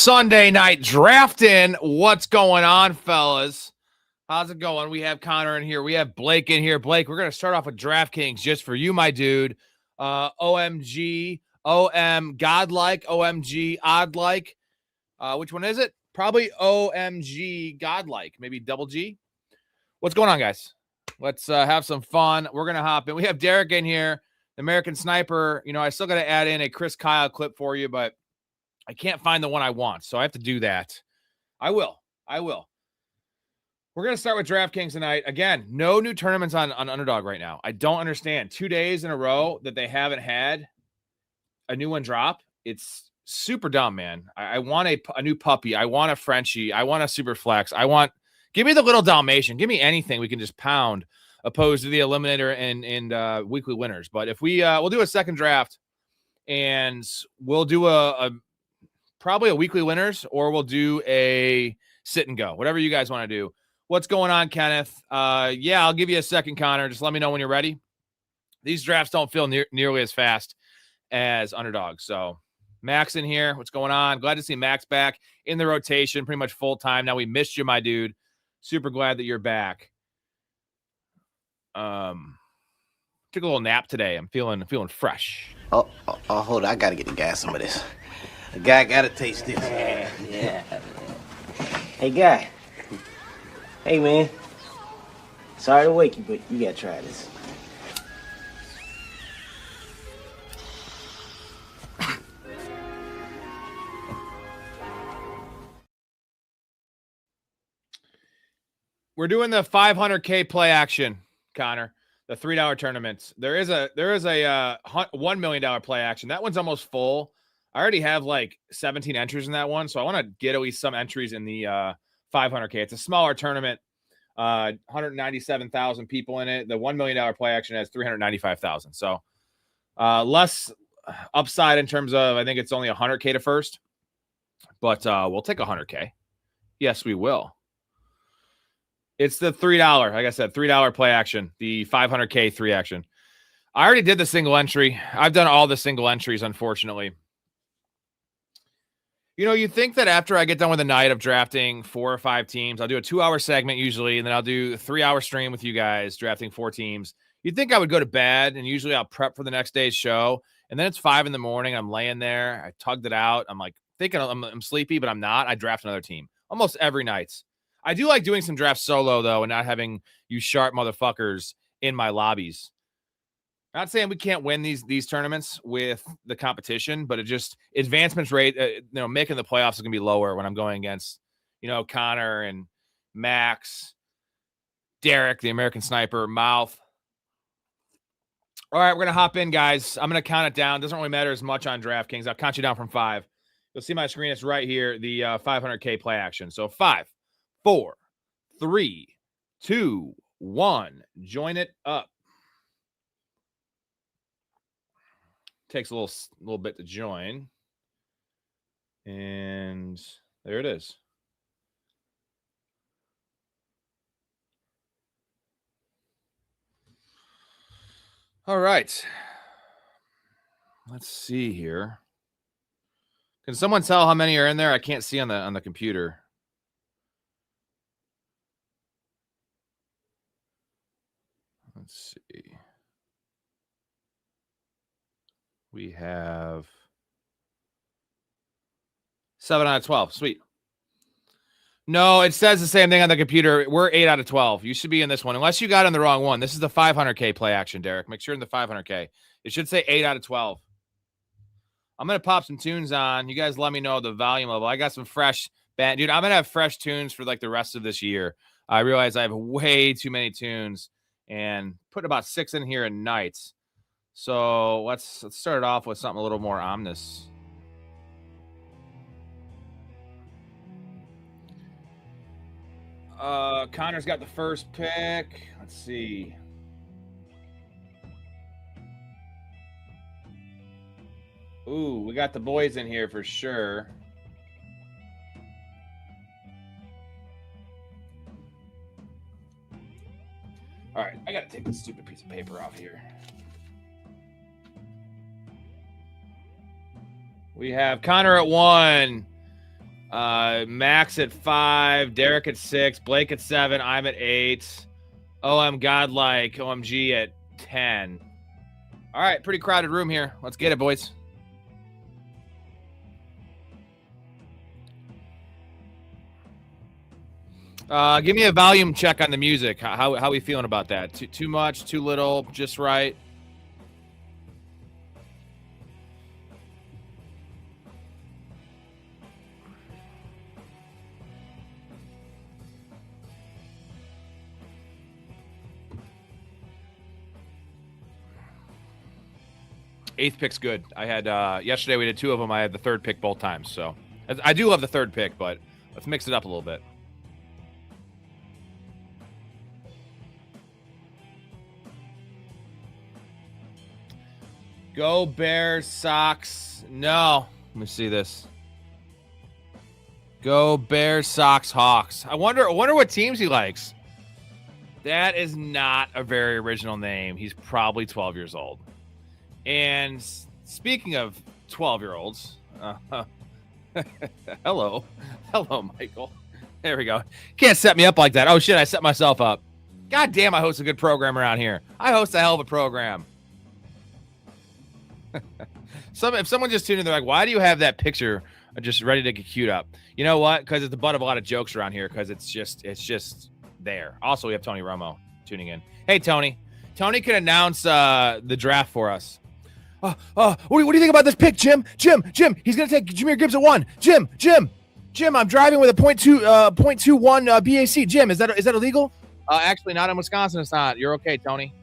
Sunday night drafting. What's going on, fellas? How's it going? We have Connor in here. We have Blake in here. Blake, we're going to start off with DraftKings just for you, my dude. OMG, OM, godlike, OMG, odd-like. Which one is it? Probably OMG, godlike. Maybe double G. What's going on, guys? Let's have some fun. We're going to hop in. We have Derek in here, the American Sniper. You know, I still got to add in a Chris Kyle clip for you, but I can't find the one I want, so I have to do that. I will. We're going to start with DraftKings tonight. Again, no new tournaments on Underdog right now. I don't understand. 2 days in a row that they haven't had a new one drop. It's super dumb, man. I want a new puppy. I want a Frenchie. I want a super flex. Give me the little Dalmatian. Give me anything we can just pound opposed to the Eliminator and weekly winners. But if we'll do a second draft and we'll do probably a weekly winners, or we'll do a sit and go, whatever you guys want to do. What's going on, Kenneth? Yeah, I'll give you a second, Connor. Just let me know when you're ready. These drafts don't feel nearly as fast as Underdog. So Max in here. What's going on? Glad to see Max back in the rotation, pretty much full time. Now, we missed you, my dude. Super glad that you're back. Took a little nap today. I'm feeling fresh. Oh, hold on. I got to get the gas some of this. The guy got to taste this. Yeah. Hey, guy. Hey, man. Sorry to wake you, but you got to try this. We're doing the 500K play action, Connor. The $3 tournaments. There is a $1 million play action. That one's almost full. I already have like 17 entries in that one, so I want to get at least some entries in the 500K. It's a smaller tournament, 197,000 people in it. The $1 million play action has 395,000. So less upside in terms of, I think it's only 100K to first, but we'll take 100K. Yes, we will. It's the $3, like I said, $3 play action, the 500K 3 action. I already did the single entry. I've done all the single entries, unfortunately. You know, you think that after I get done with a night of drafting 4 or 5 teams, I'll do a 2-hour segment usually, and then I'll do a 3-hour stream with you guys drafting 4 teams. You'd think I would go to bed, and usually I'll prep for the next day's show, and then it's 5 in the morning. I'm laying there. I tugged it out. I'm like thinking I'm sleepy, but I'm not. I draft another team almost every night. I do like doing some drafts solo, though, and not having you sharp motherfuckers in my lobbies. Not saying we can't win these tournaments with the competition, but it just advancements rate, making the playoffs is going to be lower when I'm going against, Connor and Max, Derek, the American Sniper, Mouth. All right, we're going to hop in, guys. I'm going to count it down. Doesn't really matter as much on DraftKings. I'll count you down from 5. You'll see my screen. It's right here, the 500K play action. So 5, 4, 3, 2, 1. Join it up. Takes a little bit to join. And there it is. All right. Let's see here. Can someone tell how many are in there? I can't see on the computer. Let's see. We have 7 out of 12. Sweet. No, it says the same thing on the computer. We're 8 out of 12. You should be in this one, unless you got on the wrong one. This is the 500K play action, Derek. Make sure in the 500K. It should say 8 out of 12. I'm going to pop some tunes on. You guys let me know the volume level. I got some fresh band. Dude, I'm going to have fresh tunes for like the rest of this year. I realize I have way too many tunes and put about 6 in here a night. So let's start it off with something a little more ominous. Connor's got the first pick. Let's see. Ooh, we got the boys in here for sure. All right, I got to take this stupid piece of paper off here. We have Connor at 1, Max at 5, Derek at 6, Blake at 7, I'm at 8. OM Godlike, OMG at 10. All right, pretty crowded room here. Let's get it, boys. Give me a volume check on the music. How are we feeling about that? Too much, too little, just right? Eighth pick's good. I had yesterday we did 2 of them. I had the third pick both times. So I do love the third pick, but let's mix it up a little bit. Go Bears, Sox. No. Let me see this. Go Bears, Sox, Hawks. I wonder what teams he likes. That is not a very original name. He's probably 12 years old. And speaking of 12-year-olds, hello, Michael. There we go. Can't set me up like that. Oh, shit, I set myself up. God damn, I host a good program around here. I host a hell of a program. If someone just tuned in, they're like, why do you have that picture just ready to get queued up? You know what? Because it's the butt of a lot of jokes around here because it's just there. Also, we have Tony Romo tuning in. Hey, Tony. Tony can announce the draft for us. What do you think about this pick, Jim? Jim, he's going to take Jahmyr Gibbs at 1. Jim, I'm driving with a .21 BAC. Jim, is that illegal? Actually, not in Wisconsin. It's not. You're okay, Tony.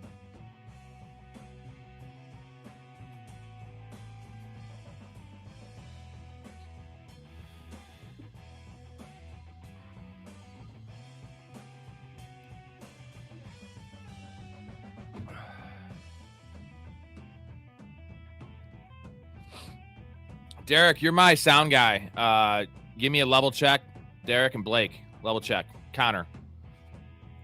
Derek, you're my sound guy. Give me a level check. Derek and Blake, level check. Connor,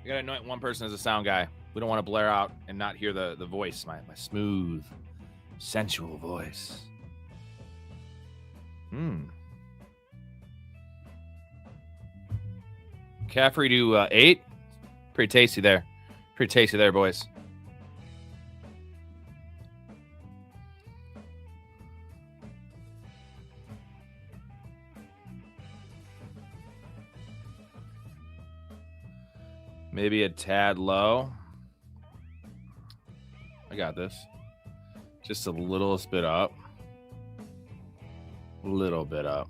you gotta anoint one person as a sound guy. We don't want to blare out and not hear the voice, my smooth, sensual voice. Caffrey to 8. Pretty tasty there. Pretty tasty there, boys. Maybe a tad low. I got this. Just a little bit up. A little bit up.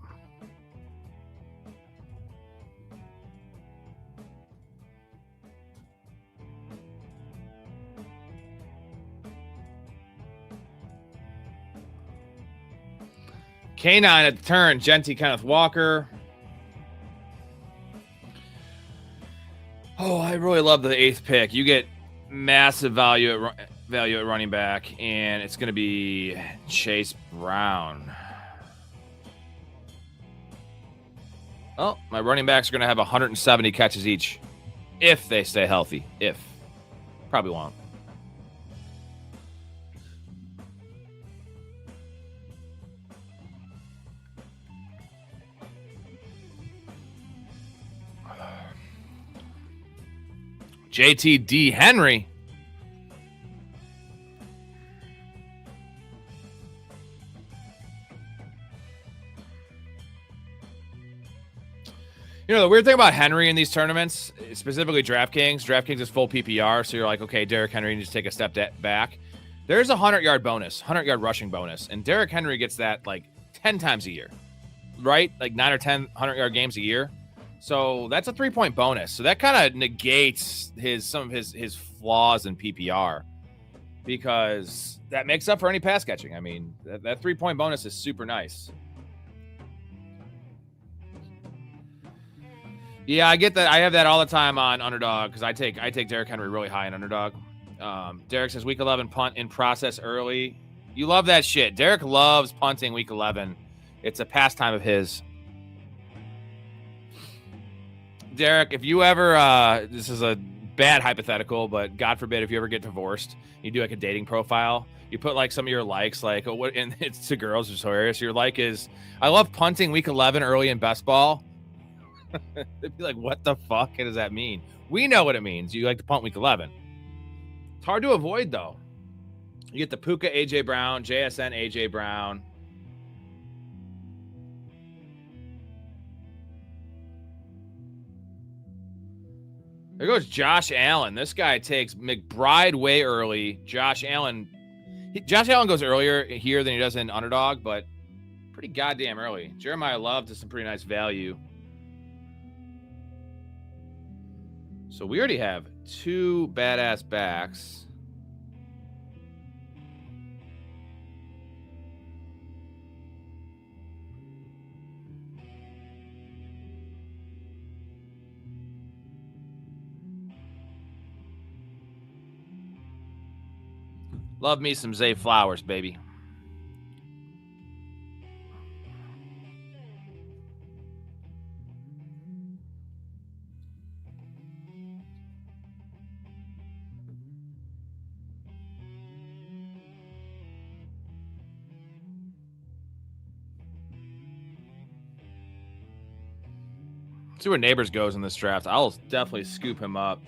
K9 at the turn. Genty, Kenneth Walker. Oh, I really love the 8th pick. You get massive value at running back, and it's going to be Chase Brown. Oh, my running backs are going to have 170 catches each if they stay healthy. If. Probably won't. JTD Henry. You know, the weird thing about Henry in these tournaments, specifically DraftKings is full PPR, so you're like, okay, Derrick Henry needs to take a step back. There's a 100-yard bonus, 100-yard rushing bonus, and Derrick Henry gets that like 10 times a year, right? Like 9 or 10 100-yard games a year. So that's a 3-point bonus. So that kind of negates some of his flaws in PPR because that makes up for any pass catching. I mean, that 3-point bonus is super nice. Yeah, I get that. I have that all the time on Underdog because I take Derrick Henry really high in Underdog. Derek says week 11 punt in process early. You love that shit. Derek loves punting week 11. It's a pastime of his. Derek, if you ever, this is a bad hypothetical, but God forbid if you ever get divorced, you do like a dating profile, You put like some of your likes, like what, and it's to girls, it's hilarious. Your like is, I love punting week 11 early in best ball. They'd be like, what the fuck does that mean? We know what it means. You like to punt week 11. It's hard to avoid though. You get the Puka AJ Brown, JSN AJ Brown. There goes Josh Allen. This guy takes McBride way early. Josh Allen goes earlier here than he does in underdog, but pretty goddamn early. Jeremiah Love to some pretty nice value. So we already have 2 badass backs. Love me some Zay Flowers, baby. See where Neighbors goes in this draft. I'll definitely scoop him up.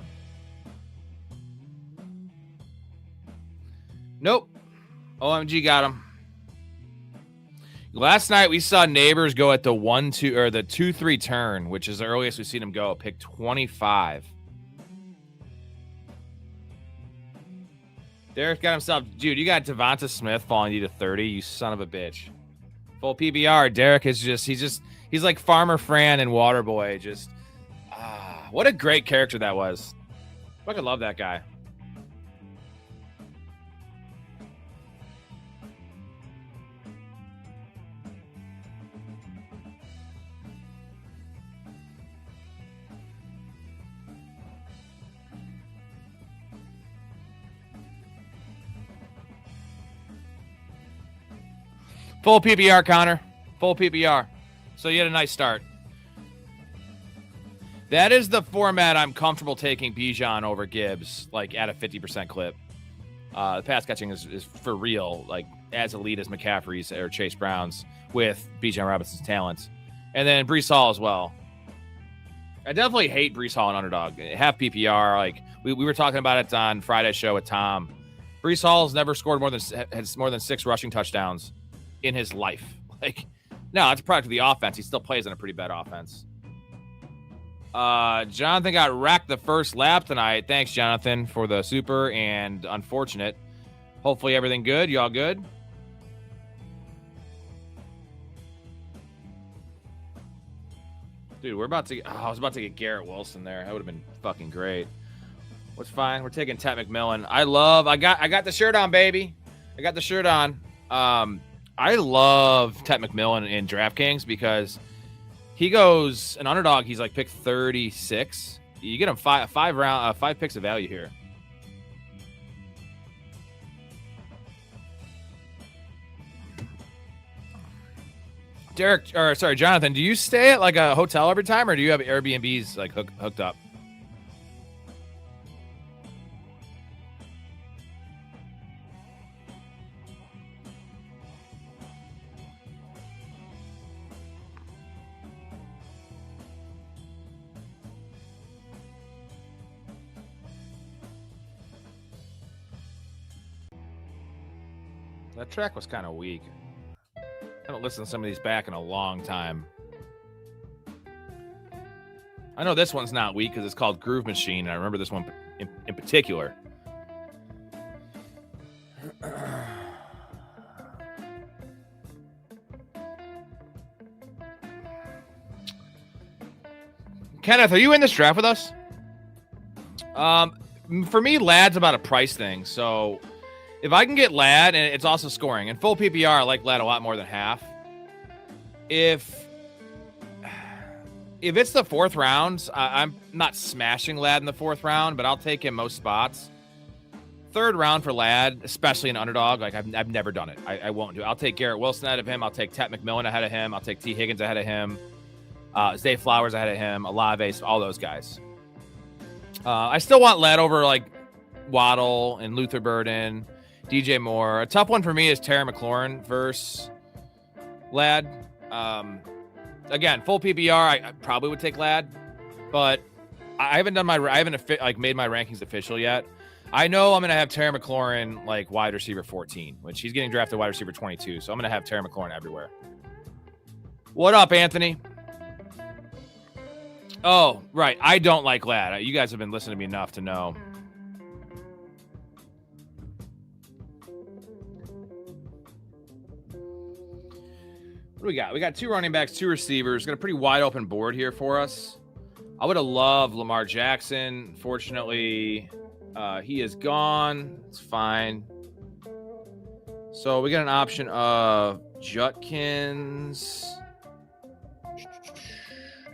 Nope. OMG got him. Last night we saw Neighbors go at the 1-2 or the 2-3 turn, which is the earliest we've seen him go. Pick 25. Derek got himself, dude. You got Devonta Smith falling you to 30. You son of a bitch. Full PBR. Derek is he's like Farmer Fran and Waterboy. What a great character that was. Fucking love that guy. Full PPR, Connor. Full PPR. So you had a nice start. That is the format I'm comfortable taking Bijan over Gibbs, like at a 50% clip. The pass catching is for real, like as elite as McCaffrey's or Chase Brown's with Bijan Robinson's talents. And then Breece Hall as well. I definitely hate Breece Hall and underdog. Half PPR. Like we were talking about it on Friday's show with Tom. Breece Hall has never scored more than 6 rushing touchdowns in his life. Like, no, it's a product of the offense. He still plays in a pretty bad offense. Jonathan got wrecked the first lap tonight. Thanks, Jonathan, for the super and unfortunate. Hopefully everything good. Y'all good? Dude, I was about to get Garrett Wilson there. That would have been fucking great. What's fine? We're taking Ted McMillan. I got the shirt on, baby. I got the shirt on. I love Ted McMillan in DraftKings because he goes an underdog. He's like pick 36. You get him five picks of value here. Jonathan, do you stay at like a hotel every time, or do you have Airbnbs like hooked up? That track was kind of weak. I haven't listened to some of these back in a long time. I know this one's not weak because it's called Groove Machine, and I remember this one in particular. Kenneth, are you in this draft with us? For me, Ladd's about a price thing, so if I can get Ladd, and it's also scoring. And full PPR, I like Ladd a lot more than half. If it's the 4th round, I'm not smashing Ladd in the 4th round, but I'll take him most spots. 3rd round for Ladd, especially an underdog, like I've never done it. I won't do it. I'll take Garrett Wilson ahead of him. I'll take Ted McMillan ahead of him. I'll take T. Higgins ahead of him. Zay Flowers ahead of him. Olave, all those guys. I still want Ladd over like Waddle and Luther Burden. DJ Moore. A tough one for me is Terry McLaurin versus Ladd. Again, full PPR, I probably would take Ladd, but I haven't made my rankings official yet. I know I'm going to have Terry McLaurin like wide receiver 14, which he's getting drafted wide receiver 22. So I'm going to have Terry McLaurin everywhere. What up, Anthony? Oh, right. I don't like Ladd. You guys have been listening to me enough to know. What do we got? We got 2 running backs, 2 receivers. Got a pretty wide open board here for us. I would have loved Lamar Jackson. Fortunately, he is gone. It's fine. So we got an option of Judkins.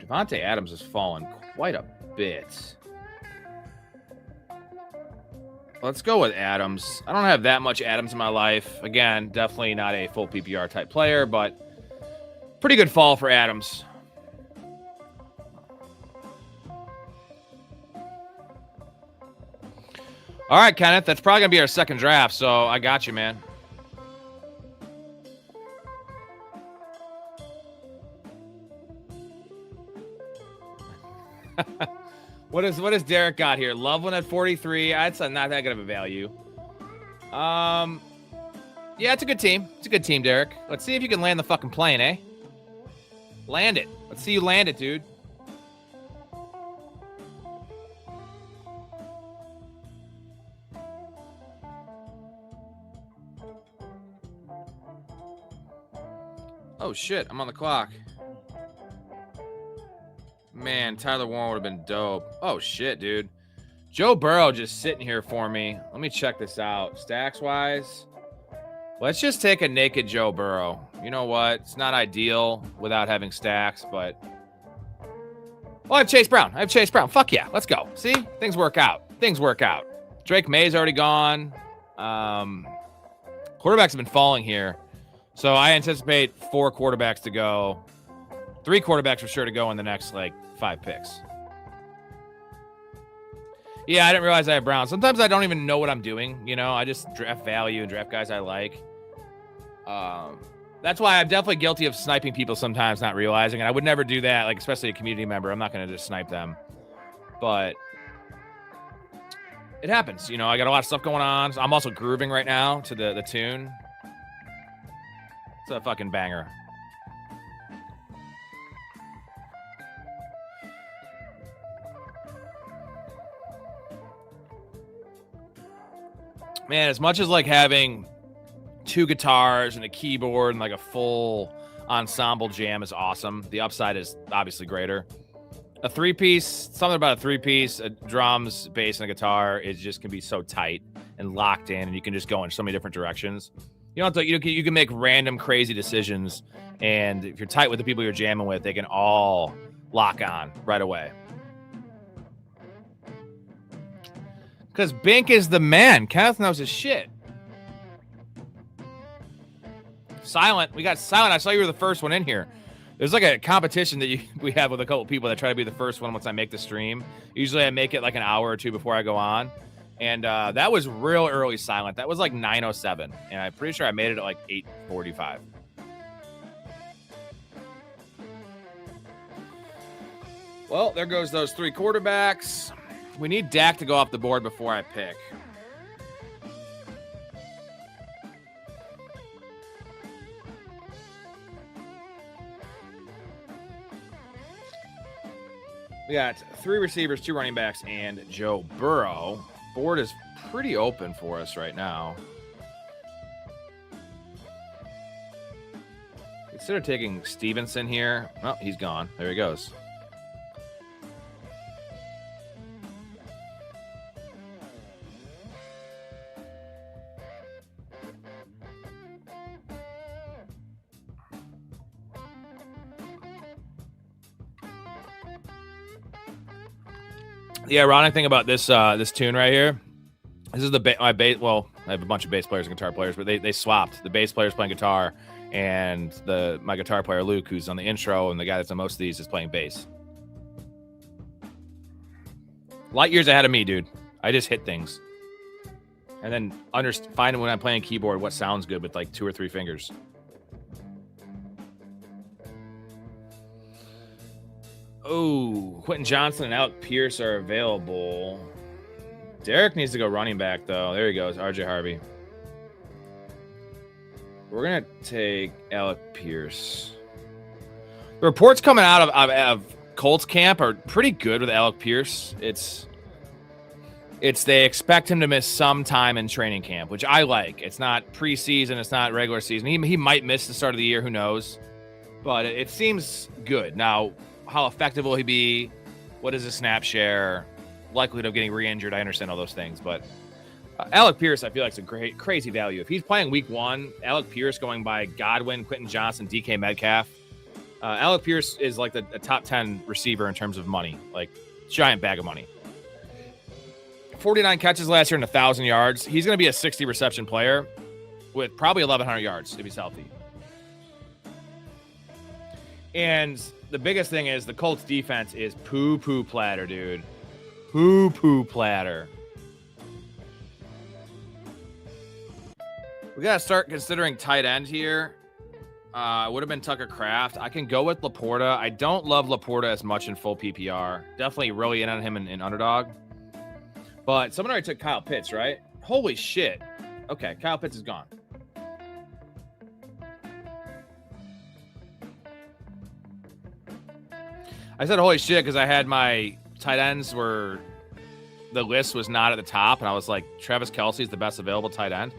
Devontae Adams has fallen quite a bit. Let's go with Adams. I don't have that much Adams in my life. Again, definitely not a full PPR type player, but pretty good fall for Adams. All right, Kenneth, that's probably going to be our second draft, so I got you, man. What is Derek got here? Loveland at 43. That's not that good of a value. Yeah, it's a good team. It's a good team, Derek. Let's see if you can land the fucking plane, eh? Land it. Let's see you land it, dude. Oh, shit. I'm on the clock. Man, Tyler Warren would have been dope. Oh, shit, dude. Joe Burrow just sitting here for me. Let me check this out. Stacks-wise, let's just take a naked Joe Burrow. You know what? It's not ideal without having stacks, but... Oh, I have Chase Brown. Fuck yeah. Let's go. See? Things work out. Drake May's already gone. Quarterbacks have been falling here. So I anticipate 4 quarterbacks to go. 3 quarterbacks for sure to go in the next, 5 picks. Yeah, I didn't realize I had Brown. Sometimes I don't even know what I'm doing. I just draft value and draft guys I like. That's why I'm definitely guilty of sniping people sometimes, not realizing. And I would never do that, especially a community member. I'm not going to just snipe them. But it happens. I got a lot of stuff going on. I'm also grooving right now to the tune. It's a fucking banger. Man, as much as having 2 guitars and a keyboard and a full ensemble jam is awesome, the upside is obviously greater. A 3-piece, something about a 3-piece, drums, bass, and a guitar is just can be so tight and locked in, and you can just go in so many different directions. You don't have to, you can make random crazy decisions, and if you're tight with the people you're jamming with, they can all lock on right away. Because Bink is the man. Kenneth knows his shit. Silent. We got Silent. I saw you were the first one in here. There's a competition that we have with a couple people that try to be the first one once I make the stream. Usually I make it an hour or 2 before I go on. And that was real early Silent. That was 9:07. And I'm pretty sure I made it at 8:45. Well, there goes those 3 quarterbacks. We need Dak to go off the board before I pick. We got 3 receivers, 2 running backs, and Joe Burrow. Board is pretty open for us right now. Consider taking Stevenson here. Oh, he's gone. There he goes. The ironic thing about this this tune right here, this is my bass. Well, I have a bunch of bass players and guitar players, but they swapped. The bass player's playing guitar, and my guitar player Luke, who's on the intro, and the guy that's on most of these is playing bass. Light years ahead of me, dude. I just hit things. And then find when I'm playing keyboard what sounds good with like 2 or 3 fingers. Oh, Quentin Johnson and Alec Pierce are available. Derek needs to go running back, though. There he goes, RJ Harvey. We're going to take Alec Pierce. The reports coming out of Colts camp are pretty good with Alec Pierce. It's they expect him to miss some time in training camp, which I like. It's not preseason. It's not regular season. He might miss the start of the year. Who knows? But it seems good. Now, how effective will he be? What is his snap share? Likelihood of getting re-injured. I understand all those things. But Alec Pierce, I feel like, is a crazy value. If he's playing week 1, Alec Pierce going by Godwin, Quentin Johnson, DK Metcalf. Alec Pierce is like a top 10 receiver in terms of money. Like, giant bag of money. 49 catches last year and 1,000 yards. He's going to be a 60 reception player with probably 1,100 yards if he's healthy. And the biggest thing is the Colts defense is poo-poo platter, dude. Poo-poo platter. We got to start considering tight end here. Would have been Tucker Kraft. I can go with Laporta. I don't love Laporta as much in full PPR. Definitely really in on him in underdog. But someone already took Kyle Pitts, right? Holy shit. Okay, Kyle Pitts is gone. I said holy shit because I had my tight ends where the list was not at the top, and I was like, Travis Kelce is the best available tight end.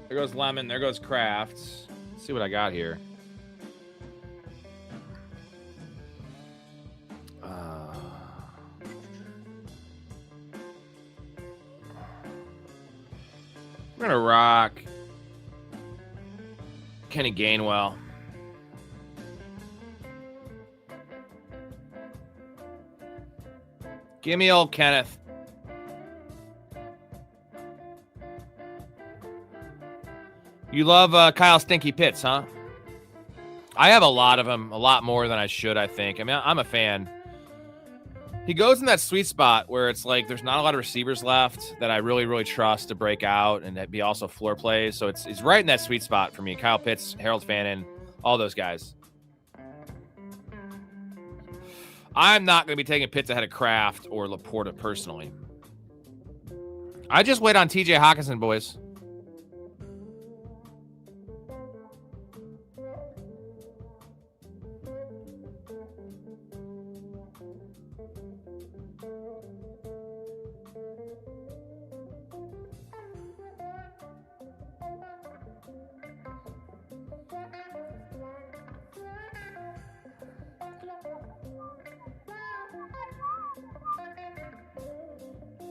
There goes Lemon. There goes Kraft. Let's see what I got here. We're going to rock Kenny Gainwell. Give me old Kenneth. You love Kyle Stinky Pitts, huh? I have a lot of them, a lot more than I should, I think. I mean, I'm a fan. He goes in that sweet spot where it's like there's not a lot of receivers left that I really, really trust to break out and be also floor plays. So it's right in that sweet spot for me. Kyle Pitts, Harold Fannin, all those guys. I'm not going to be taking Pitts ahead of Kraft or Laporta personally. I just wait on TJ Hawkinson, boys.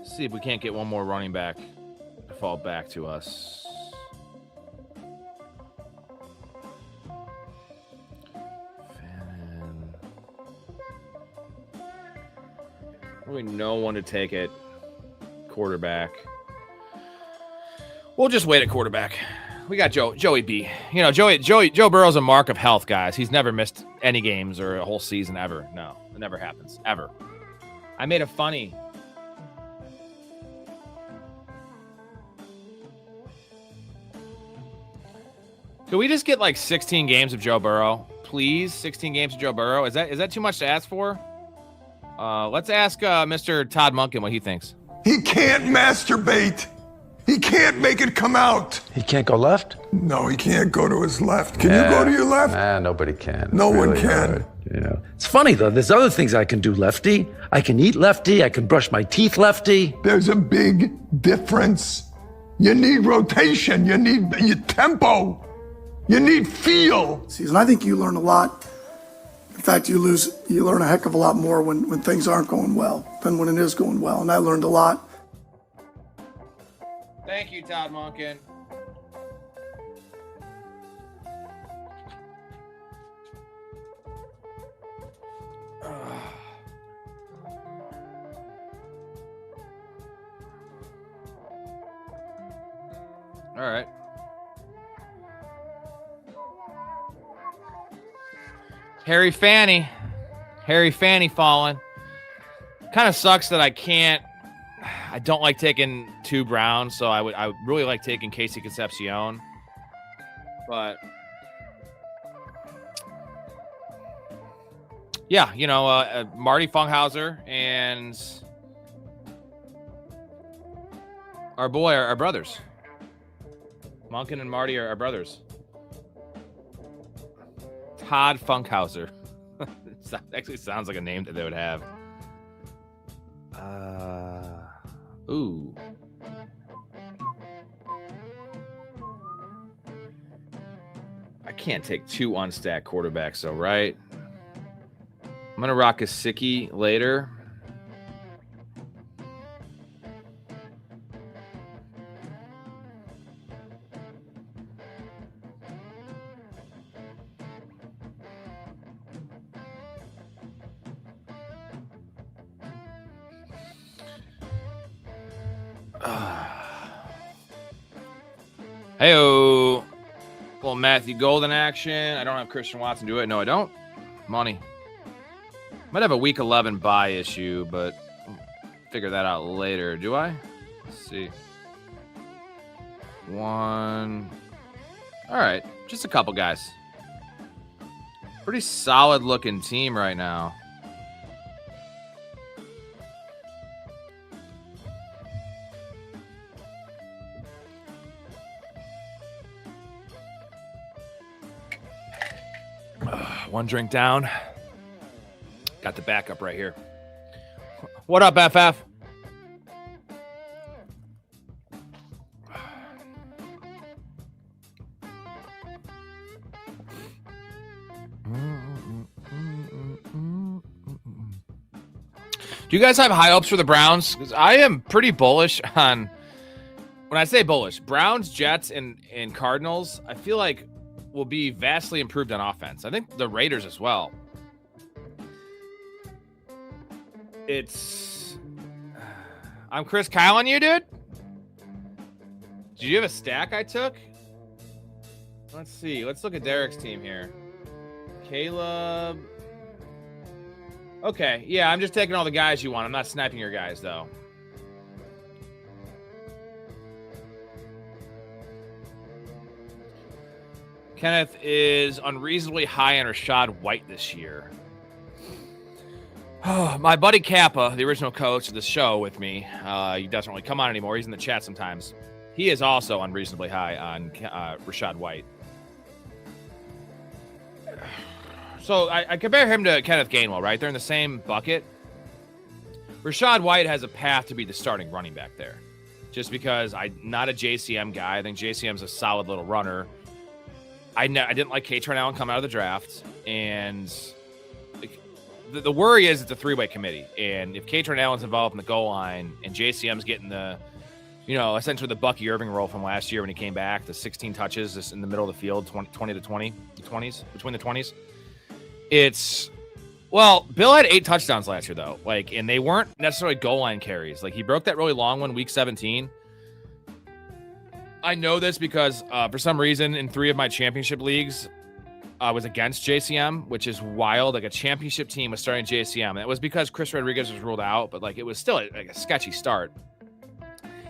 See if we can't get one more running back to fall back to us. Fannin. Really no one to take it. Quarterback. We'll just wait at quarterback. We got Joey B. You know, Joe Burrow's a mark of health, guys. He's never missed any games or a whole season ever. No, it never happens. Ever. I made a funny. Could we just get like 16 games of Joe Burrow? Please, 16 games of Joe Burrow. Is that too much to ask for? Let's ask Mr. Todd Monken what he thinks. He can't masturbate. He can't make it come out. He can't go left? No, he can't go to his left. Can you go to your left? Nah, nobody can. No one really can. Hard, you know. It's funny though. There's other things I can do lefty. I can eat lefty. I can brush my teeth lefty. There's a big difference. You need rotation. You need tempo. You need feel. Season. I think you learn a lot. In fact, you learn a heck of a lot more when things aren't going well than when it is going well. And I learned a lot. Thank you, Todd Monken. All right. Harry Fanny falling. Kind of sucks that I can't I don't like taking 2 Browns, so I would really like taking Casey Concepcion. But yeah, you know, Marty Funkhauser and our boy, our brothers. Monken and Marty are our brothers. Todd Funkhauser. Actually sounds like a name that they would have. Ooh. I can't take 2 unstacked quarterbacks, though, right? I'm going to rock a Gesicki later. Hey-o. Little Matthew Golden action. I don't have Christian Watson do it. No, I don't. Money. Might have a week 11 bye issue, but figure that out later. Do I? Let's see. 1. All right. Just a couple guys. Pretty solid looking team right now. One drink down. Got the backup right here. What up, FF? Do you guys have high hopes for the Browns? Because I am pretty bullish on, when I say bullish, Browns, Jets, and Cardinals, I feel like will be vastly improved on offense. I think the Raiders as well. I'm Chris Kyle on you, dude. Did you have a stack I took? Let's see. Let's look at Derek's team here. Caleb. Okay. Yeah, I'm just taking all the guys you want. I'm not sniping your guys, though. Kenneth is unreasonably high on Rashad White this year. My buddy Kappa, the original coach of the show with me, he doesn't really come on anymore. He's in the chat sometimes. He is also unreasonably high on Rashad White. So I compare him to Kenneth Gainwell, right? They're in the same bucket. Rashad White has a path to be the starting running back there. Just because I'm not a JCM guy. I think JCM's a solid little runner. I didn't like Kaytron Allen come out of the draft, and the worry is it's a 3-way committee, and if Kaytron Allen's involved in the goal line and JCM's getting the, essentially the Bucky Irving role from last year when he came back, the 16 touches just in the middle of the field, 20 to 20, the 20s, between the 20s. Bill had 8 touchdowns last year though, and they weren't necessarily goal line carries. He broke that really long one week 17. I know this because for some reason in 3 of my championship leagues, I was against JCM, which is wild. A championship team was starting JCM. And it was because Chris Rodriguez was ruled out, but it was still a sketchy start.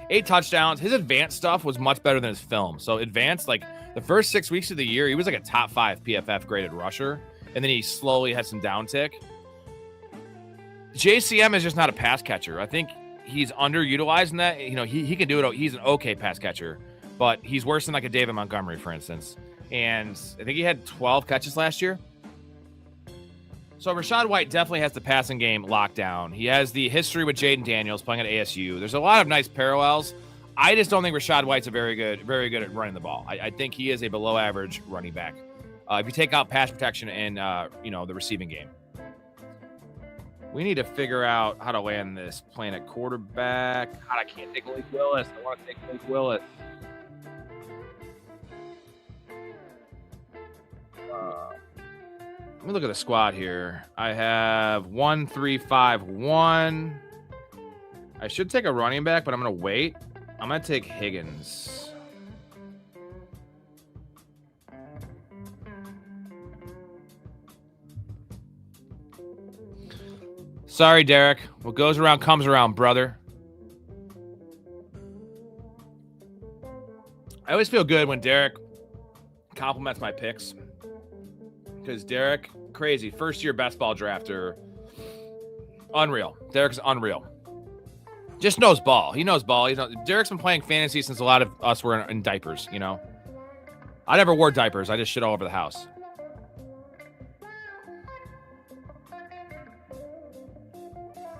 8 touchdowns. His advanced stuff was much better than his film. So advanced, the first 6 weeks of the year, he was a top 5 PFF graded rusher. And then he slowly had some downtick. JCM is just not a pass catcher. I think he's underutilized in that. He can do it. He's an okay pass catcher. But he's worse than a David Montgomery, for instance. And I think he had 12 catches last year. So Rashad White definitely has the passing game locked down. He has the history with Jaden Daniels playing at ASU. There's a lot of nice parallels. I just don't think Rashad White's very good at running the ball. I think he is a below average running back. If you take out pass protection and, the receiving game. We need to figure out how to land this playing at quarterback. God, I can't take Malik Willis. I want to take Malik Willis. Let me look at the squad here. I have 1, 3, 5, 1. I should take a running back, but I'm going to wait. I'm going to take Higgins. Sorry, Derek. What goes around comes around, brother. I always feel good when Derek compliments my picks because Derek, crazy, first-year best ball drafter, unreal. Derek's unreal. Just knows ball. He knows ball. Derek's been playing fantasy since a lot of us were in diapers, you know. I never wore diapers. I just shit all over the house.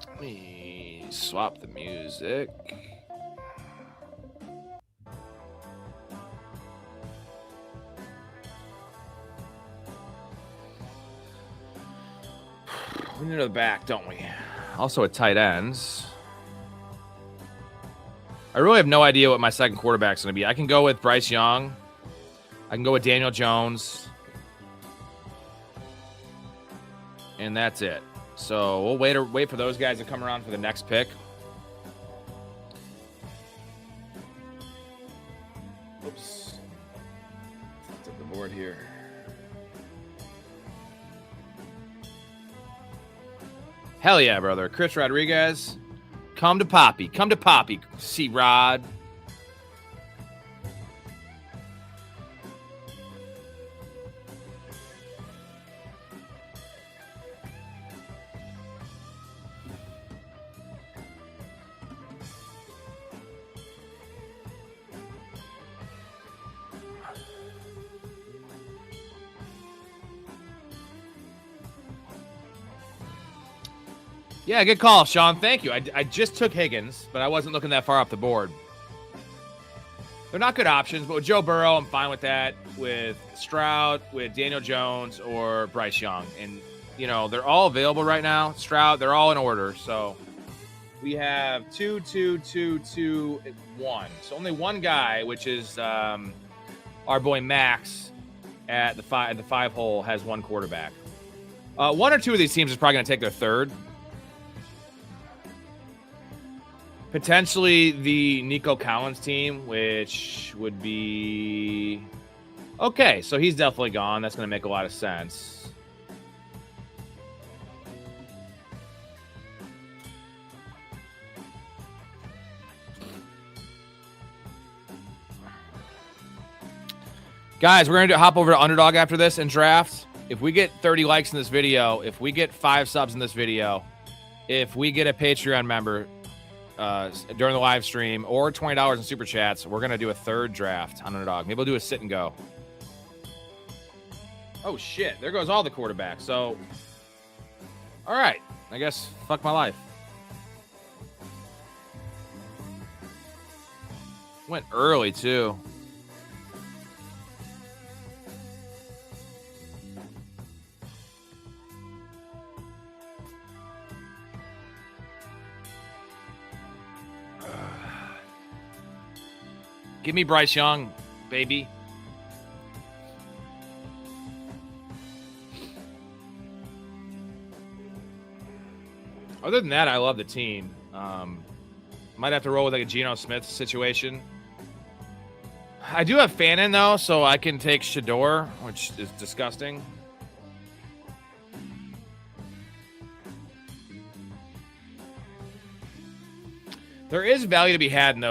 Let me swap the music. We need to the back, don't we? Also at tight ends. I really have no idea what my second quarterback's going to be. I can go with Bryce Young. I can go with Daniel Jones. And that's it. So we'll wait for those guys to come around for the next pick. Oops. Let's up the board here. Hell yeah, brother. Chris Rodriguez. Come to Poppy. Come to Poppy, C-Rod. Yeah, good call, Sean. Thank you. I just took Higgins, but I wasn't looking that far up the board. They're not good options, but with Joe Burrow, I'm fine with that. With Stroud, with Daniel Jones, or Bryce Young. And, you know, they're all available right now. Stroud, they're all in order. So we have 2, 2, 2, 2, 1. So only one guy, which is our boy Max at the five hole, has one quarterback. One or two of these teams is probably going to take their third. Potentially the Nico Collins team, which would be... Okay, so he's definitely gone. That's going to make a lot of sense. Guys, we're going to hop over to Underdog after this and draft. If we get 30 likes in this video, if we get 5 subs in this video, if we get a Patreon member... during the live stream or $20 in super chats, we're going to do a third draft on Underdog. Maybe we'll do a sit and go. Oh, shit. There goes all the quarterbacks. So, all right. I guess fuck my life. Went early, too. Give me Bryce Young, baby. Other than that, I love the team. Might have to roll with like a Geno Smith situation. I do have Fannin, though, so I can take Shador, which is disgusting. There is value to be had in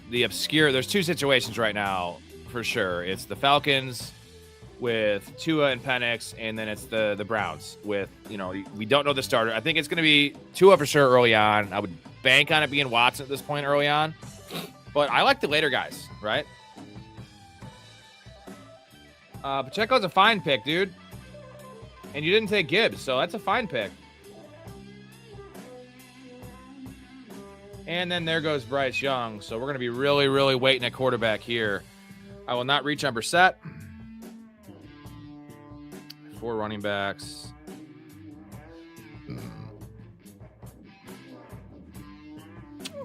the obscure. There's two situations right now, for sure. It's the Falcons with Tua and Penix, and then it's the Browns with, you know, we don't know the starter. I think it's going to be Tua for sure early on. I would bank on it being Watson at this point early on. But I like the later guys, right? Pacheco's a fine pick, dude. And you didn't take Gibbs, so that's a fine pick. And then there goes Bryce Young. So we're going to be really, really waiting at quarterback here. I will not reach on Brissett. 4 running backs.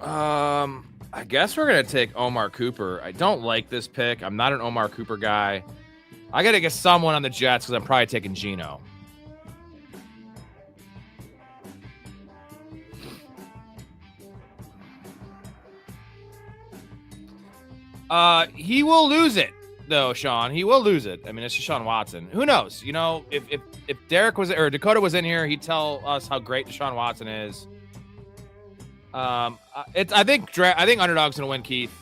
I guess we're going to take Omar Cooper. I don't like this pick. I'm not an Omar Cooper guy. I got to get someone on the Jets because I'm probably taking Geno. He will lose it, though, Sean. He will lose it. I mean, it's Deshaun Watson. Who knows? You know, if Derek was or Dakota was in here, he'd tell us how great Deshaun Watson is. I think Underdog's gonna win, Keith.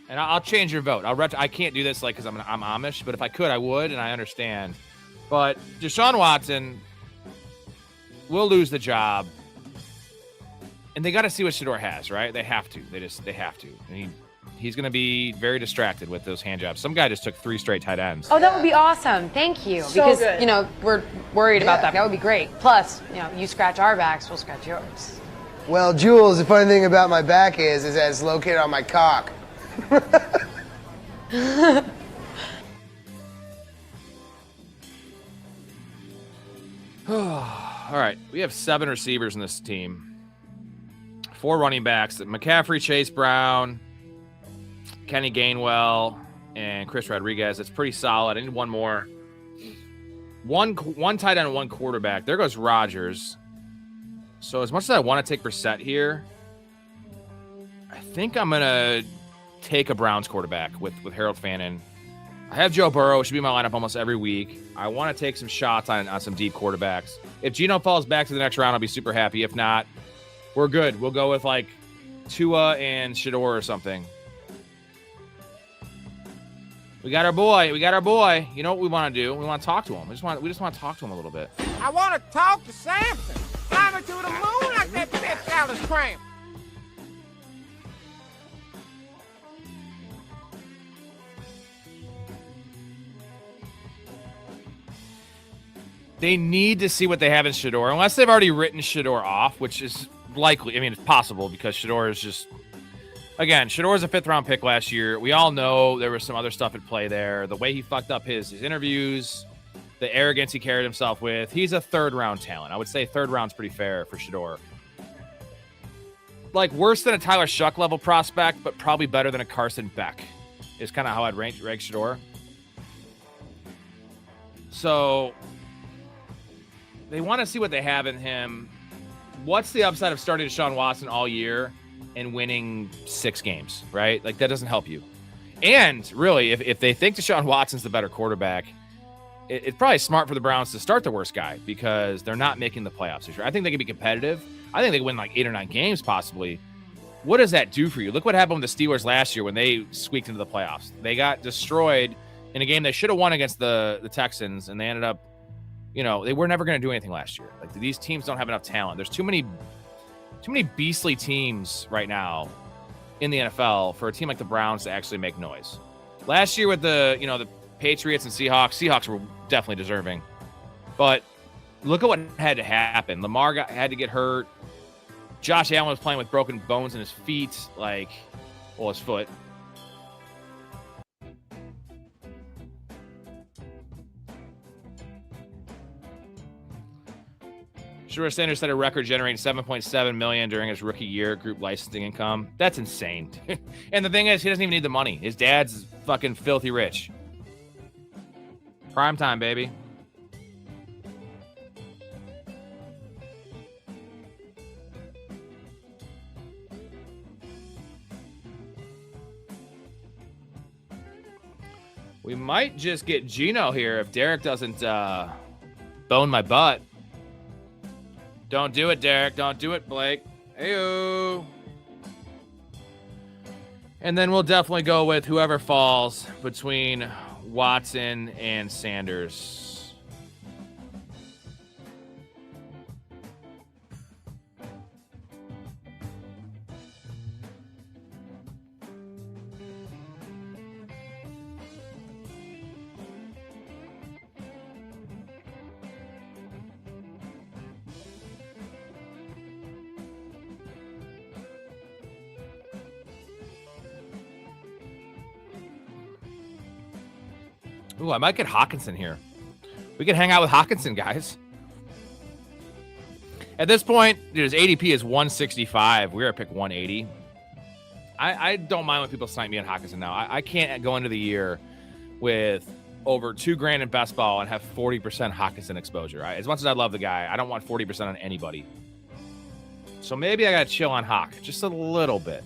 And I'll change your vote. I can't do this because I'm Amish, but if I could, I would, and I understand. But Deshaun Watson will lose the job, and they got to see what Shedeur has, right? They have to. They have to. And he's going to be very distracted with those hand jobs. Some guy just took 3 straight tight ends. Oh, that would be awesome. Thank you. So because, good. you know, we're worried about that. That would be great. Plus, you know, you scratch our backs, we'll scratch yours. Well, Jules, the funny thing about my back is that it's located on my cock. All right, we have 7 receivers in this team. 4 running backs: McCaffrey, Chase Brown, Kenny Gainwell, and Chris Rodriguez. That's pretty solid. I need one more. One tight end and 1 quarterback. There goes Rodgers. So as much as I want to take Brissett here, I think I'm going to take a Browns quarterback with Harold Fannin. I have Joe Burrow. It should be my lineup almost every week. I want to take some shots on some deep quarterbacks. If Geno falls back to the next round, I'll be super happy. If not, we're good. We'll go with like Tua and Shedeur or something. We got our boy. You know what we want to do? We want to talk to him. We just want to talk to him a little bit. I want to talk to Samson. Climbing to the moon like that bitch Alice Cramp. They need to see what they have in Shedeur, unless they've already written Shedeur off, which is likely. I mean, it's possible because Shedeur is just, again, Shedeur is a 5th-round pick last year. We all know there was some other stuff at play there. The way he fucked up his interviews, the arrogance he carried himself with. He's a 3rd-round talent. I would say 3rd round's pretty fair for Shedeur. Like, worse than a Tyler Shuck level prospect, but probably better than a Carson Beck is kind of how I'd rank Shedeur. So they want to see what they have in him. What's the upside of starting Deshaun Watson all year and winning 6 games, right? Like, that doesn't help you. And really, if they think Deshaun Watson's the better quarterback, it's probably smart for the Browns to start the worst guy because they're not making the playoffs this year. I think they can be competitive. I think they can win like 8 or 9 games possibly. What does that do for you? Look what happened with the Steelers last year when they squeaked into the playoffs. They got destroyed in a game they should have won against the Texans, and they ended up, you know, they were never going to do anything last year. Like, these teams don't have enough talent. There's too many beastly teams right now in the NFL for a team like the Browns to actually make noise. Last year with the Patriots and Seahawks were definitely deserving. But look at what had to happen. Lamar had to get hurt. Josh Allen was playing with broken bones in his feet, his foot. Shedeur Sanders set a record generating $7.7 million during his rookie year group licensing income. That's insane. And the thing is, he doesn't even need the money. His dad's fucking filthy rich. Prime time, baby. We might just get Geno here if Derek doesn't bone my butt. Don't do it, Derek. Don't do it, Blake. Hey-o. And then we'll definitely go with whoever falls between Watson and Sanders. Ooh, I might get Hawkinson here. We can hang out with Hawkinson, guys. At this point, his ADP is 165. We're at pick 180. I don't mind when people snipe me on Hawkinson now. I can't go into the year with over $2,000 in best ball and have 40% Hawkinson exposure. As much as I love the guy, I don't want 40% on anybody. So maybe I got to chill on Hawk just a little bit.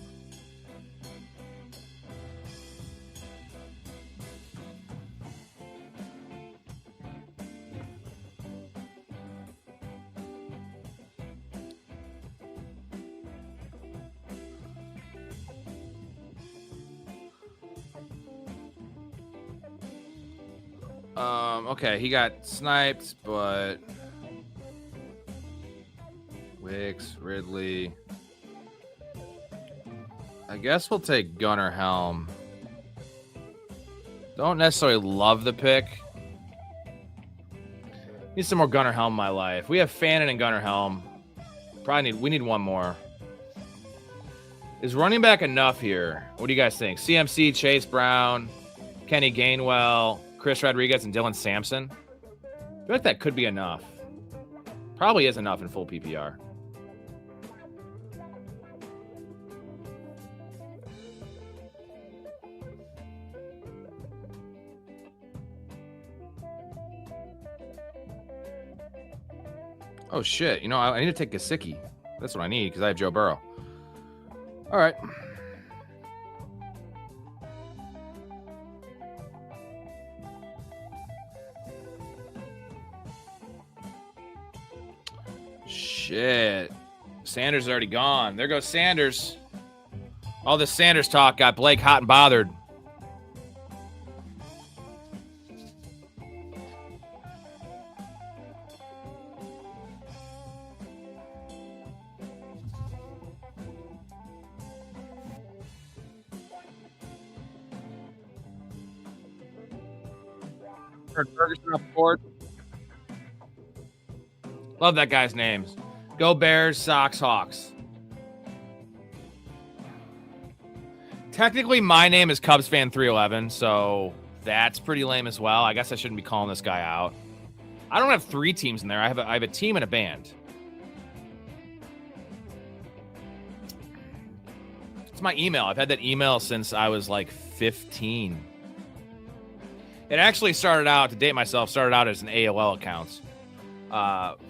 Okay, he got sniped, but Wicks, Ridley. I guess we'll take Gunnar Helm. Don't necessarily love the pick. Need some more Gunnar Helm in my life. We have Fannin and Gunnar Helm. We need one more. Is running back enough here? What do you guys think? CMC, Chase Brown, Kenny Gainwell, Chris Rodriguez, and Dylan Sampson. I feel like that could be enough. Probably is enough in full PPR. Oh, shit. You know, I need to take Gesicki. That's what I need because I have Joe Burrow. All right. Shit. Sanders is already gone. There goes Sanders. All this Sanders talk got Blake hot and bothered. Ferguson up board. Love that guy's names. Go Bears, Sox, Hawks. Technically, my name is Cubs fan 311, so that's pretty lame as well. I guess I shouldn't be calling this guy out. I don't have 3 teams in there. I have a team and a band. It's my email. I've had that email since I was like 15. It actually started out, to date myself, started out as an AOL account.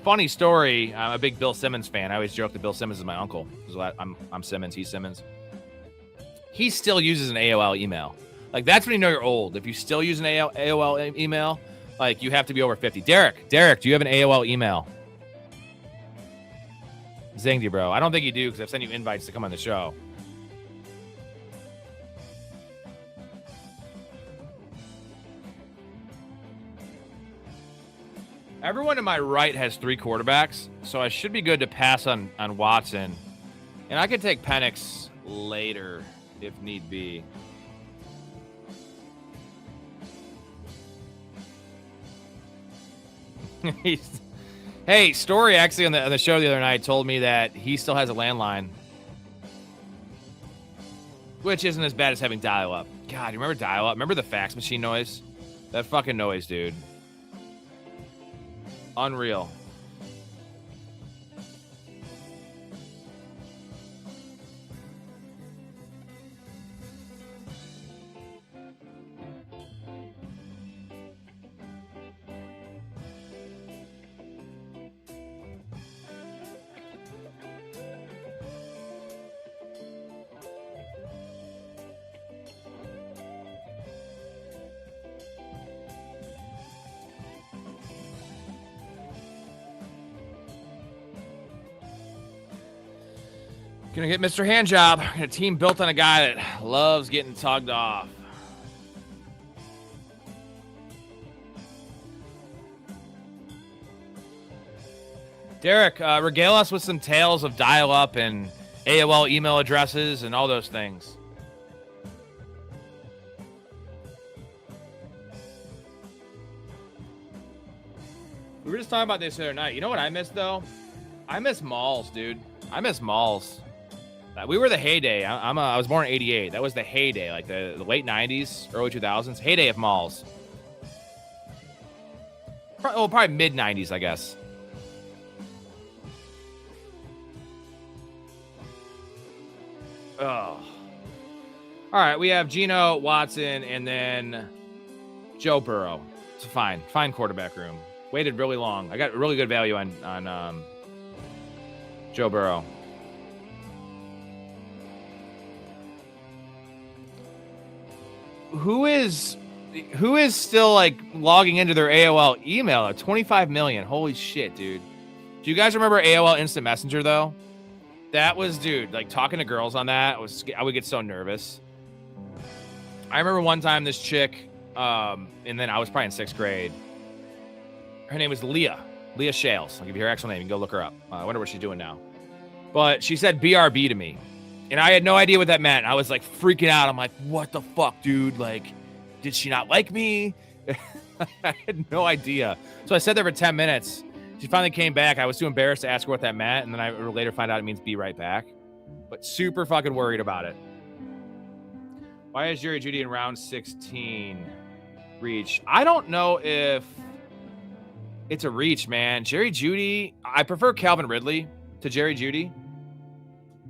Funny story, I'm a big Bill Simmons fan. I always joke that Bill Simmons is my uncle. I'm Simmons, he's Simmons. He still uses an AOL email. Like, that's when you know you're old. If you still use an AOL email, like, you have to be over 50. Derek, do you have an AOL email? Zinged you, bro. I don't think you do because I've sent you invites to come on the show. Everyone to my right has 3 quarterbacks, so I should be good to pass on Watson. And I could take Penix later if need be. Hey, Storey actually on the show the other night told me that he still has a landline, which isn't as bad as having dial-up. God, you remember dial-up? Remember the fax machine noise? That fucking noise, dude. Unreal. Gonna get Mr. Handjob. A team built on a guy that loves getting tugged off. Derek, regale us with some tales of dial-up and AOL email addresses and all those things. We were just talking about this the other night. You know what I miss, though? I miss malls, dude. I miss malls. We were the heyday. I was born in 88. That was the heyday, like the late 90s, early 2000s. Heyday of malls. Probably mid 90s, I guess. Oh. All right, we have Geno, Watson, and then Joe Burrow. It's a fine quarterback room. Waited really long. I got really good value on Joe Burrow. Who is still like logging into their AOL email at 25 million? Holy shit, dude. Do you guys remember AOL Instant Messenger though? That was, dude, like talking to girls on that I would get so nervous. I remember one time this chick And then I was probably in 6th grade. Her name was Leah Shales. I'll give you her actual name. You can go look her up. I wonder what she's doing now. But she said BRB to me. And I had no idea what that meant. I was like freaking out. I'm like, what the fuck, dude? Like, did she not like me? I had no idea. So I sat there for 10 minutes. She finally came back. I was too embarrassed to ask her what that meant. And then I later find out it means be right back. But super fucking worried about it. Why is Jerry Jeudy in round 16 reach? I don't know if it's a reach, man. Jerry Jeudy, I prefer Calvin Ridley to Jerry Jeudy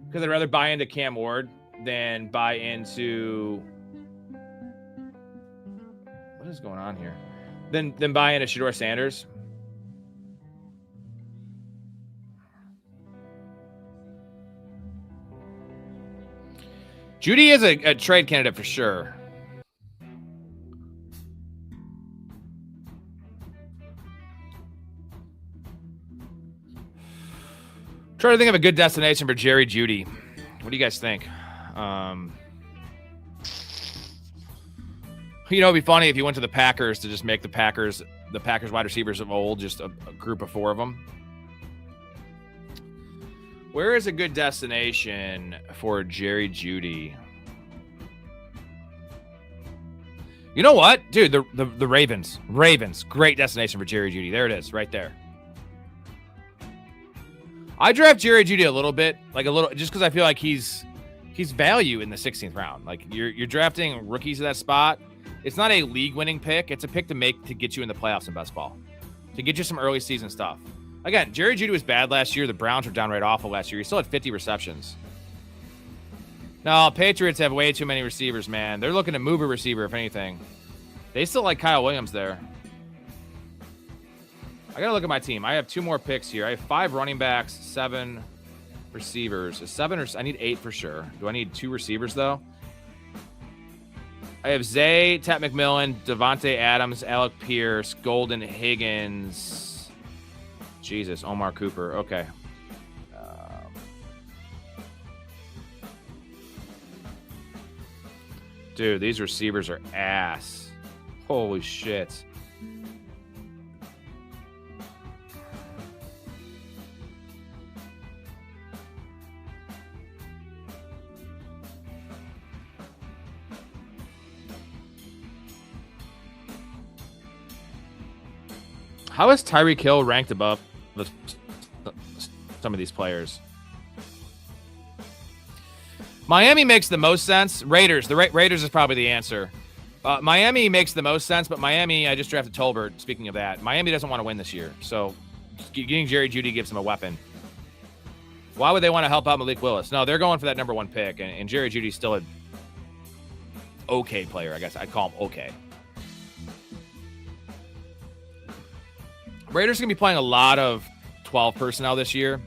because I'd rather buy into Cam Ward than buy into what is going on here? Than buy into Shedeur Sanders. Jeudy is a trade candidate for sure. Trying to think of a good destination for Jerry Jeudy. What do you guys think? It'd be funny if you went to the Packers to just make the Packers wide receivers of old, just a group of 4 of them. Where is a good destination for Jerry Jeudy? You know what? Dude, the Ravens. Ravens. Great destination for Jerry Jeudy. There it is, right there. I draft Jerry Jeudy a little bit, just because I feel like he's value in the 16th round. Like you're drafting rookies at that spot. It's not a league-winning pick. It's a pick to get you in the playoffs in best ball, to get you some early season stuff. Again, Jerry Jeudy was bad last year. The Browns were downright awful last year. He still had 50 receptions. No, Patriots have way too many receivers, man. They're looking to move a receiver, if anything. They still like Kyle Williams there. I got to look at my team. I have 2 more picks here. I have 5 running backs, 7 receivers. I need 8 for sure. Do I need 2 receivers, though? I have Zay, Tat McMillan, Devontae Adams, Alec Pierce, Golden Higgins. Jesus, Omar Cooper. Okay. Dude, these receivers are ass. Holy shit. How is Tyreek Hill ranked above some of these players? Miami makes the most sense. Raiders. The Raiders is probably the answer. Miami makes the most sense, but Miami, I just drafted Tolbert. Speaking of that, Miami doesn't want to win this year. So getting Jerry Jeudy gives them a weapon. Why would they want to help out Malik Willis? No, they're going for that number 1 pick, and Jerry Judy's still an okay player, I guess. I'd call him okay. Raiders are going to be playing a lot of 12 personnel this year.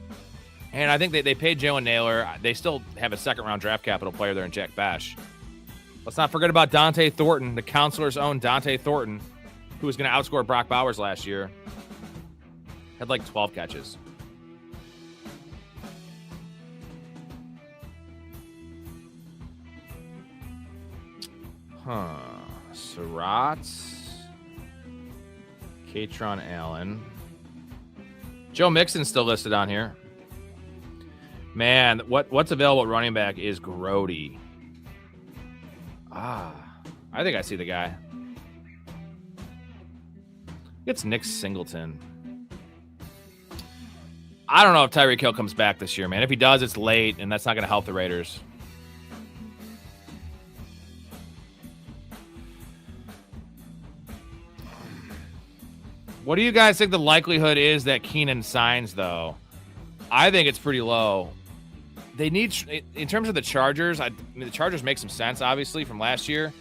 And I think they paid Jalen Naylor. They still have a 2nd-round draft capital player there in Jack Bash. Let's not forget about Dante Thornton, the counselor's own Dante Thornton, who was going to outscore Brock Bowers last year. Had like 12 catches. Surratt. Katron Allen. Joe Mixon's still listed on here. Man, what's available at running back is Grody. I think I see the guy. It's Nick Singleton. I don't know if Tyreek Hill comes back this year, man. If he does, it's late, and that's not going to help the Raiders. What do you guys think the likelihood is that Keenan signs, though? I think it's pretty low. They need, in terms of the Chargers, the Chargers make some sense, obviously, from last year.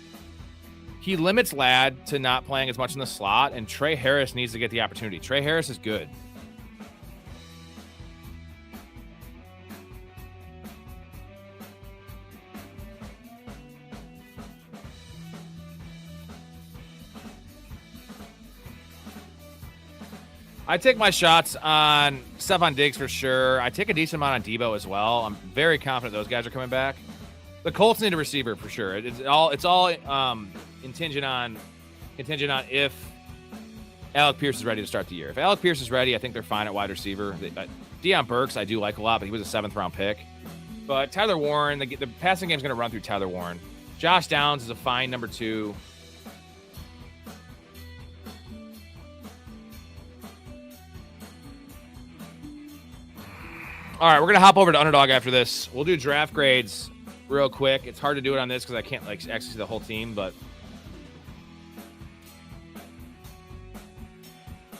He limits Ladd to not playing as much in the slot, and Trey Harris needs to get the opportunity. Trey Harris is good. I take my shots on Stephon Diggs for sure. I take a decent amount on Debo as well. I'm very confident those guys are coming back. The Colts need a receiver for sure. It's all contingent on contingent on if Alec Pierce is ready to start the year. If Alec Pierce is ready, I think they're fine at wide receiver. Deion Burks, I do like a lot, but he was a 7th-round pick. But Tyler Warren, the passing game is going to run through Tyler Warren. Josh Downs is a fine number 2. All right, we're going to hop over to Underdog after this. We'll do draft grades real quick. It's hard to do it on this because I can't actually see the whole team, but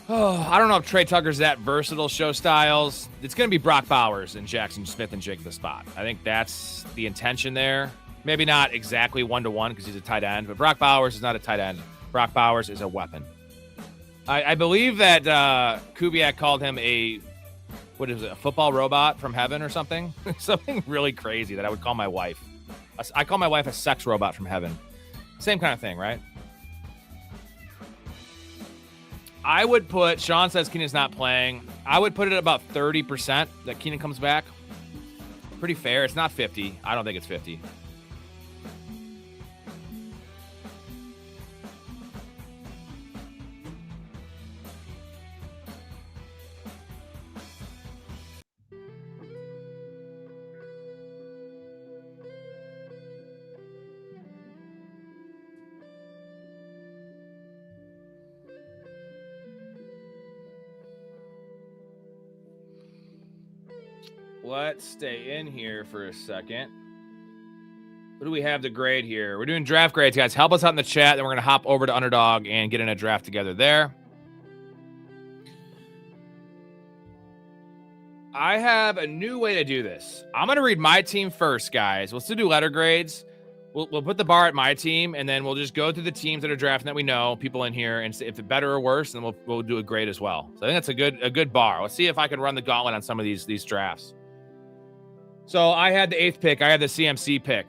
I don't know if Trey Tucker's that versatile. Show styles. It's going to be Brock Bowers and Jackson Smith and Jake the spot. I think that's the intention there. Maybe not exactly 1-to-1 because he's a tight end, but Brock Bowers is not a tight end. Brock Bowers is a weapon. I believe that Kubiak called him a football robot from heaven or something? Something really crazy that I would call my wife. I call my wife a sex robot from heaven. Same kind of thing, right? I would put, Sean says Keenan's not playing. I would put it at about 30% that Keenan comes back. Pretty fair. It's not 50. I don't think it's 50. Let's stay in here for a second. What do we have to grade here? We're doing draft grades, guys. Help us out in the chat. Then we're going to hop over to Underdog and get in a draft together there. I have a new way to do this. I'm going to read my team first, guys. We'll still do letter grades. We'll put the bar at my team, and then we'll just go through the teams that are drafting that we know, people in here, and if it's better or worse, then we'll do a grade as well. So I think that's a good bar. Let's see if I can run the gauntlet on some of these drafts. So I had the 8th pick. I had the CMC pick.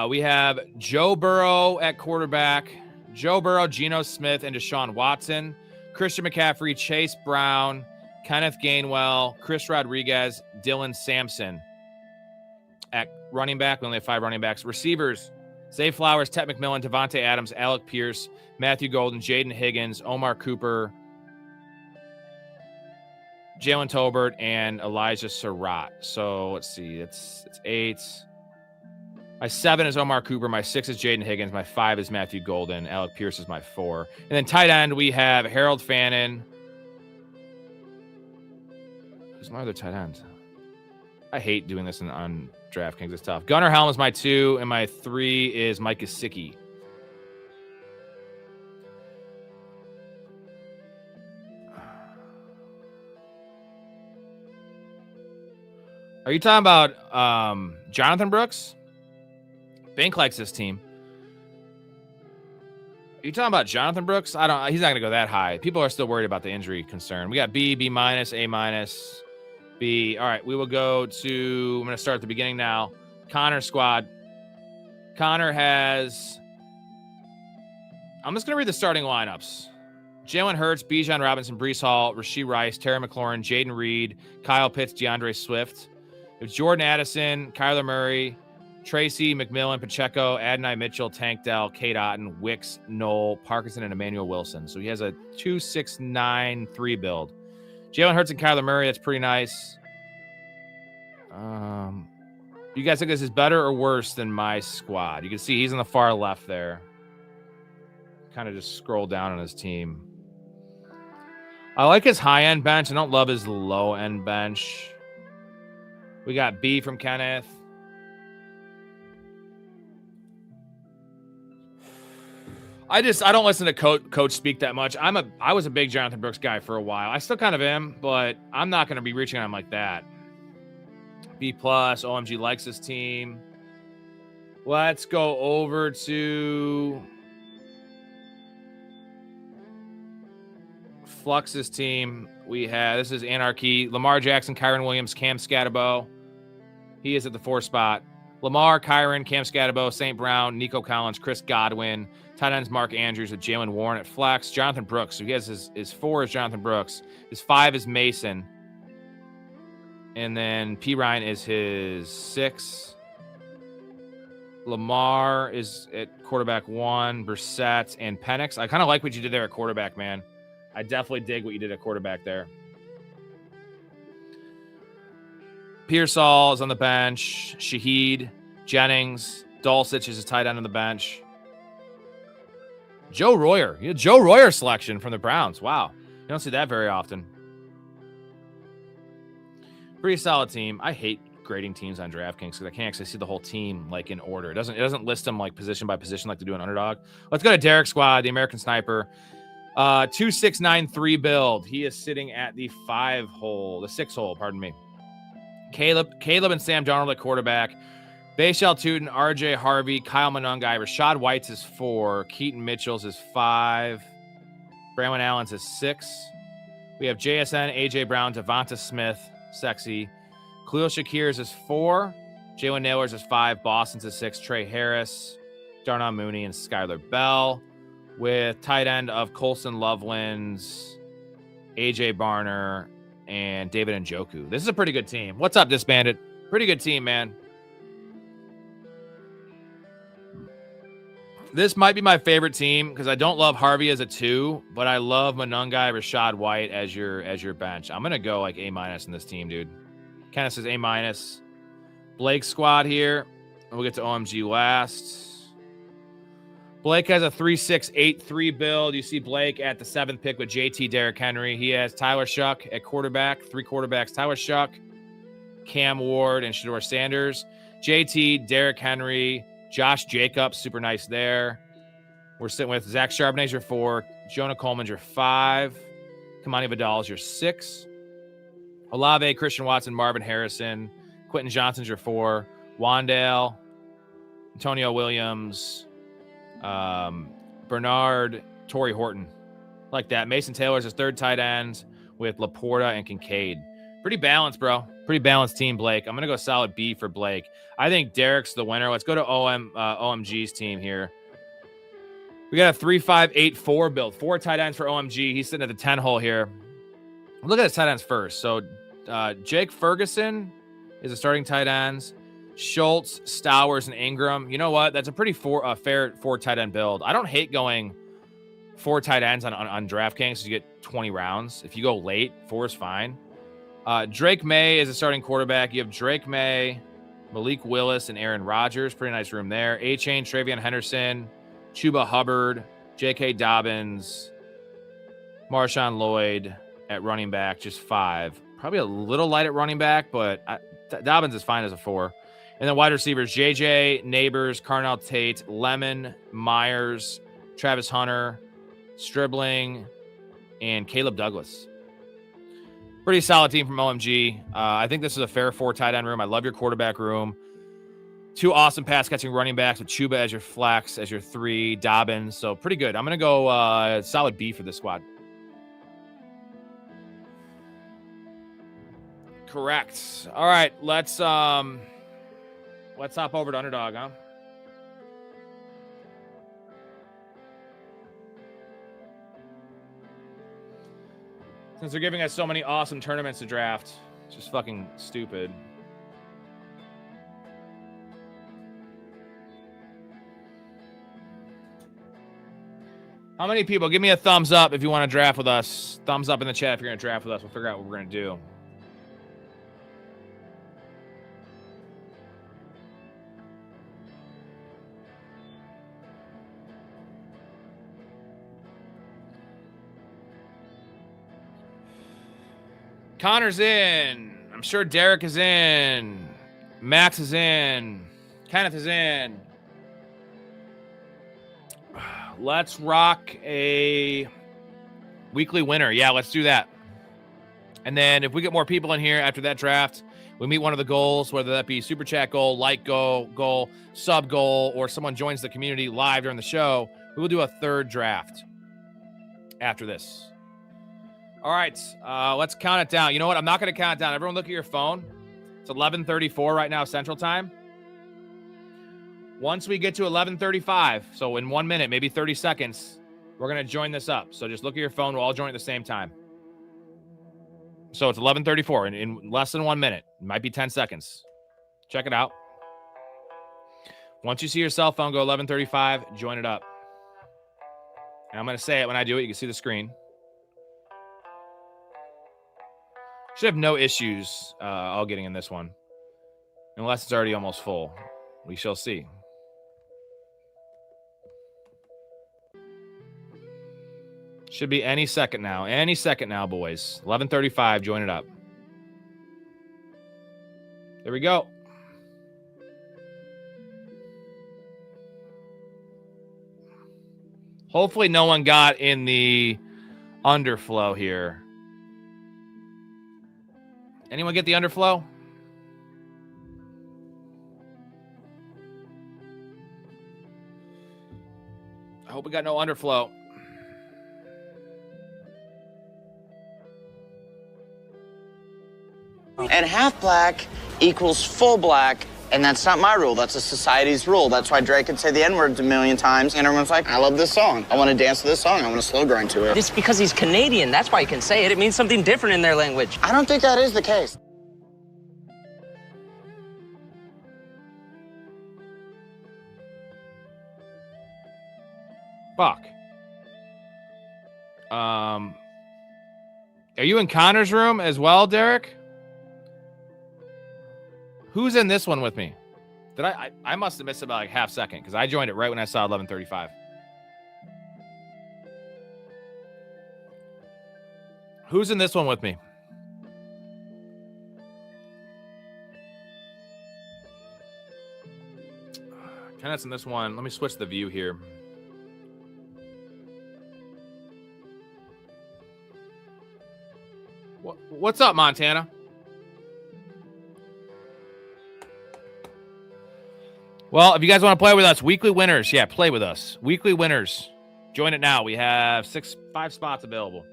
We have Joe Burrow at quarterback. Joe Burrow, Geno Smith, and Deshaun Watson. Christian McCaffrey, Chase Brown, Kenneth Gainwell, Chris Rodriguez, Dylan Sampson. At running back, we only have 5 running backs. Receivers, Zay Flowers, Ted McMillan, Devontae Adams, Alec Pierce, Matthew Golden, Jaden Higgins, Omar Cooper, Jalen Tolbert, and Elijah Surratt. So let's see, it's 8. My 7 is Omar Cooper. My 6 is Jaden Higgins. My 5 is Matthew Golden. Alec Pierce is my 4. And then tight end, we have Harold Fannin. Who's my other tight end? I hate doing this on DraftKings. It's tough. Gunnar Helm is my 2, and my 3 is Mike Gesicki. Are you talking about Jonathan Brooks? Bank likes this team. Are you talking about Jonathan Brooks? He's not going to go that high. People are still worried about the injury concern. We got B, B-, A-, B. All right, we will go to, I'm going to start at the beginning now. Connor squad. Connor has, I'm just going to read the starting lineups. Jalen Hurts, Bijan Robinson, Breece Hall, Rashee Rice, Terry McLaurin, Jaden Reed, Kyle Pitts, DeAndre Swift. It's Jordan Addison, Kyler Murray, Tracy, McMillan, Pacheco, Adonai Mitchell, Tank Dell, Kate Otten, Wicks, Knoll, Parkinson, and Emmanuel Wilson. So he has a 2-6-9-3 build. Jalen Hurts and Kyler Murray, that's pretty nice. You guys think this is better or worse than my squad? You can see he's on the far left there. Kind of just scroll down on his team. I like his high-end bench. I don't love his low-end bench. We got B from Kenneth. I don't listen to coach speak that much. I was a big Jonathan Brooks guy for a while. I still kind of am, but I'm not going to be reaching on him like that. B+, OMG likes this team. Let's go over to Flux's team. This is Anarchy. Lamar Jackson, Kyron Williams, Cam Scatterbo. He is at the 4 spot. Lamar, Kyron, Cam Scatterbo, St. Brown, Nico Collins, Chris Godwin. Tight ends Mark Andrews with Jalen Warren at flex. Jonathan Brooks. So he has his 4 is Jonathan Brooks. His 5 is Mason. And then P. Ryan is his 6. Lamar is at quarterback 1, Brissett, and Penix. I kind of like what you did there at quarterback, man. I definitely dig what you did at quarterback there. Pearsall is on the bench. Shaheed, Jennings, Dulcich is a tight end on the bench. Joe Royer. You had Joe Royer selection from the Browns. Wow. You don't see that very often. Pretty solid team. I hate grading teams on DraftKings because I can't actually see the whole team like in order. It doesn't list them like position by position like to do an underdog. Let's go to Derek's squad, the American Sniper. 2693 build. He is sitting at the 6 hole, pardon me. Caleb and Sam Darnold at quarterback. Bashal Tootin, RJ Harvey, Kyle Monangai, Rashad White's is 4, Keaton Mitchell's is 5, Brandon Allen's is 6. We have JSN, AJ Brown, Devonta Smith, sexy. Khalil Shakir's is 4, Jalen Nailor's is 5, Boston's is 6, Trey Harris, Darnell Mooney, and Skylar Bell, with tight end of Colson Loveland's, AJ Barner, and David Njoku. This is a pretty good team. What's up, Disbanded? Pretty good team, man. This might be my favorite team because I don't love Harvey as a 2, but I love Monangai, Rashad White as your bench. I'm gonna go like A- in this team, dude. Kenneth says A-. Blake's squad here. We'll get to OMG last. Blake has a 3-6-8-3 build. You see Blake at the 7th pick with JT, Derrick Henry. He has Tyler Shuck at quarterback. 3 quarterbacks: Tyler Shuck, Cam Ward, and Shedeur Sanders. JT, Derrick Henry, Josh Jacobs, super nice there. We're sitting with Zach Charbonnet's your 4, Jonah Coleman's your 5, Kamani Vidal's your 6, Olave, Christian Watson, Marvin Harrison, Quentin Johnson's your 4, Wandale, Antonio Williams, Bernard, Torrey Horton. Like that. Mason Taylor's his 3rd tight end with Laporta and Kincaid. Pretty balanced, bro. Pretty balanced team, Blake. I'm going to go solid B for Blake. I think Derek's the winner. Let's go to OMG's team here. We got a 3-5-8-4 build. 4 tight ends for OMG. He's sitting at the 10 hole here. Look at his tight ends first. So Jake Ferguson is a starting tight ends. Schultz, Stowers, and Ingram. You know what? That's a pretty fair 4 tight end build. I don't hate going 4 tight ends on DraftKings. So you get 20 rounds. If you go late, 4 is fine. Drake May is a starting quarterback. You have Drake May, Malik Willis, and Aaron Rodgers. Pretty nice room there. A-Chain, Travion Henderson, Chuba Hubbard, J.K. Dobbins, Marshawn Lloyd at running back, just 5. Probably a little light at running back, but Dobbins is fine as a 4. And then wide receivers, J.J., Neighbors, Carnell Tate, Lemon, Myers, Travis Hunter, Stribling, and Caleb Douglas. Pretty solid team from OMG. I think this is a fair 4 tight end room. I love your quarterback room. 2 awesome pass catching running backs with Chuba as your flex, as your 3, Dobbins. So pretty good. I'm going to go solid B for this squad. Correct. All right, let's hop over to Underdog, huh? Since they're giving us so many awesome tournaments to draft, it's just fucking stupid. How many people? Give me a thumbs up if you want to draft with us. Thumbs up in the chat if you're going to draft with us. We'll figure out what we're going to do. Connor's in. I'm sure Derek is in. Max is in. Kenneth is in. Let's rock a weekly winner. Yeah, let's do that. And then if we get more people in here after that draft, we meet one of the goals, whether that be super chat goal, like goal, sub goal, or someone joins the community live during the show. We will do a 3rd draft after this. All right, let's count it down. You know what? I'm not going to count it down. Everyone look at your phone. It's 11:34 right now, Central Time. Once we get to 11:35, so in 1 minute, maybe 30 seconds, we're going to join this up. So just look at your phone. We'll all join at the same time. So it's 11:34 in less than 1 minute. It might be 10 seconds. Check it out. Once you see your cell phone go 11:35, join it up. And I'm going to say it when I do it. You can see the screen. Should have no issues all getting in this one. Unless it's already almost full. We shall see. Should be any second now. Any second now, boys. 11:35, join it up. There we go. Hopefully no one got in the underflow here. Anyone get the underflow? I hope we got no underflow. And half black equals full black, and that's not my rule. That's a society's rule. That's why Drake could say the N-word a million times, and everyone's like, I love this song. I want to dance to this song. I want to slow grind to it. It's because he's Canadian. That's why he can say it. It means something different in their language. I don't think that is the case. Fuck. Are you in Connor's room as well, Derek? Who's in this one with me? Did I must have missed about like half second because I joined it right when I saw 11:35. Who's in this one with me? Kenneth's in this one. Let me switch the view here. What's up, Montana? Well, if you guys want to play with us, weekly winners, yeah, play with us. Weekly winners. Join it now. We have 5 spots available.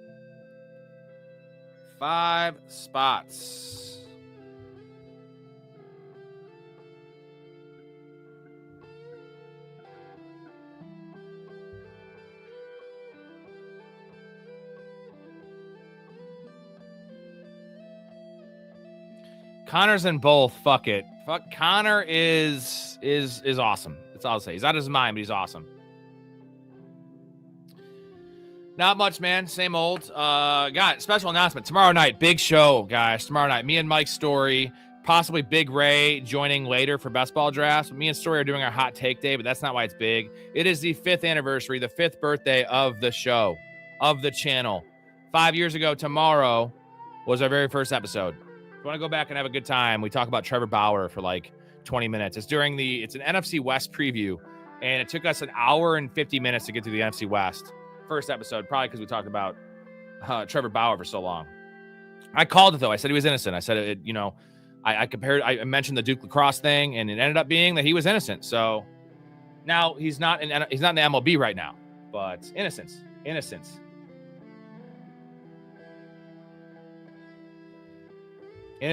5 spots. Connor's in both. Fuck it. Fuck. Connor is awesome. That's all I'll say. He's out of his mind, but he's awesome. Not much, man. Same old. Got special announcement tomorrow night. Big show, guys. Tomorrow night. Me and Mike Storey, possibly Big Ray joining later for best ball drafts. Me and Storey are doing our hot take day, but that's not why it's big. It is the 5th anniversary, the 5th birthday of the show, of the channel. 5 years ago tomorrow was our very first episode. If you want to go back and have a good time, we talk about Trevor Bauer for like 20 minutes. It's an NFC West preview, and it took us an hour and 50 minutes to get through the NFC West. First episode, probably because we talked about Trevor Bauer for so long. I called it, though. I said he was innocent. I said, I mentioned the Duke lacrosse thing, and it ended up being that he was innocent. So now he's not in the MLB right now, but innocence. Innocent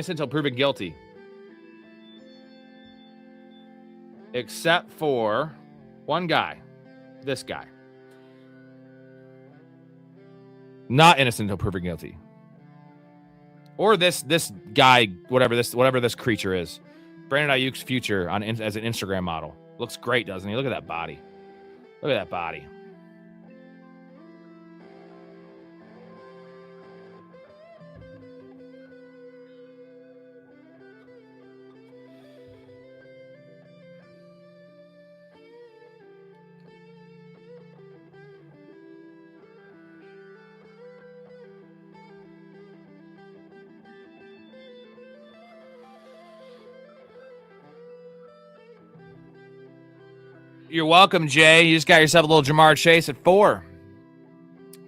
until proven guilty. Except for one guy. This guy. Not innocent until proven guilty. Or this guy, whatever this creature is. Brandon Ayuk's future as an Instagram model. Looks great, doesn't he? Look at that body. Look at that body. You're welcome, Jay. You just got yourself a little Jamar Chase at 4.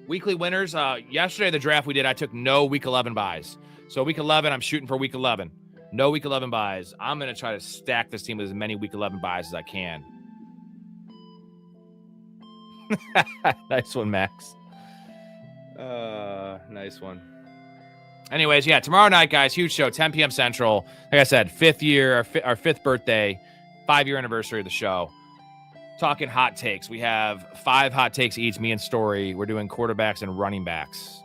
Weekly winners. Yesterday, the draft we did, I took no week 11 buys. So week 11, I'm shooting for week 11. No week 11 buys. I'm going to try to stack this team with as many week 11 buys as I can. Nice one, Max. Nice one. Anyways, yeah, tomorrow night, guys, huge show, 10 p.m. Central. Like I said, 5th year, our 5th birthday, 5-year anniversary of the show. Talking hot takes. We have 5 hot takes each, me and Storey. We're doing quarterbacks and running backs. It's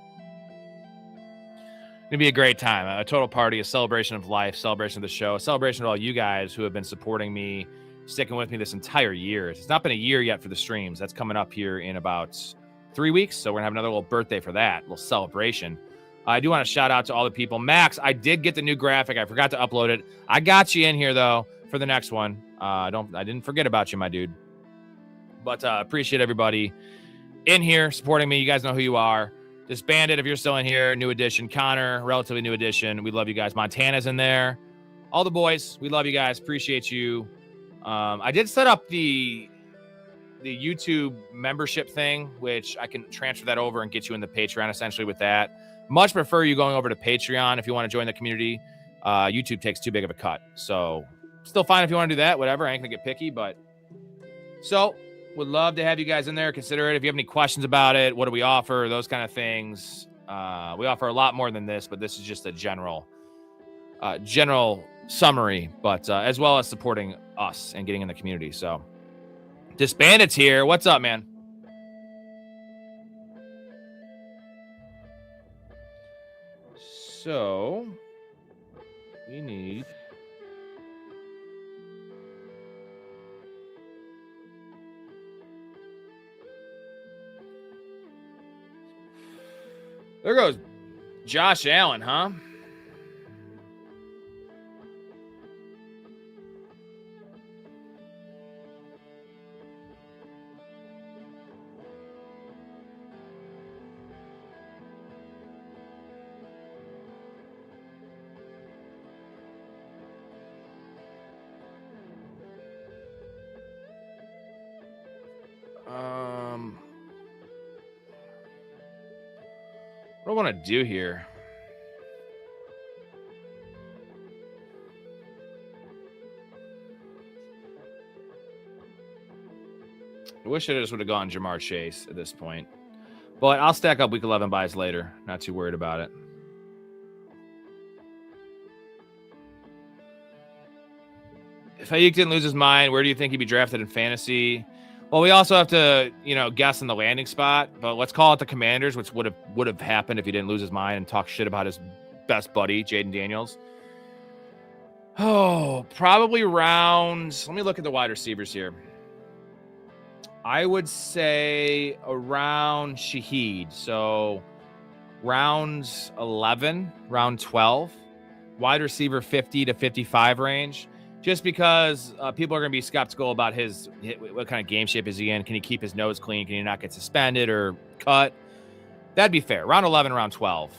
going to be a great time. A total party, a celebration of life, celebration of the show, a celebration of all you guys who have been supporting me sticking with me this entire year. It's not been a year yet for the streams. That's coming up here in about 3 weeks. So we're going to have another little birthday for that, little celebration. I do want to shout out to all the people. Max, I did get the new graphic. I forgot to upload it. I got you in here, though, for the next one. I didn't forget about you, my dude. But appreciate everybody in here supporting me. You guys know who you are. Disbanded, if you're still in here. New edition. Connor, relatively new edition. We love you guys. Montana's in there. All the boys, we love you guys. Appreciate you. I did set up the YouTube membership thing, which I can transfer that over and get you in the Patreon essentially with that. Much prefer you going over to Patreon if you want to join the community. YouTube takes too big of a cut. So still fine if you want to do that, whatever. I ain't going to get picky, but so would love to have you guys in there. Consider it. If you have any questions about it, what do we offer, those kind of things. We offer a lot more than this, but this is just a general summary, but as well as supporting us and getting in the community. So Disbanded's here. What's up, man? So we need there goes Josh Allen, huh? What do I want to do here? I wish I just would have gone Jamar Chase at this point. But I'll stack up week 11 buys later. Not too worried about it. If Ayuk didn't lose his mind, where do you think he'd be drafted in fantasy? Well, we also have to, guess in the landing spot. But let's call it the Commanders, which would have happened if he didn't lose his mind and talk shit about his best buddy, Jaden Daniels. Oh, probably rounds. Let me look at the wide receivers here. I would say around Shaheed. So rounds 11, round 12, wide receiver 50 to 55 range. Just because people are going to be skeptical about what kind of game shape is he in? Can he keep his nose clean? Can he not get suspended or cut? That'd be fair. Round 11, round 12.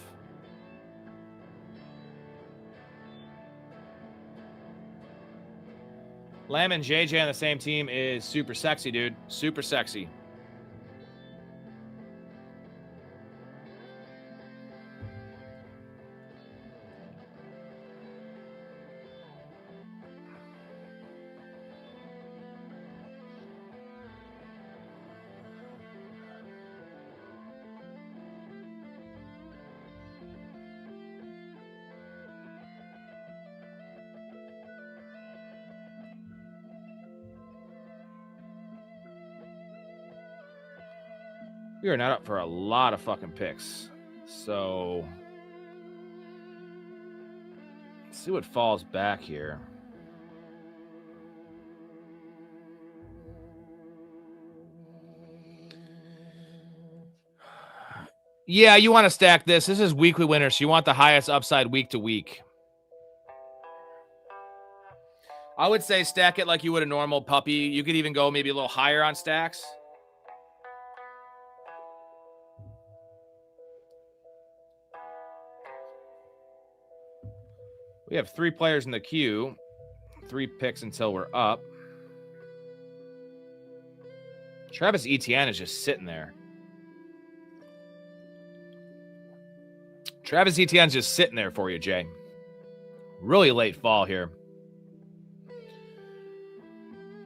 Lamb and JJ on the same team is super sexy, dude. Super sexy. We are not up for a lot of fucking picks. So let's see what falls back here. Yeah, you want to stack this. This is weekly winners. So you want the highest upside week to week. I would say stack it like you would a normal puppy. You could even go maybe a little higher on stacks. We have 3 players in the queue, 3 picks until we're up. Travis Etienne is just sitting there. Travis Etienne's just sitting there for you, Jay. Really late fall here.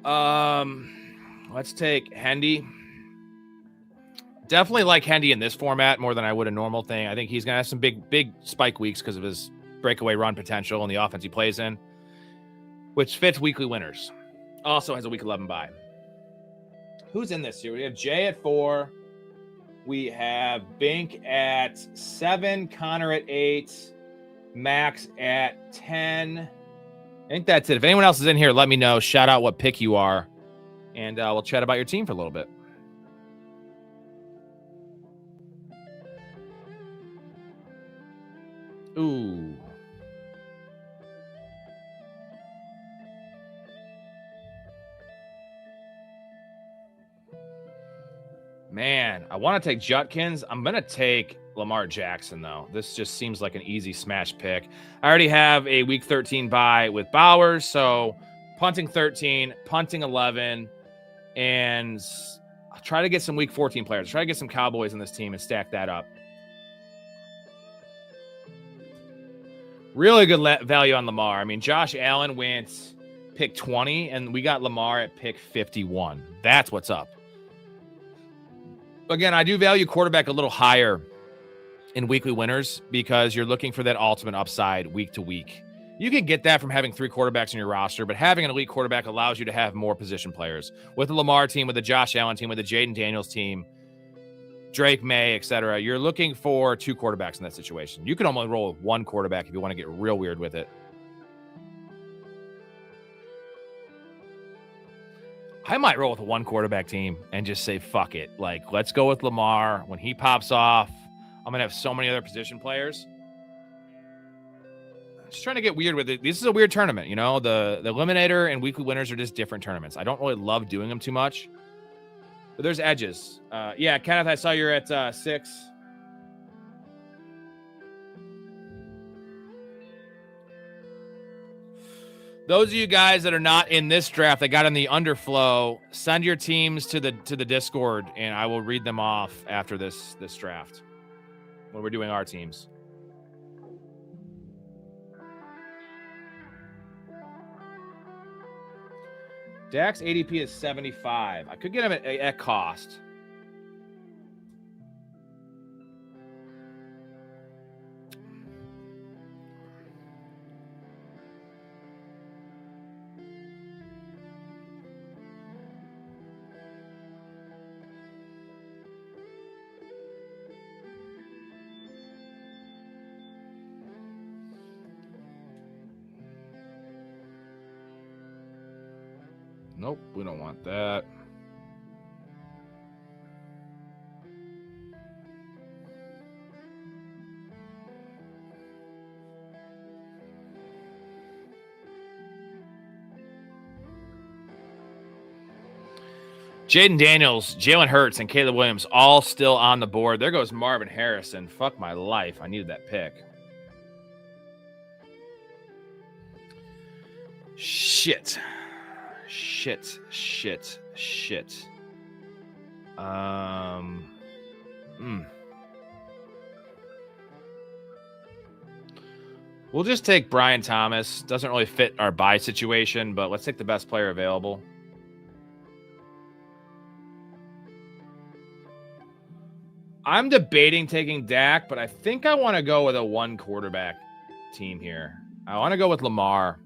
Let's take Hendy. Definitely like Hendy in this format more than I would a normal thing. I think he's going to have some big spike weeks because of his breakaway run potential and the offense he plays in, which fits weekly winners. Also has a week 11 bye. Who's in this here? We have Jay at 4. We have Bink at 7, Connor at 8, Max at 10, I think that's it. If anyone else is in here, let me know. Shout out what pick you are, and we'll chat about your team for a little bit. Ooh. Man, I want to take Judkins. I'm going to take Lamar Jackson, though. This just seems like an easy smash pick. I already have a week 13 bye with Bowers, so punting 13, punting 11, and I'll try to get some week 14 players. Try to get some Cowboys in this team and stack that up. Really good value on Lamar. I mean, Josh Allen went pick 20, and we got Lamar at pick 51. That's what's up. Again, I do value quarterback a little higher in weekly winners because you're looking for that ultimate upside week to week. You can get that from having 3 quarterbacks in your roster, but having an elite quarterback allows you to have more position players. With the Lamar team, with the Josh Allen team, with the Jaden Daniels team, Drake May, etc., you're looking for 2 quarterbacks in that situation. You can only roll with 1 quarterback if you want to get real weird with it. I might roll with a 1 quarterback team and just say, fuck it. Like, let's go with Lamar. When he pops off, I'm going to have so many other position players. Just trying to get weird with it. This is a weird tournament, you know? The Eliminator and weekly winners are just different tournaments. I don't really love doing them too much. But there's edges. Yeah, Kenneth, I saw you're at 6. Those of you guys that are not in this draft that got in the underflow, send your teams to the Discord, and I will read them off after this draft when we're doing our teams. Dak's ADP is 75. I could get him at cost. Nope, we don't want that. Jaden Daniels, Jalen Hurts, and Caleb Williams all still on the board. There goes Marvin Harrison. Fuck my life. I needed that pick. Shit. We'll just take Brian Thomas. Doesn't really fit our buy situation, but let's take the best player available. I'm debating taking Dak, but I think I want to go with a 1 quarterback team here. I want to go with Lamar.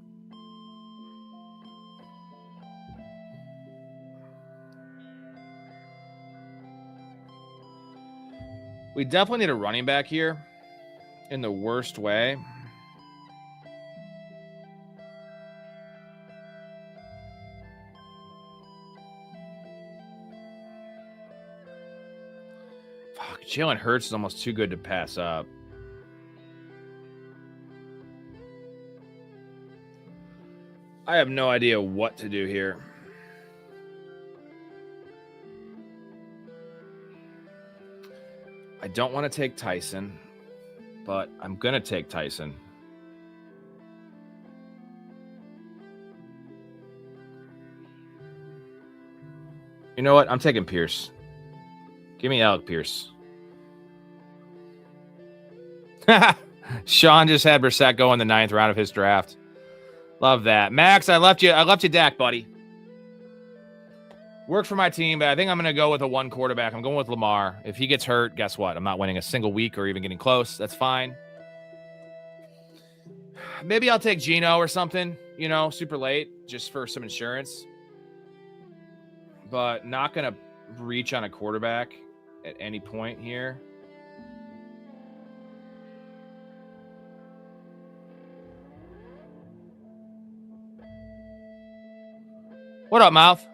We definitely need a running back here in the worst way. Fuck, Jalen Hurts is almost too good to pass up. I have no idea what to do here. I don't want to take Tyson, but I'm going to take Tyson. You know what? I'm taking Pierce. Give me Alec Pierce. Sean just had Brissett go in the 9th round of his draft. Love that. Max, I left you Dak, buddy. Worked for my team, but I think I'm going to go with a 1 quarterback. I'm going with Lamar. If he gets hurt, guess what? I'm not winning a single week or even getting close. That's fine. Maybe I'll take Geno or something, you know, super late just for some insurance. But not going to reach on a quarterback at any point here. What up, Mouth?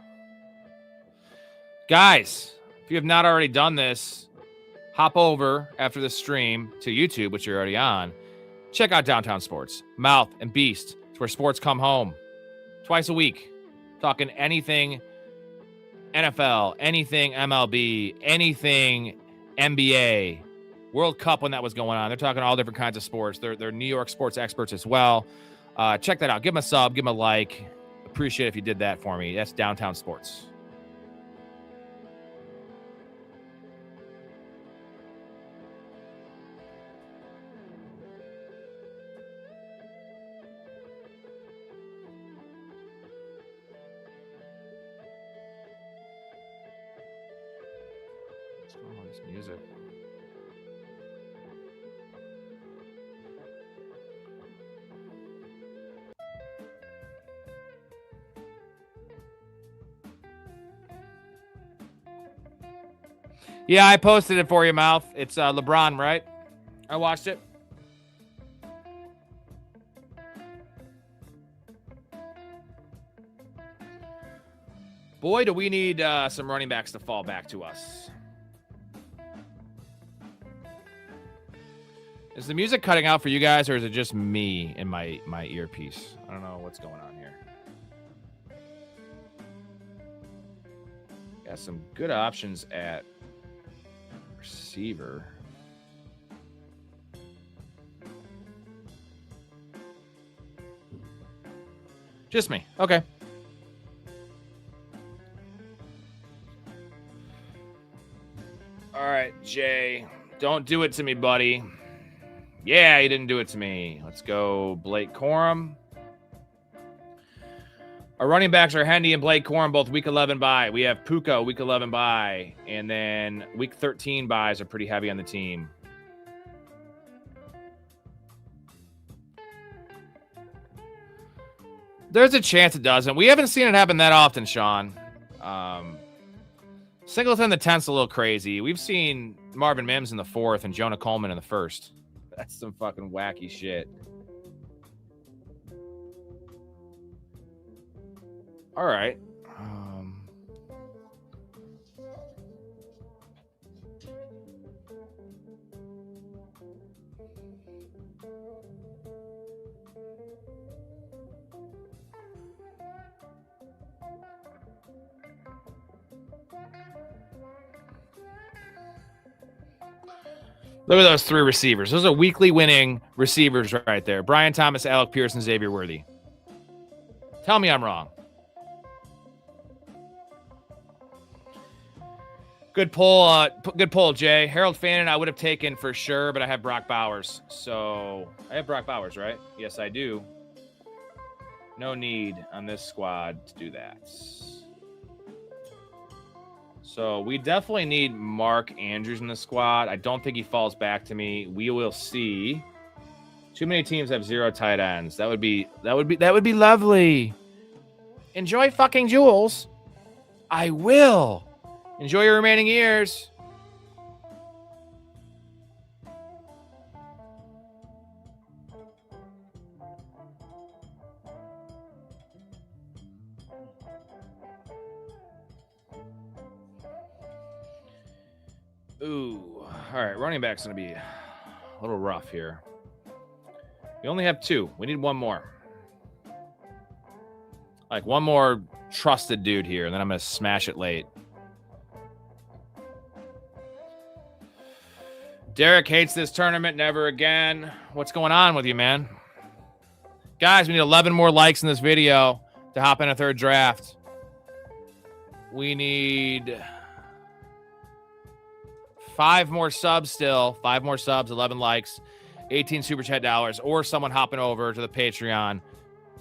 Guys, if you have not already done this, hop over after the stream to YouTube, which you're already on. Check out Downtown Sports. Mouth and Beast. It's where sports come home. Twice a week. Talking anything NFL, anything MLB, anything NBA, World Cup when that was going on. They're talking all different kinds of sports. They're New York sports experts as well. Check that out. Give them a sub. Give them a like. Appreciate it if you did that for me. That's Downtown Sports. What's going on with this music? Yeah, I posted it for you, Mouth. It's LeBron, right? I watched it. Boy, do we need some running backs to fall back to us. Is the music cutting out for you guys, or is it just me and my earpiece? I don't know what's going on here. Got some good options at receiver. Just me. Okay. All right, Jay. Don't do it to me, buddy. Yeah, he didn't do it to me. Let's go Blake Corum. Our running backs are Hendy and Blake Corum, both week 11 bye. We have Puka, week 11 bye. And then week 13 buys are pretty heavy on the team. There's a chance it doesn't. We haven't seen it happen that often, Sean. Singleton the 10th's a little crazy. We've seen Marvin Mims in the 4th and Jonah Coleman in the 1st. That's some fucking wacky shit. All right. Look at those 3 receivers. Those are weekly winning receivers right there. Brian Thomas, Alec Pierce, and Xavier Worthy. Tell me I'm wrong. Good pull, Jay. Harold Fannin I would have taken for sure, but I have Brock Bowers. So I have Brock Bowers, right? Yes, I do. No need on this squad to do that. So we definitely need Mark Andrews in the squad. I don't think he falls back to me. We will see. Too many teams have 0 tight ends. That would be lovely. Enjoy fucking Jules. I will. Enjoy your remaining years. Ooh. All right, running back's going to be a little rough here. We only have 2. We need one more. Like one more trusted dude here, and then I'm going to smash it late. Derek hates this tournament. Never again. What's going on with you, man? Guys, we need 11 more likes in this video to hop in a 3rd draft. We need 5 more subs still. 5 more subs, 11 likes, 18 Super Chat dollars, or someone hopping over to the Patreon,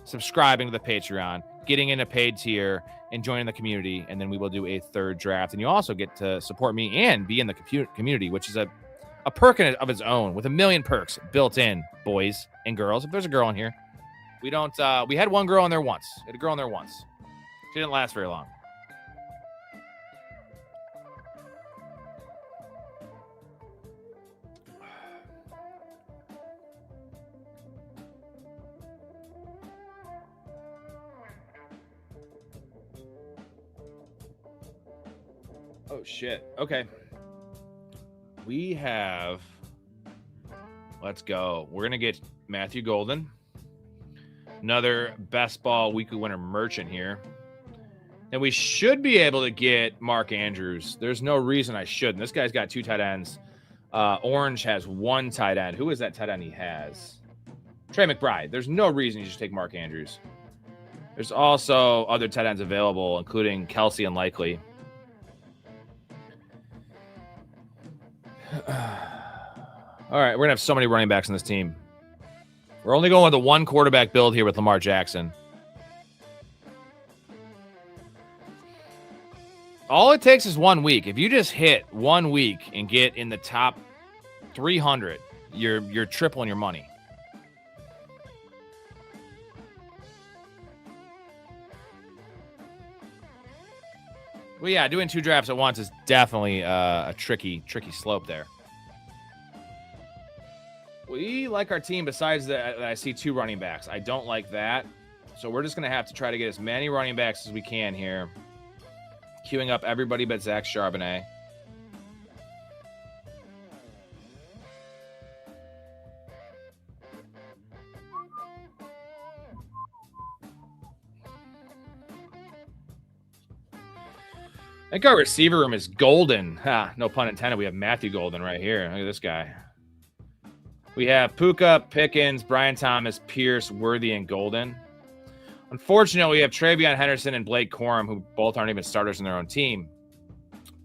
subscribing to the Patreon, getting in a paid tier, and joining the community, and then we will do a 3rd draft. And you also get to support me and be in the community, which is a perk in of its own with a million perks built in, boys and girls. If there's a girl in here, we don't. We had one girl in there once. We had a girl in there once. She didn't last very long. Oh, shit. Okay. We have... Let's go. We're going to get Matthew Golden. Another best ball weekly winner merchant here. And we should be able to get Mark Andrews. There's no reason I shouldn't. This guy's got 2 tight ends. Orange has 1 tight end. Who is that tight end he has? Trey McBride. There's no reason you should take Mark Andrews. There's also other tight ends available, including Kelsey and Likely. All right, we're going to have so many running backs on this team. We're only going with a 1 quarterback build here with Lamar Jackson. All it takes is 1 week. If you just hit 1 week and get in the top 300, you're tripling your money. Well, yeah, doing 2 drafts at once is definitely a tricky slope there. We like our team besides that I see 2 running backs. I don't like that. So we're just going to have to try to get as many running backs as we can here. Queuing up everybody but Zach Charbonnet. I think our receiver room is golden. No pun intended. We have Matthew Golden right here. Look at this guy. We have Puka, Pickens, Brian Thomas, Pierce, Worthy, and Golden. Unfortunately, we have Travion Henderson and Blake Corum, who both aren't even starters in their own team.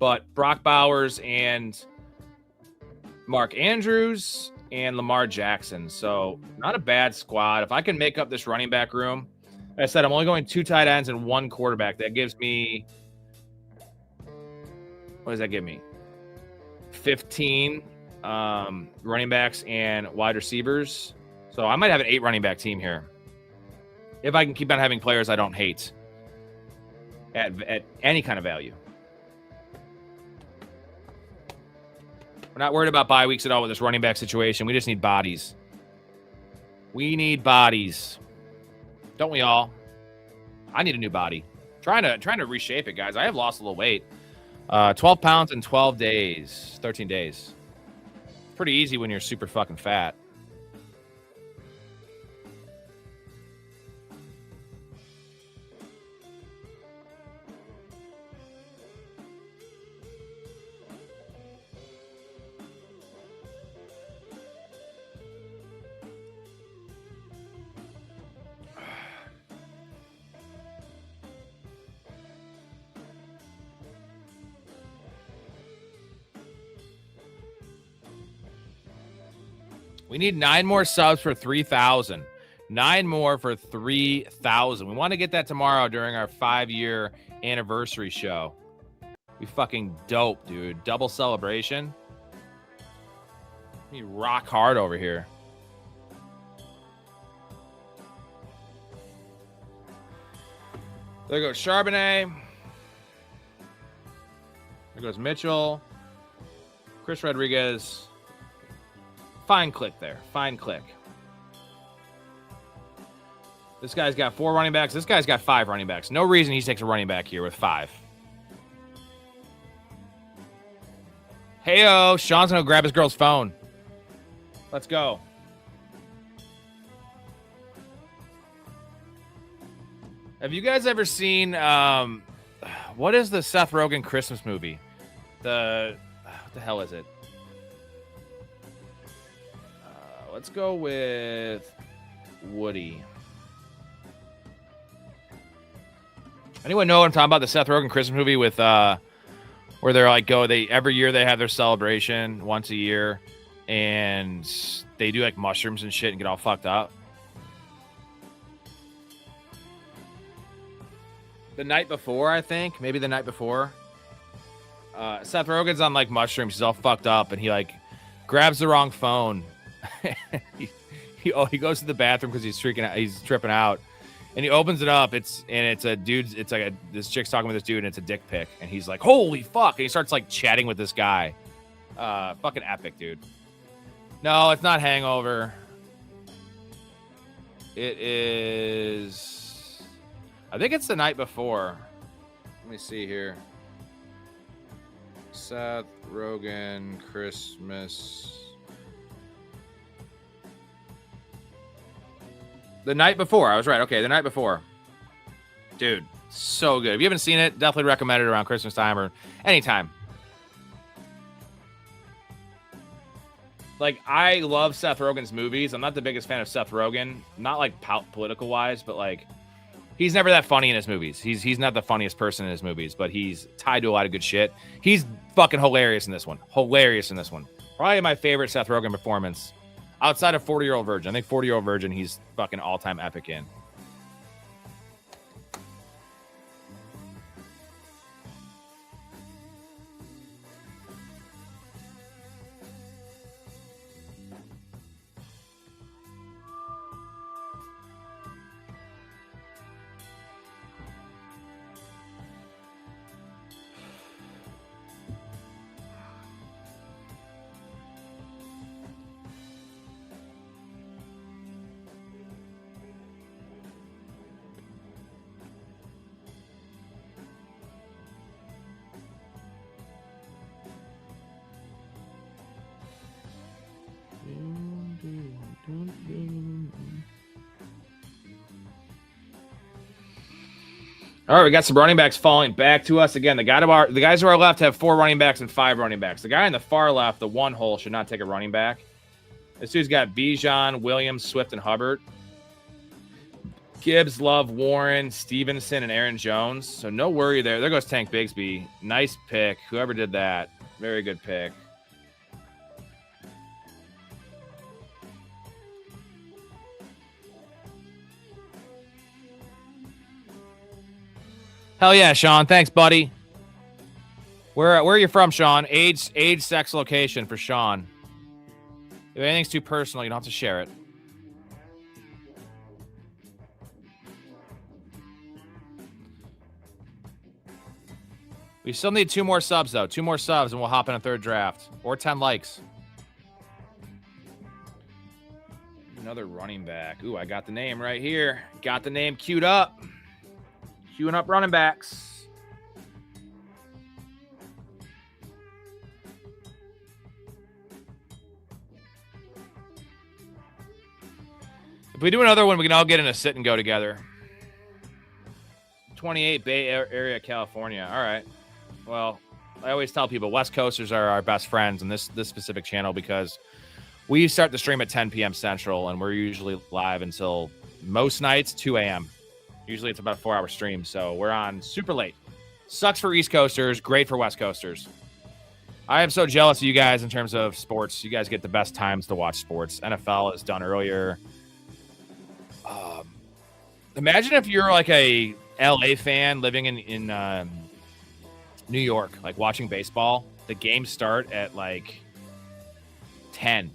But Brock Bowers and Mark Andrews and Lamar Jackson. So not a bad squad. If I can make up this running back room, like I said, I'm only going 2 tight ends and 1 quarterback. That gives me... What does that give me? 15 running backs and wide receivers. So I might have an 8 running back team here. If I can keep on having players I don't hate at any kind of value. We're not worried about bye weeks at all with this running back situation. We just need bodies. We need bodies. Don't we all? I need a new body. Trying to reshape it, guys. I have lost a little weight. 12 pounds in 12 days. 13 days. Pretty easy when you're super fucking fat. We need 9 more subs for 3,000. 9 more for 3,000. We want to get that tomorrow during our 5-year anniversary show. We fucking dope, dude. Double celebration. We rock hard over here. There goes Charbonnet. There goes Mitchell. Chris Rodriguez. Fine click there. Fine click. This guy's got 4 running backs. This guy's got 5 running backs. No reason he takes a running back here with 5. Hey-o. Sean's going to grab his girl's phone. Let's go. Have you guys ever seen, what is the Seth Rogen Christmas movie? What the hell is it? Let's go with Woody. Anyone know what I'm talking about? The Seth Rogen Christmas movie with where they're like every year they have their celebration once a year and they do like mushrooms and shit and get all fucked up. The night before, I think, maybe the night before, Seth Rogen's on like mushrooms. He's all fucked up and he like grabs the wrong phone. he goes to the bathroom because he's tripping out, and he opens it up. It's a dude's. It's like this chick's talking with this dude, and it's a dick pic, and he's like, "Holy fuck!" And he starts like chatting with this guy. Fucking epic, dude. No, it's not Hangover. It is. I think it's the night before. Let me see here. Seth Rogen Christmas. The night before. I was right. Okay, the night before. Dude, so good. If you haven't seen it, definitely recommend it around Christmas time or anytime. Like, I love Seth Rogen's movies. I'm not the biggest fan of Seth Rogen. Not like political-wise, but like, he's never that funny in his movies. He's not the funniest person in his movies, but he's tied to a lot of good shit. He's fucking hilarious in this one. Hilarious in this one. Probably my favorite Seth Rogen performance outside of 40-Year-Old Virgin. I think 40-Year-Old Virgin, he's fucking all-time epic in. All right, we got some running backs falling back to us. Again, the guys to our left have 4 running backs and 5 running backs. The guy in the far left, the one hole, should not take a running back. This dude's got Bijan, Williams, Swift, and Hubbard. Gibbs, Love, Warren, Stevenson, and Aaron Jones. So no worry there. There goes Tank Bigsby. Nice pick. Whoever did that, very good pick. Hell yeah, Sean. Thanks, buddy. Where are you from, Sean? Age, sex, location for Sean. If anything's too personal, you don't have to share it. We still need 2 more subs, though. 2 more subs, and we'll hop in a third draft. Or 10 likes. Another running back. Ooh, I got the name right here. Got the name queued up. Queuing up running backs. If we do another one, we can all get in a sit and go together. 28 Bay Area, California. All right. Well, I always tell people West Coasters are our best friends in this specific channel because we start the stream at 10 p.m. Central, and we're usually live until most nights 2 a.m. Usually it's about a 4-hour stream, so we're on super late. Sucks for East Coasters, great for West Coasters. I am so jealous of you guys in terms of sports. You guys get the best times to watch sports. NFL is done earlier. Imagine if you're like a LA fan living in New York, like watching baseball. The games start at like 10.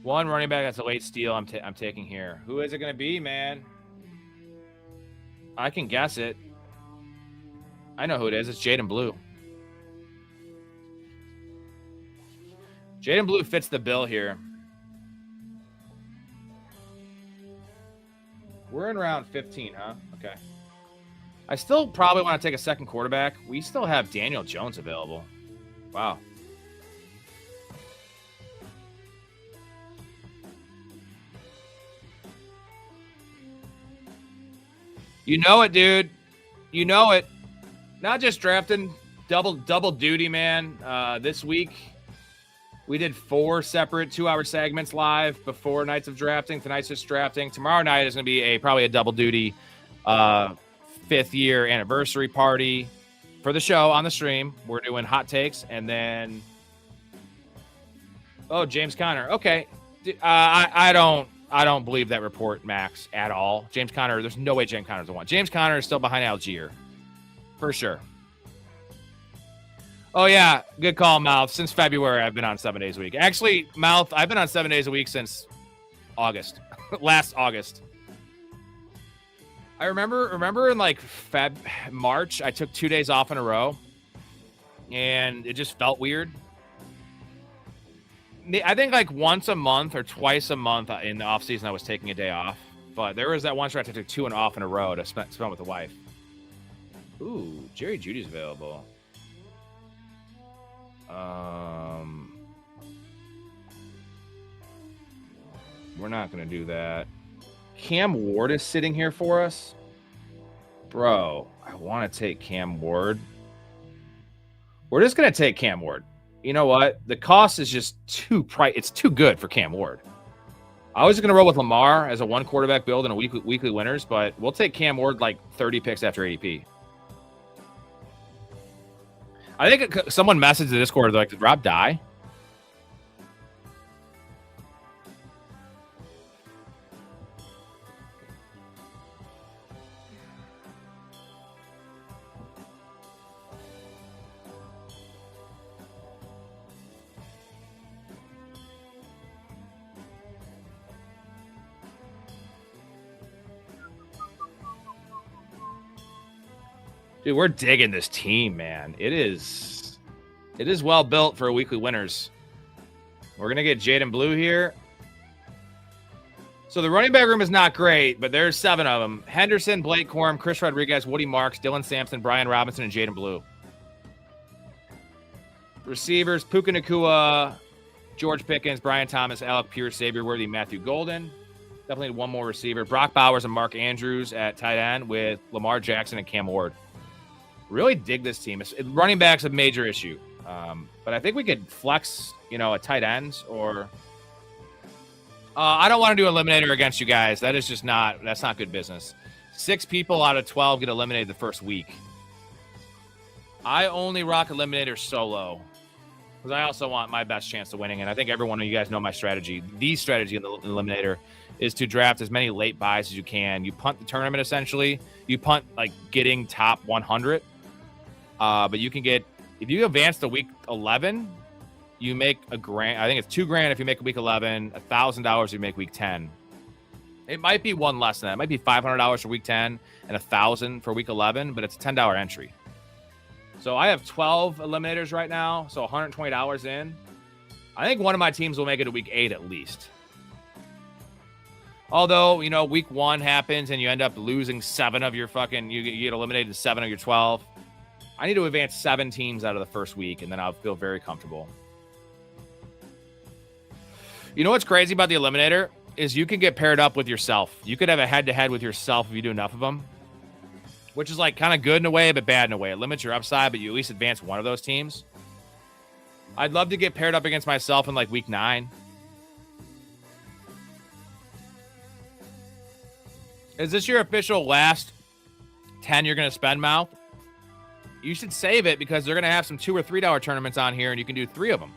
One running back that's a late steal I'm taking here. Who is it going to be, man? I can guess it. I know who it is. It's Jaden Blue. Jaden Blue fits the bill here. We're in round 15, huh? Okay. I still probably want to take a second quarterback. We still have Daniel Jones available. Wow. You know it, dude. You know it. Not just drafting, double duty, man. This week, we did 4 separate 2-hour segments live before nights of drafting. Tonight's just drafting. Tomorrow night is going to be probably a double duty 5th year anniversary party for the show on the stream. We're doing hot takes, and then James Conner. Okay, I don't believe that report, Max, at all. James Conner, there's no way James Conner's the one. James Conner is still behind Algier, for sure. Oh, yeah, good call, Mouth. Since February, I've been on 7 days a week. Actually, Mouth, I've been on 7 days a week since August, last August. I remember in like March, I took 2 days off in a row, and it just felt weird. I think like once a month or twice a month in the off season, I was taking a day off. But there was that one stretch I took 2 and off in a row to spend with the wife. Ooh, Jerry Judy's available. We're not going to do that. Cam Ward is sitting here for us. Bro, I want to take Cam Ward. We're just going to take Cam Ward. You know what? The cost is just it's too good for Cam Ward. I was going to roll with Lamar as a one quarterback build and a weekly winners, but we'll take Cam Ward like 30 picks after ADP. I think someone messaged the Discord like, did Rob die? Dude, we're digging this team, man. It is well built for a weekly winners. We're gonna get Jaden Blue here. So the running back room is not great, but there's 7 of them: Henderson, Blake Corum, Chris Rodriguez, Woody Marks, Dylan Sampson, Brian Robinson, and Jaden Blue. Receivers: Puka Nacua, George Pickens, Brian Thomas, Alec Pierce, Xavier Worthy, Matthew Golden. Definitely one more receiver: Brock Bowers and Mark Andrews at tight end with Lamar Jackson and Cam Ward. Really dig this team. Running back's a major issue. But I think we could flex, a tight ends or I don't want to do eliminator against you guys. That is just that's not good business. 6 people out of 12 get eliminated the first week. I only rock eliminator solo because I also want my best chance of winning. And I think every one of you guys know my strategy. The strategy in the eliminator is to draft as many late buys as you can. You punt the tournament, essentially. You punt, like, getting top 100. But you can get, if you advance to week 11, you make $1,000. I think it's $2,000 if you make week 11, $1,000 if you make week 10. It might be one less than that. It might be $500 for week 10 and $1,000 for week 11, but it's a $10 entry. So I have 12 eliminators right now, so $120 in. I think one of my teams will make it to week 8 at least. Although, week 1 happens and you end up losing 7 of your you get eliminated in 7 of your 12. I need to advance 7 teams out of the first week, and then I'll feel very comfortable. You know what's crazy about the eliminator is you can get paired up with yourself. You could have a head-to-head with yourself if you do enough of them, which is like kind of good in a way, but bad in a way. It limits your upside, but you at least advance one of those teams. I'd love to get paired up against myself in like week 9. Is this your official last 10 you're going to spend, Mouth? You should save it because they're going to have some $2 or $3 tournaments on here, and you can do 3 of them.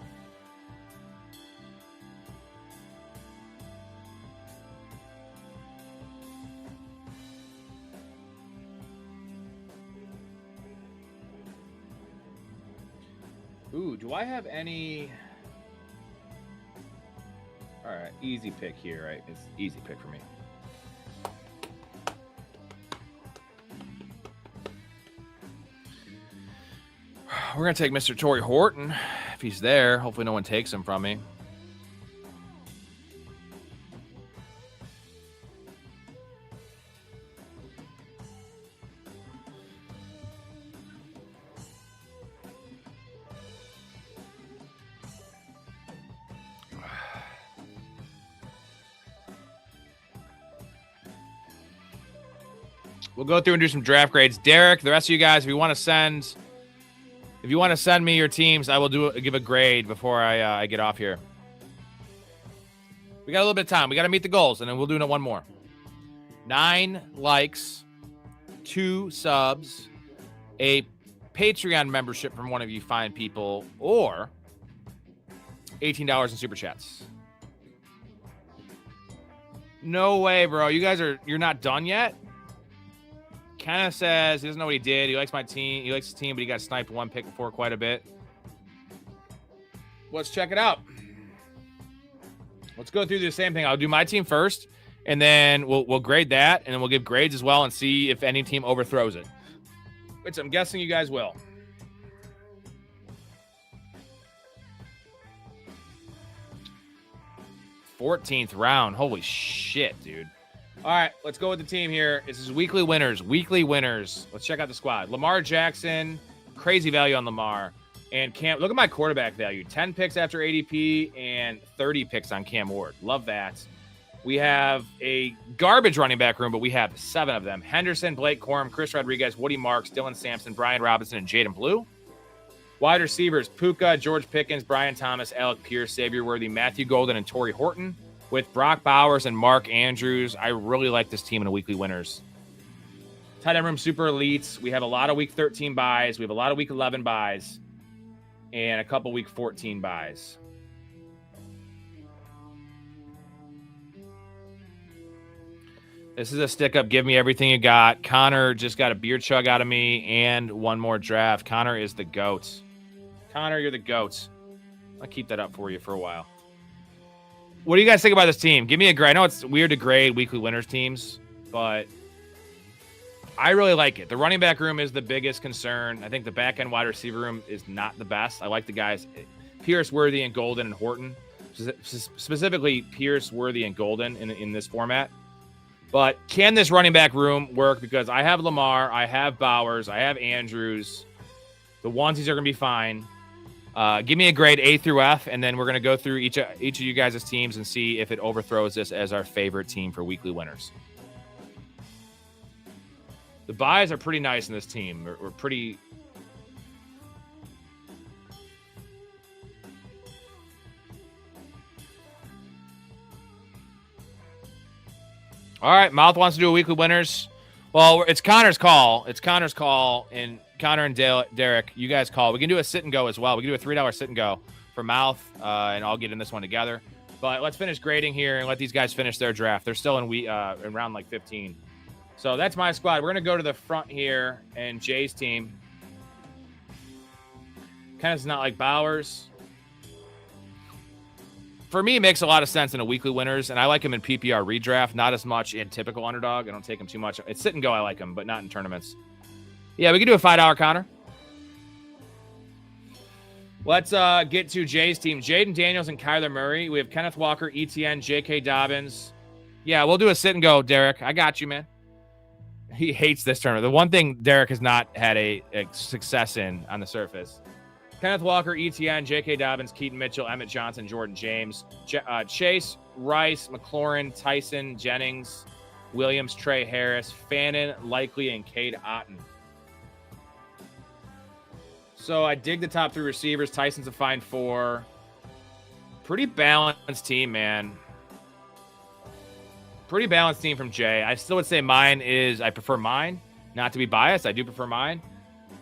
Ooh, do I have any? All right, easy pick here, right? It's easy pick for me. We're going to take Mr. Torrey Horton if he's there. Hopefully no one takes him from me. We'll go through and do some draft grades. Derek, the rest of you guys, if you want to send me your teams, I will give a grade before I get off here. We got a little bit of time. We got to meet the goals, and then we'll do one more. 9 likes, 2 subs, a Patreon membership from one of you fine people, or $18 in super chats. No way, bro. You're not done yet? Kind of says he doesn't know what he did. He likes my team. He likes his team, but he got sniped 1 pick before quite a bit. Let's check it out. Let's go through the same thing. I'll do my team first, and then we'll grade that, and then we'll give grades as well and see if any team overthrows it, which I'm guessing you guys will. '14th round. Holy shit, dude. All right, let's go with the team here. This is weekly winners. Weekly winners. Let's check out the squad. Lamar Jackson, crazy value on Lamar. And Cam, look at my quarterback value. 10 picks after ADP and 30 picks on Cam Ward. Love that. We have a garbage running back room, but we have 7 of them. Henderson, Blake Corum, Chris Rodriguez, Woody Marks, Dylan Sampson, Brian Robinson, and Jaden Blue. Wide receivers, Puka, George Pickens, Brian Thomas, Alec Pierce, Xavier Worthy, Matthew Golden, and Torrey Horton. With Brock Bowers and Mark Andrews, I really like this team in the weekly winners. Tight end room, super elites. We have a lot of week 13 buys. We have a lot of week 11 buys. And a couple week 14 buys. This is a stick-up. Give me everything you got. Connor just got a beer chug out of me and one more draft. Connor is the GOAT. Connor, you're the GOAT. I'll keep that up for you for a while. What do you guys think about this team? Give me a grade. I know it's weird to grade weekly winners teams, but I really like it. The running back room is the biggest concern. I think the back-end wide receiver room is not the best. I like the guys Pierce, Worthy, and Golden, and Horton. Specifically, Pierce, Worthy, and Golden in this format. But can this running back room work? Because I have Lamar, I have Bowers, I have Andrews. The onesies are going to be fine. Give me a grade A through F, and then we're going to go through each of you guys' teams and see if it overthrows this as our favorite team for weekly winners. The buys are pretty nice in this team. We're pretty... All right, Mouth wants to do a weekly winners. Well, it's Connor's call. It's Connor's call, and Connor and Derek, you guys call. We can do a sit and go as well. We can do a $3 sit and go for Mouth, and I'll get in this one together. But let's finish grading here and let these guys finish their draft. They're still in round like 15. So that's my squad. We're going to go to the front here and Jay's team. Kind of not like Bowers. For me, it makes a lot of sense in a weekly winners, and I like him in PPR redraft, not as much in typical underdog. I don't take him too much. It's sit and go, I like him, but not in tournaments. Yeah, we can do a $5, Connor. Let's get to Jay's team. Jaden Daniels and Kyler Murray. We have Kenneth Walker, ETN, J.K. Dobbins. Yeah, we'll do a sit and go, Derek. I got you, man. He hates this tournament. The one thing Derek has not had a success in on the surface. Kenneth Walker, ETN, J.K. Dobbins, Keaton Mitchell, Emmett Johnson, Jordan James, Chase, Rice, McLaurin, Tyson, Jennings, Williams, Trey Harris, Fannin, Likely, and Cade Otton. So I dig the top 3 receivers. Tyson's a fine 4. Pretty balanced team, man. Pretty balanced team from Jay. I still would say I prefer mine. Not to be biased, I do prefer mine.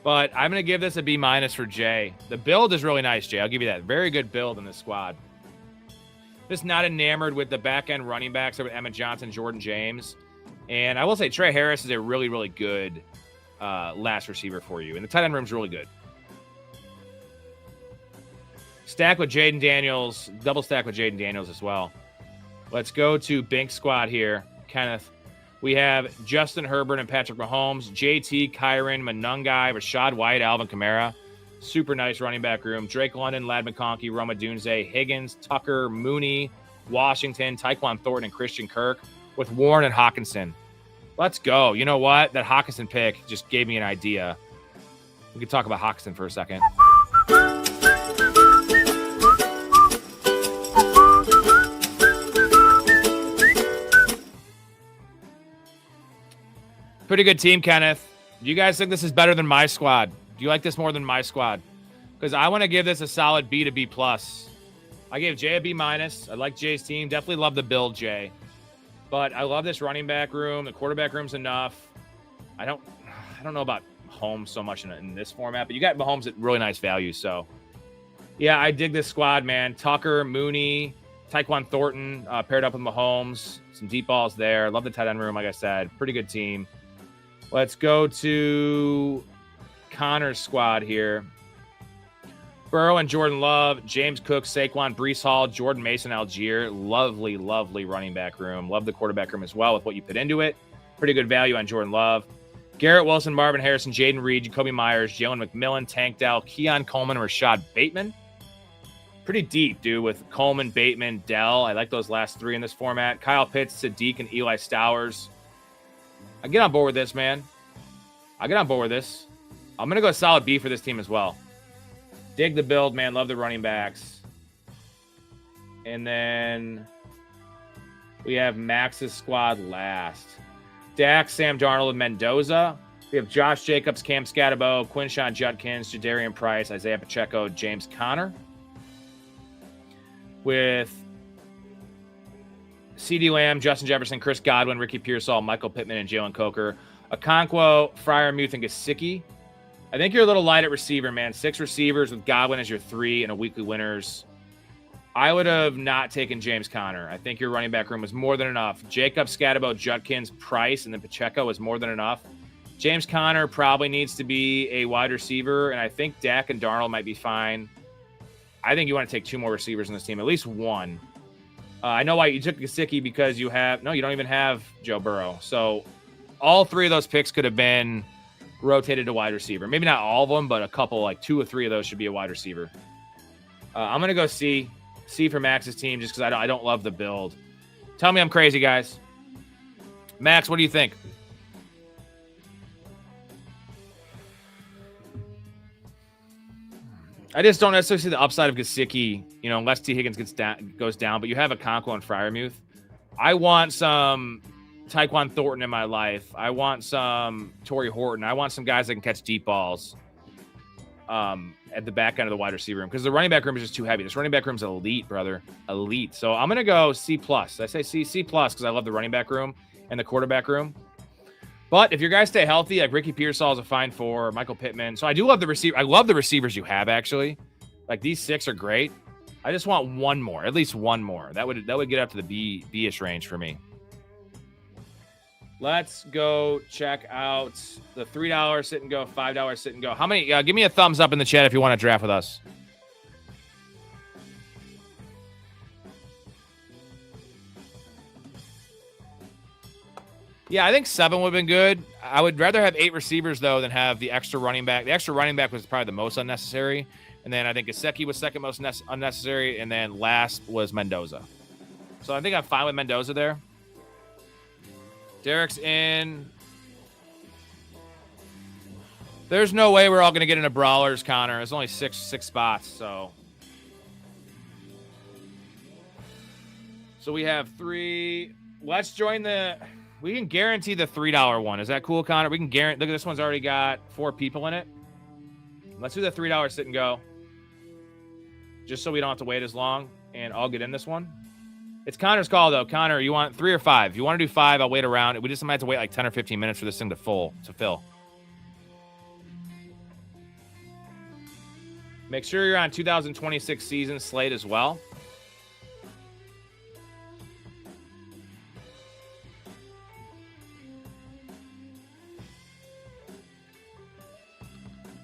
But I'm going to give this a B- for Jay. The build is really nice, Jay. I'll give you that. Very good build in this squad. Just not enamored with the back-end running backs with Emmett Johnson, Jordan James. And I will say Trey Harris is a really, really good last receiver for you. And the tight end room is really good. Stack with Jaden Daniels. Double stack with Jaden Daniels as well. Let's go to Bink's squad here. Kenneth. We have Justin Herbert and Patrick Mahomes, JT, Kyron, Manungai, Rashad White, Alvin Kamara. Super nice running back room. Drake London, Lad McConkey, Roma Dunze, Higgins, Tucker, Mooney, Washington, Tyquan Thornton, and Christian Kirk with Warren and Hawkinson. Let's go. You know what? That Hawkinson pick just gave me an idea. We could talk about Hawkinson for a second. Pretty good team, Kenneth. Do you guys think this is better than my squad? Do you like this more than my squad? Because I want to give this a solid B to B+. I gave Jay a B-. I like Jay's team. Definitely love the build, Jay. But I love this running back room. The quarterback room's enough. I don't know about Mahomes so much in this format, but you got Mahomes at really nice value. So, yeah, I dig this squad, man. Tucker, Mooney, Tyquan Thornton paired up with Mahomes. Some deep balls there. Love the tight end room, like I said. Pretty good team. Let's go to Connor's squad here. Burrow and Jordan Love, James Cook, Saquon, Breece Hall, Jordan Mason, Algier. Lovely, lovely running back room. Love the quarterback room as well with what you put into it. Pretty good value on Jordan Love. Garrett Wilson, Marvin Harrison, Jaden Reed, Jacoby Myers, Jalen McMillan, Tank Dell, Keon Coleman, Rashad Bateman. Pretty deep, dude, with Coleman, Bateman, Dell. I like those last three in this format. Kyle Pitts, Sadiq, and Eli Stowers. I get on board with this, man. I get on board with this. I'm going to go solid B for this team as well. Dig the build, man. Love the running backs. And then we have Max's squad last. Dak, Sam Darnold, and Mendoza. We have Josh Jacobs, Cam Scatterbo, Quinshon Judkins, Jadarian Price, Isaiah Pacheco, James Conner. With CeeDee Lamb, Justin Jefferson, Chris Godwin, Ricky Pearsall, Michael Pittman, and Jalen Coker. Okonkwo, Freiermuth, and Gesicki. I think you're a little light at receiver, man. 6 receivers with Godwin as your 3 and a weekly winners. I would have not taken James Conner. I think your running back room was more than enough. Jacobs, Scatterbo, Judkins, Price, and then Pacheco was more than enough. James Conner probably needs to be a wide receiver, and I think Dak and Darnold might be fine. I think you want to take 2 more receivers in this team, at least 1. I know why you took Gesicki, because you don't even have Joe Burrow. So all 3 of those picks could have been rotated to wide receiver. Maybe not all of them, but a couple, like 2 or 3 of those should be a wide receiver. I'm going to go C for Max's team, just because I don't love the build. Tell me I'm crazy, guys. Max, what do you think? I just don't necessarily see the upside of Gesicki, unless T. Higgins goes down. But you have Okonkwo and Freiermuth. I want some Tyquan Thornton in my life. I want some Torrey Horton. I want some guys that can catch deep balls at the back end of the wide receiver room, because the running back room is just too heavy. This running back room is elite, brother. Elite. So I'm going to go C+. I say C+ because I love the running back room and the quarterback room. But if your guys stay healthy, like Ricky Pearsall is a fine 4, Michael Pittman. So I do love the receiver. I love the receivers you have, actually. Like, these 6 are great. I just want 1 more, at least 1 more. That would get up to the B-ish range for me. Let's go check out the $3 sit and go, $5 sit and go. How many? Give me a thumbs up in the chat if you want to draft with us. Yeah, I think 7 would have been good. I would rather have 8 receivers, though, than have the extra running back. The extra running back was probably the most unnecessary. And then I think Gesicki was second most unnecessary. And then last was Mendoza. So I think I'm fine with Mendoza there. Derek's in. There's no way we're all going to get into brawlers, Connor. There's only six spots, so we have 3. Let's join the. We can guarantee the $3 one. Is that cool, Connor? We can guarantee. Look, this one's already got 4 people in it. Let's do the $3 sit and go, just so we don't have to wait as long, and I'll get in this one. It's Connor's call, though. Connor, you want 3 or 5? If you want to do 5, I'll wait around. We just might have to wait like 10 or 15 minutes for this thing to fill. Make sure you're on 2026 season slate as well.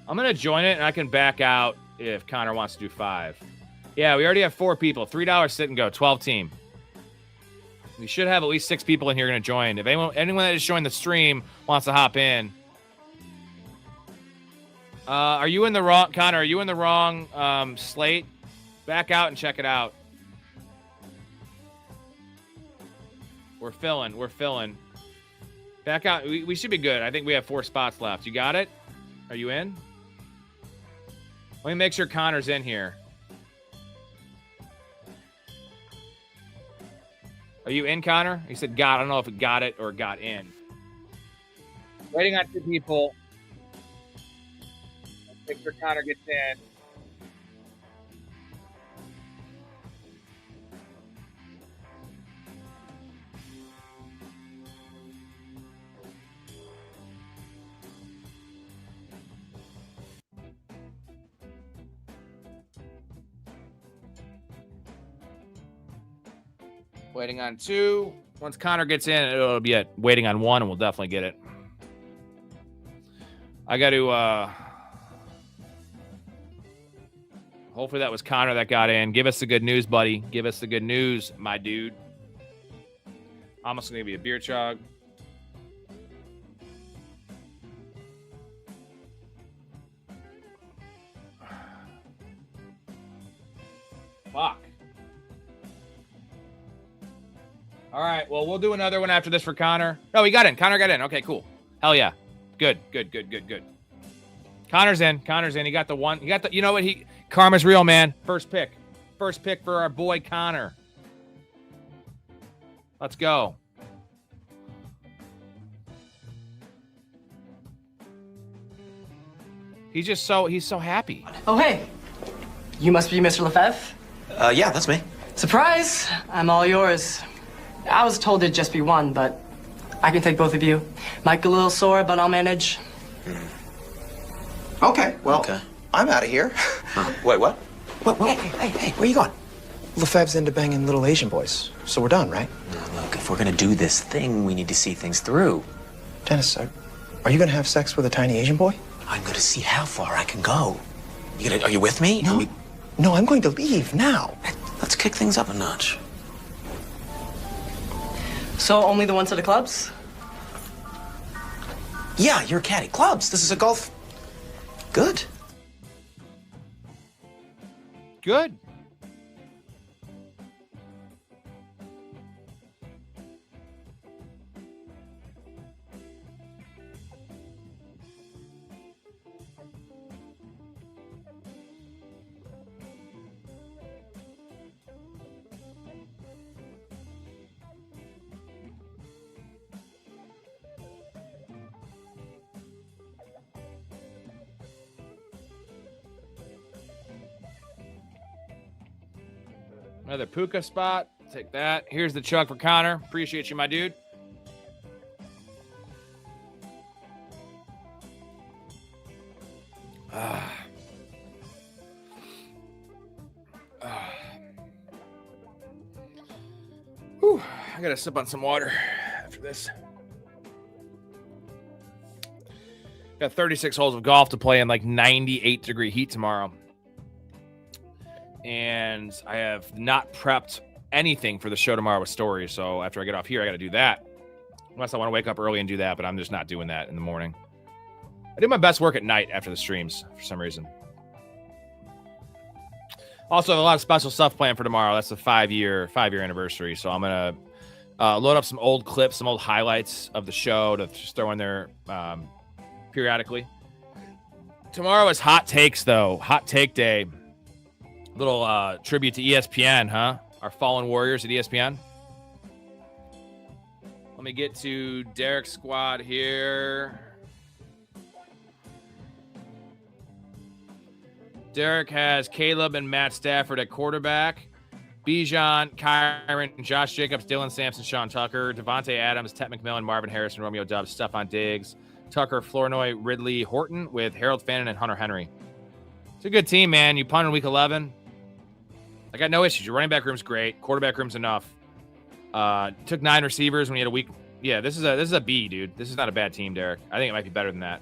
I'm going to join it, and I can back out if Connor wants to do 5. Yeah, we already have 4 people. $3 sit and go, 12 team. We should have at least 6 people in here going to join. If anyone that just joined the stream wants to hop in. Are you in the wrong, Connor? Are you in the wrong slate? Back out and check it out. We're filling. Back out. We should be good. I think we have 4 spots left. You got it? Are you in? Let me make sure Connor's in here. Are you in, Connor? He said got. I don't know if it got it or got in. Waiting on 2 people. Make sure Connor gets in. Waiting on 2. Once Connor gets in, it'll be at waiting on 1, and we'll definitely get it. I got to hopefully that was Connor that got in. Give us the good news, buddy. Give us the good news, my dude. I'm just going to give you a beer chug. Fuck. All right. Well, we'll do another one after this for Connor. No, he got in. Connor got in. Okay, cool. Hell yeah. Good. Connor's in. He got the one. He got the. You know what? Karma's real, man. First pick for our boy Connor. Let's go. He's so happy. Oh, hey. You must be Mr. Lefebvre? Yeah, that's me. Surprise! I'm all yours. I was told it'd just be one, but I can take both of you. Might get a little sore, but I'll manage. Okay, well, I'm out of here. Wait, what? Hey, where you going? Lefebvre's into banging little Asian boys, so we're done, right? Now, look, if we're gonna do this thing, we need to see things through. Dennis, are you gonna have sex with a tiny Asian boy? I'm gonna see how far I can go. Are you with me? No, I'm going to leave now. Let's kick things up a notch. So only the ones to the clubs? Yeah, you're a caddy. Clubs. This is a golf. Good. Another puka spot. Take that. Here's the chug for Connor. Appreciate you, my dude. Whew. I gotta sip on some water after this. Got 36 holes of golf to play in like 98-degree heat tomorrow. And I have not prepped anything for the show tomorrow with Storey. So after I get off here, I got to do that. Unless I want to wake up early and do that, but I'm just not doing that in the morning. I do my best work at night after the streams for some reason. Also, I have a lot of special stuff planned for tomorrow. That's the five-year anniversary. So I'm going to load up some old clips, some old highlights of the show to just throw in there periodically. Tomorrow is hot takes, though. Hot take day. Little tribute to ESPN, huh? Our fallen warriors at ESPN. Let me get to Derek's squad here. Derek has Caleb and Matt Stafford at quarterback. Bijan, Kyron, Josh Jacobs, Dylan Sampson, Sean Tucker, Devontae Adams, Ted McMillan, Marvin Harrison, Romeo Doubs, Stephon Diggs, Tucker, Flournoy, Ridley, Horton with Harold Fannin and Hunter Henry. It's a good team, man. You punted week 11. I got no issues. Your running back room's great. Quarterback room's enough. Took 9 receivers when you had a week. Yeah, this is a B, dude. This is not a bad team, Derek. I think it might be better than that.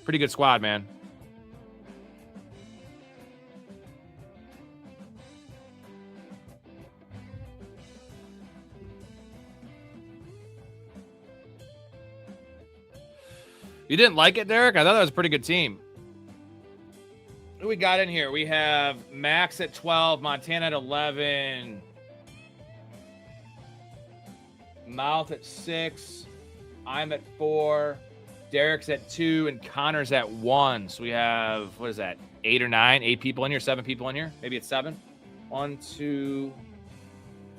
Pretty good squad, man. You didn't like it, Derek? I thought that was a pretty good team. Who we got in here? We have Max at 12, Montana at 11, Mouth at 6, I'm at 4, Derek's at 2, and Connor's at 1. So we have, what is that, 8 or 9? 8 people in here? 7 people in here? Maybe it's 7. 1, 2,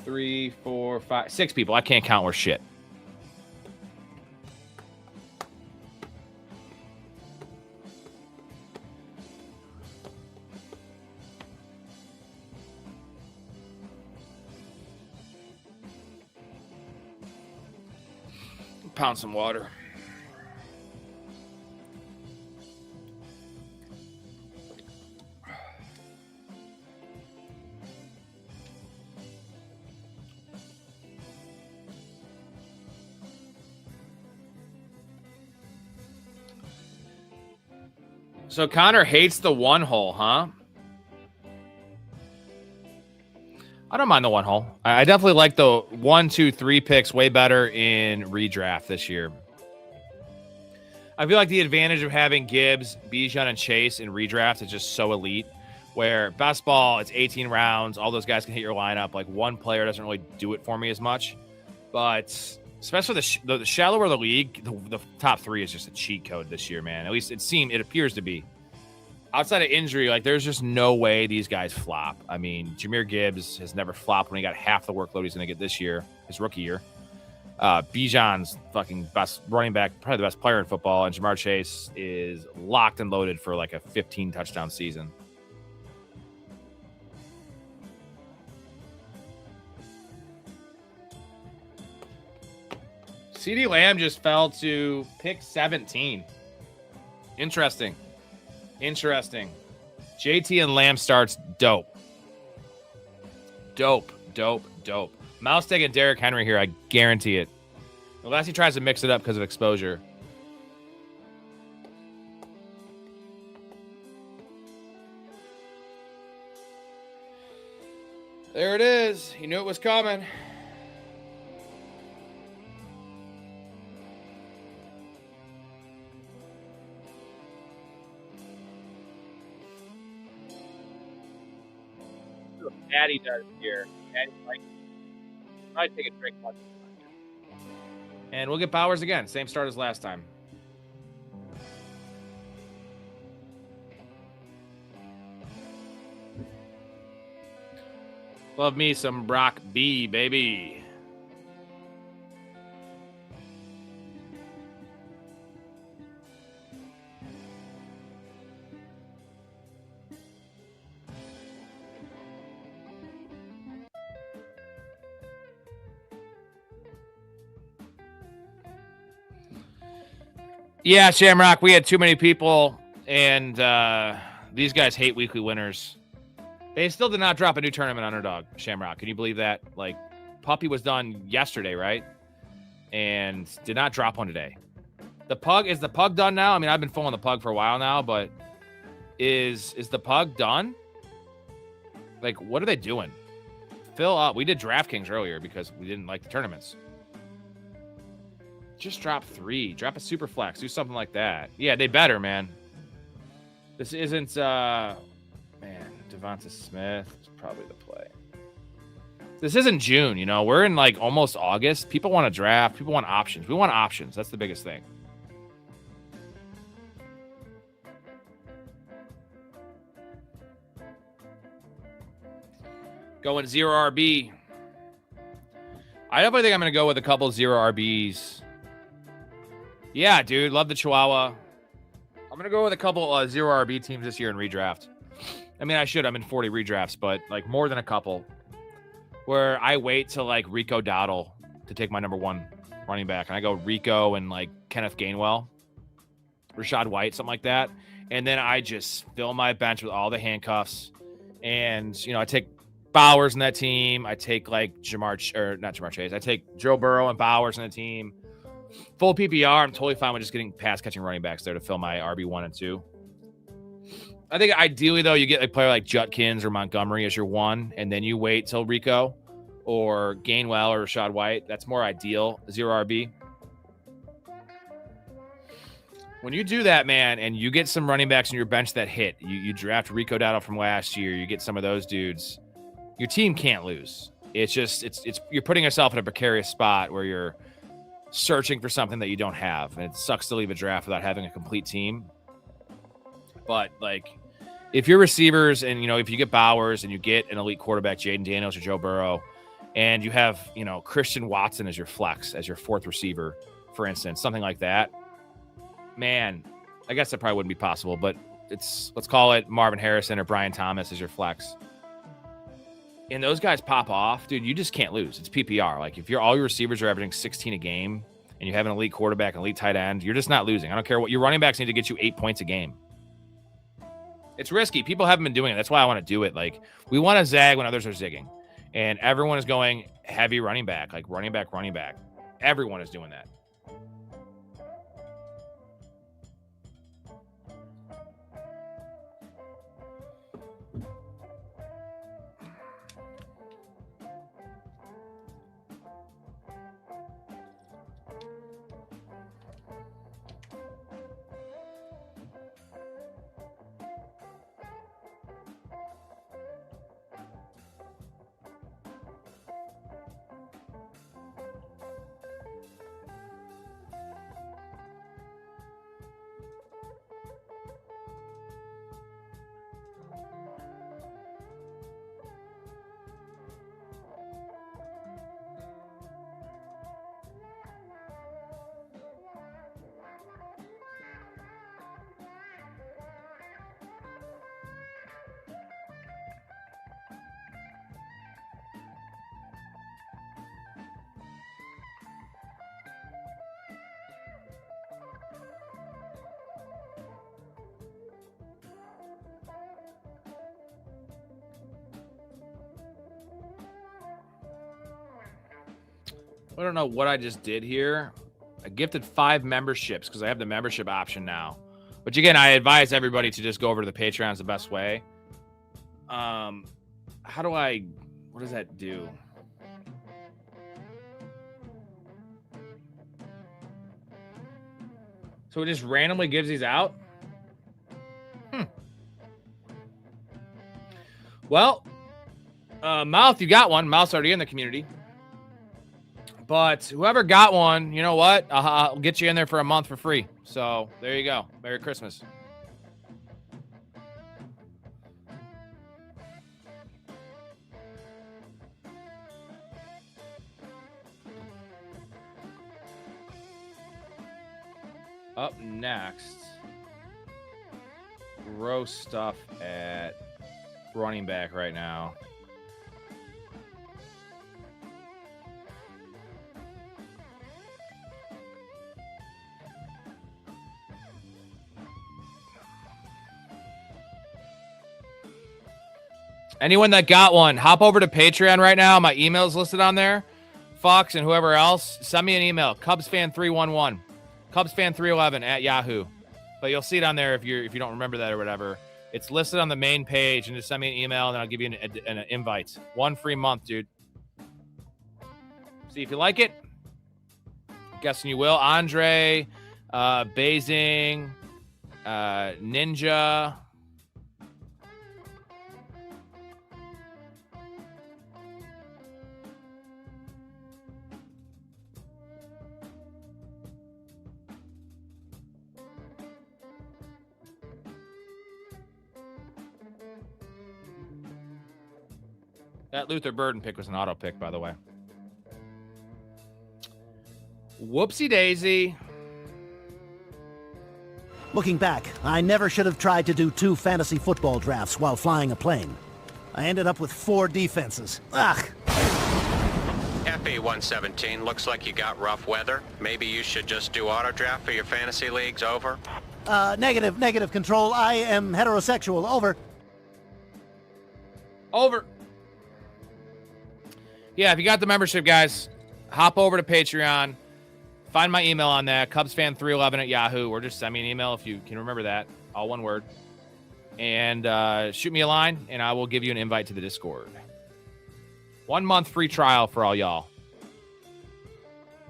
3, 4, 5, 6 people. I can't count worth shit. Pound some water. So Connor hates the one hole, huh? I don't mind the one hole. I definitely like the 1, 2, 3 picks way better in redraft this year. I feel like the advantage of having Gibbs, Bijan, and Chase in redraft is just so elite. where best ball, it's 18 rounds. All those guys can hit your lineup. Like, one player doesn't really do it for me as much. But especially the shallower the league, the top 3 is just a cheat code this year, man. At least it appears to be. Outside of injury, like, there's just no way these guys flop. I mean, Jahmyr Gibbs has never flopped when he got half the workload he's going to get this year, his rookie year. Bijan's fucking best running back, probably the best player in football, and Jamar Chase is locked and loaded for like a 15 touchdown season. CeeDee Lamb just fell to pick 17. Interesting. JT and Lamb starts dope. Mouse taking Derrick Henry here, I guarantee it. Unless he tries to mix it up because of exposure. There it is. He knew it was coming. Daddy does here. Daddy like I'd take a drink. And we'll get Bowers again. Same start as last time. Love me some Brock B, baby. Yeah, Shamrock, we had too many people, and these guys hate weekly winners. They still did not drop a new tournament underdog, Shamrock. Can you believe that? Like, Puppy was done yesterday, right? And did not drop one today. Is the Pug done now? I mean, I've been following the Pug for a while now, but is the Pug done? Like, what are they doing? Fill up. We did DraftKings earlier because we didn't like the tournaments. Just drop 3. Drop a super flex. Do something like that. Yeah, they better, man. This isn't, man, Devonta Smith is probably the play. This isn't June, you know. We're in, like, almost August. People want to draft. People want options. We want options. That's the biggest thing. Going 0 RB. I definitely think I'm going to go with a couple 0 RBs. Yeah, dude. Love the Chihuahua. I'm going to go with a couple 0 RB teams this year in redraft. I mean, I should. I'm in 40 redrafts, but like more than a couple where I wait till like Rico Dowdle to take my number 1 running back. And I go Rico and like Kenneth Gainwell, Rachaad White, something like that. And then I just fill my bench with all the handcuffs. And, you know, I take Bowers in that team. I take like not Jamar Chase. I take Joe Burrow and Bowers in the team. Full PPR. I'm totally fine with just getting pass catching running backs there to fill my RB1 and 2. I think ideally, though, you get a player like Judkins or Montgomery as your 1, and then you wait till Rico or Gainwell or Rachaad White. That's more ideal, 0 RB. When you do that, man, and you get some running backs in your bench that hit, you draft Rico Dowdle from last year, you get some of those dudes, your team can't lose. It's just you're putting yourself in a precarious spot where you're searching for something that you don't have, and it sucks to leave a draft without having a complete team. But like, if you're receivers and, you know, if you get Bowers and you get an elite quarterback, Jaden Daniels or Joe Burrow, and you have, you know, Christian Watson as your flex, as your 4th receiver, for instance, something like that, man, I guess that probably wouldn't be possible, but let's call it Marvin Harrison or Brian Thomas as your flex. And those guys pop off, dude, you just can't lose. It's PPR. Like, if all your receivers are averaging 16 a game and you have an elite quarterback, an elite tight end, you're just not losing. I don't care what your running backs need to get you 8 points a game. It's risky. People haven't been doing it. That's why I want to do it. Like, we want to zag when others are zigging. And everyone is going heavy running back, like running back. Everyone is doing that. I don't know what I just did here. I gifted 5 memberships because I have the membership option now. Which, again, I advise everybody to just go over to the Patreon. It's the best way. How do I... What does that do? So it just randomly gives these out? Well, Mouth, you got one. Mouth's already in the community. But whoever got one, you know what? I'll get you in there for a month for free. So there you go. Merry Christmas. Up next, gross stuff at running back right now. Anyone that got one, hop over to Patreon right now. My email's listed on there. Fox and whoever else, send me an email. CubsFan311. CubsFan311 at Yahoo. But you'll see it on there if you don't remember that or whatever. It's listed on the main page, and just send me an email, and I'll give you an invite. 1 free month, dude. See if you like it. Guessing you will. Andre, Bazing, Ninja. That Luther Burden pick was an auto pick, by the way. Whoopsie daisy. Looking back, I never should have tried to do 2 fantasy football drafts while flying a plane. I ended up with 4 defenses. Ugh. FE117, looks like you got rough weather. Maybe you should just do auto draft for your fantasy leagues. Over. Negative control. I am heterosexual. Over. Over. Yeah, if you got the membership, guys, hop over to Patreon. Find my email on that, CubsFan311 at Yahoo, or just send me an email if you can remember that. All one word. And shoot me a line, and I will give you an invite to the Discord. 1 month free trial for all y'all.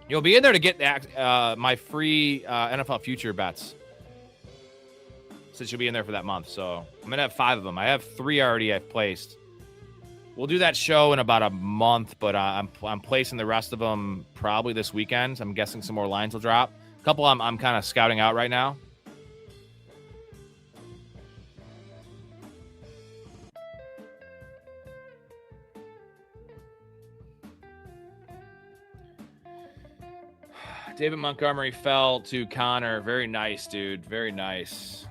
You'll be in there to get my free NFL future bets. Since you'll be in there for that month. So I'm going to have 5 of them. I have 3 already I've placed. We'll do that show in about a month, but I'm placing the rest of them probably this weekend. I'm guessing some more lines will drop. A couple I'm kind of scouting out right now. David Montgomery fell to Connor. Very nice, dude. Very nice.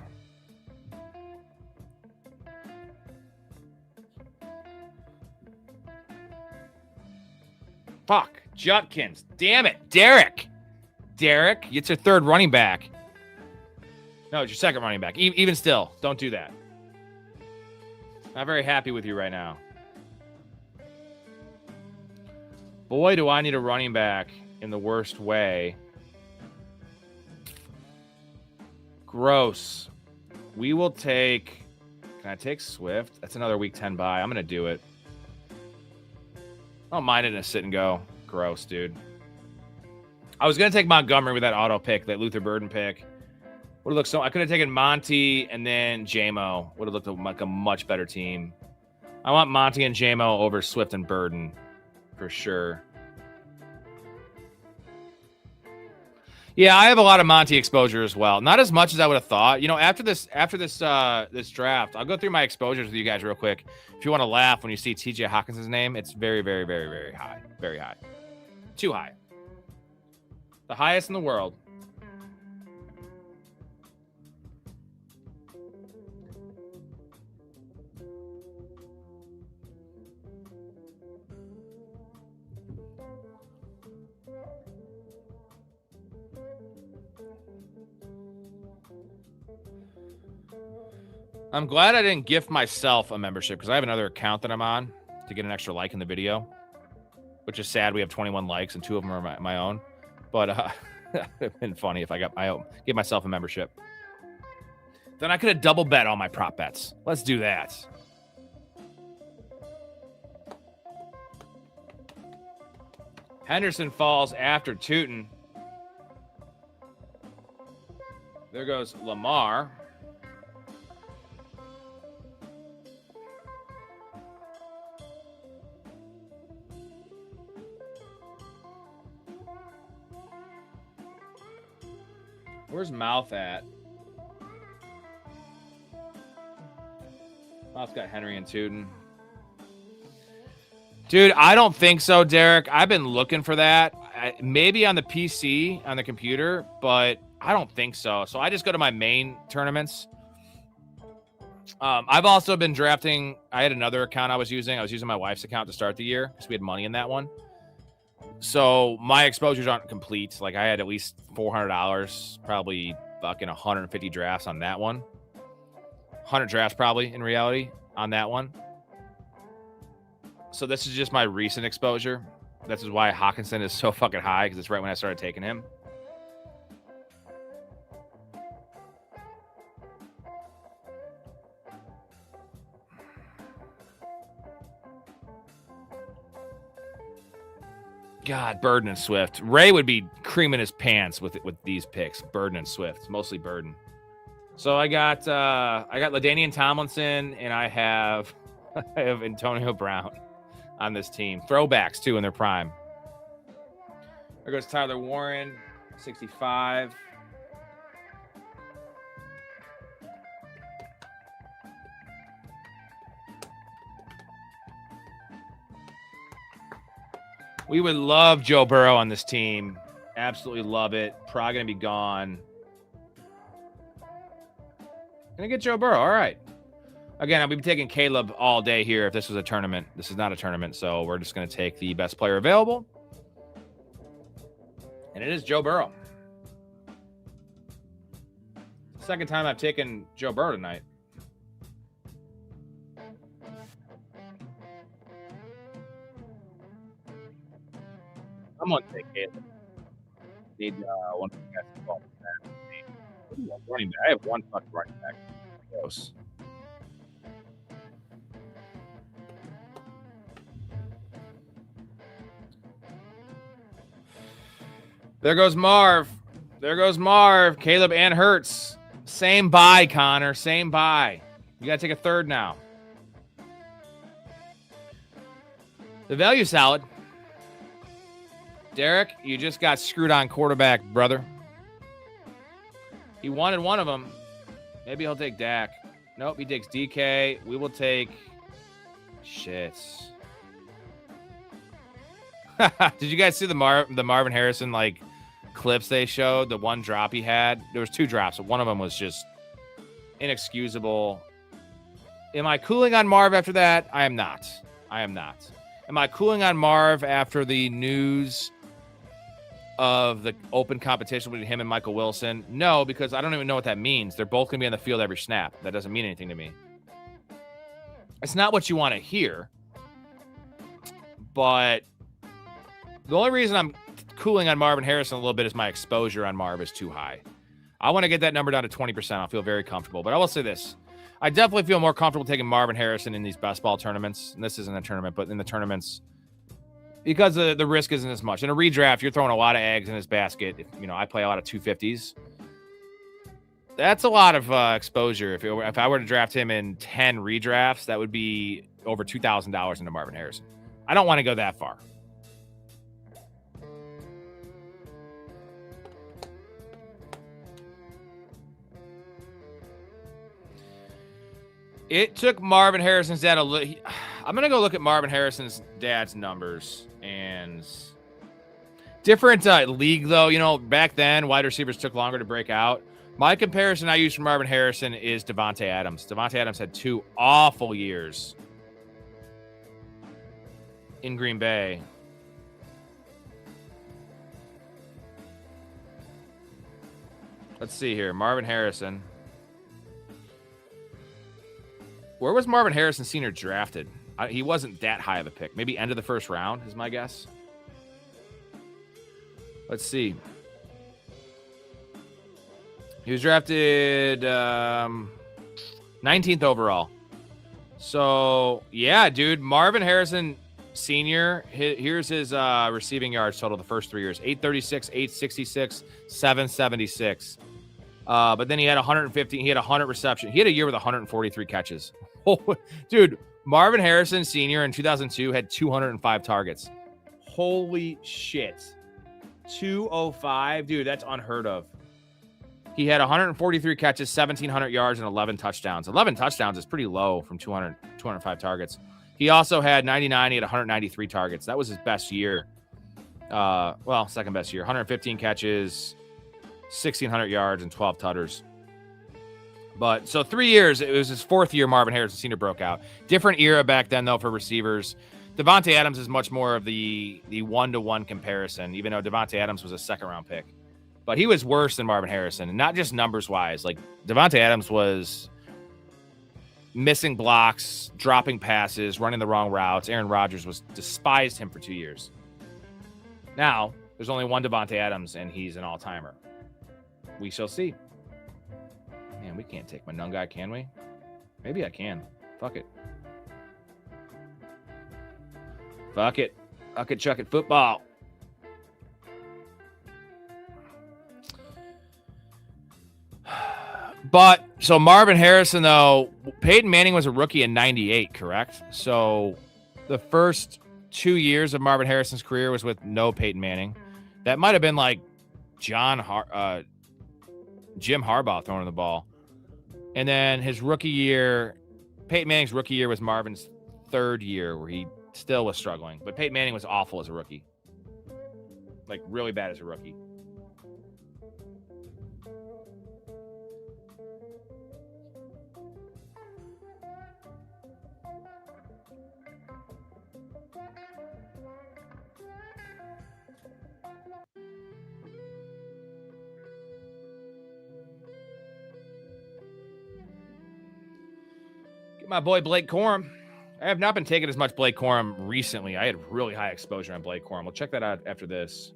Fuck. Judkins. Damn it. Derek, it's your 3rd running back. No, it's your 2nd running back. Even still, don't do that. Not very happy with you right now. Boy, do I need a running back in the worst way. Gross. We will take... Can I take Swift? That's another week 10 bye. I'm going to do it. I don't mind it in a sit and go. Gross, dude. I was going to take Montgomery with that auto pick, that Luther Burden pick. Would have looked so... I could have taken Monty and then J-Mo. Would have looked like a much better team. I want Monty and J-Mo over Swift and Burden. For sure. Yeah, I have a lot of Monty exposure as well. Not as much as I would have thought. You know, after this draft, I'll go through my exposures with you guys real quick. If you want to laugh when you see TJ Hawkins' name, it's very, very, very, very high. Very high. Too high. The highest in the world. I'm glad I didn't gift myself a membership because I have another account that I'm on to get an extra like in the video. which is sad. We have 21 likes and 2 of them are my own. But it'd been funny if I gave myself a membership. Then I could have double bet all my prop bets. Let's do that. Henderson falls after Tootin. There goes Lamar. Where's Mouth at? Mouth's got Henry and Tootin. Dude, I don't think so, Derek. I've been looking for that. Maybe on the PC, on the computer, but I don't think so. So I just go to my main tournaments. I've also been drafting. I had another account I was using. I was using my wife's account to start the year because we had money in that one. So my exposures aren't complete. Like I had at least $400, probably fucking 150 drafts on that one. 100 drafts probably in reality on that one. So this is just my recent exposure. This is why Hawkinson is so fucking high, because it's right when I started taking him. God, Burden and Swift. Ray would be creaming his pants with these picks. Burden and Swift, mostly Burden. So I got LaDainian Tomlinson, and I have Antonio Brown on this team. Throwbacks too in their prime. There goes Tyler Warren, 65. We would love Joe Burrow on this team. Absolutely love it. Probably going to be gone. Going to get Joe Burrow. All right. Again, I'll be taking Caleb all day here if this was a tournament. This is not a tournament, so we're just going to take the best player available. And it is Joe Burrow. Second time I've taken Joe Burrow tonight. I'm going to take Caleb. Need one of the guys to fall back. Running back. I have one fucking running back. Gross. There goes Marv. There goes Marv. Caleb and Hurts. Same buy, Connor. Same buy. You got to take a third now. The value salad. Derek, you just got screwed on quarterback, brother. He wanted one of them. Maybe he'll take Dak. Nope, he takes DK. We will take... Shit. Did you guys see the Marvin Harrison, like, clips they showed? The one drop he had? There was 2 drops, but one of them was just inexcusable. Am I cooling on Marv after that? I am not. I am not. Am I cooling on Marv after the news of the open competition between him and Michael Wilson? No, because I don't even know what that means. They're both going to be on the field every snap. That doesn't mean anything to me. It's not what you want to hear. But the only reason I'm cooling on Marvin Harrison a little bit is my exposure on Marv is too high. I want to get that number down to 20%. I'll feel very comfortable. But I will say this. I definitely feel more comfortable taking Marvin Harrison in these best ball tournaments. And this isn't a tournament, but in the tournaments, because the risk isn't as much. In a redraft, you're throwing a lot of eggs in his basket. I play a lot of 250s. That's a lot of exposure. If I were to draft him in 10 redrafts, that would be over $2,000 into Marvin Harrison. I don't want to go that far. It took Marvin Harrison's dad I'm going to go look at Marvin Harrison's dad's numbers. And different league, though. Back then, wide receivers took longer to break out. My comparison I use for Marvin Harrison is Devontae Adams. Devontae Adams had 2 awful years in Green Bay. Let's see here. Marvin Harrison. Where was Marvin Harrison Sr. drafted? He wasn't that high of a pick. Maybe end of the first round is my guess. Let's see. He was drafted 19th overall. So, yeah, dude, Marvin Harrison Sr., here's his receiving yards total the first 3 years. 836, 866, 776. But then he had 150. He had 100 reception. He had a year with 143 catches. Dude, Marvin Harrison Sr. in 2002 had 205 targets. Holy shit. 205. Dude, that's unheard of. He had 143 catches, 1,700 yards, and 11 touchdowns. 11 touchdowns is pretty low from 205 targets. He also had 99. He had 193 targets. That was his best year. Well, second best year. 115 catches, 1,600 yards, and 12 tutters. But so 3 years, it was his fourth year Marvin Harrison Sr. broke out. Different era back then, though, for receivers. Devontae Adams is much more of the one-to-one comparison, even though Devontae Adams was a second-round pick. But he was worse than Marvin Harrison, and not just numbers-wise. Like, Devontae Adams was missing blocks, dropping passes, running the wrong routes. Aaron Rodgers despised him for 2 years. Now, there's only one Devontae Adams, and he's an all-timer. We shall see. Man, we can't take my nung guy, can we? Maybe I can. Fuck it. Fuck it. Fuck it, chuck it, football. But, so Marvin Harrison, though, Peyton Manning was a rookie in 98, correct? So the first 2 years of Marvin Harrison's career was with no Peyton Manning. That might have been like Jim Harbaugh throwing the ball. And then his rookie year, Peyton Manning's rookie year was Marvin's third year where he still was struggling. But Peyton Manning was awful as a rookie. Like, really bad as a rookie. My boy Blake Corum. I have not been taking as much Blake Corum recently. I had really high exposure on Blake Corum. We'll check that out after this.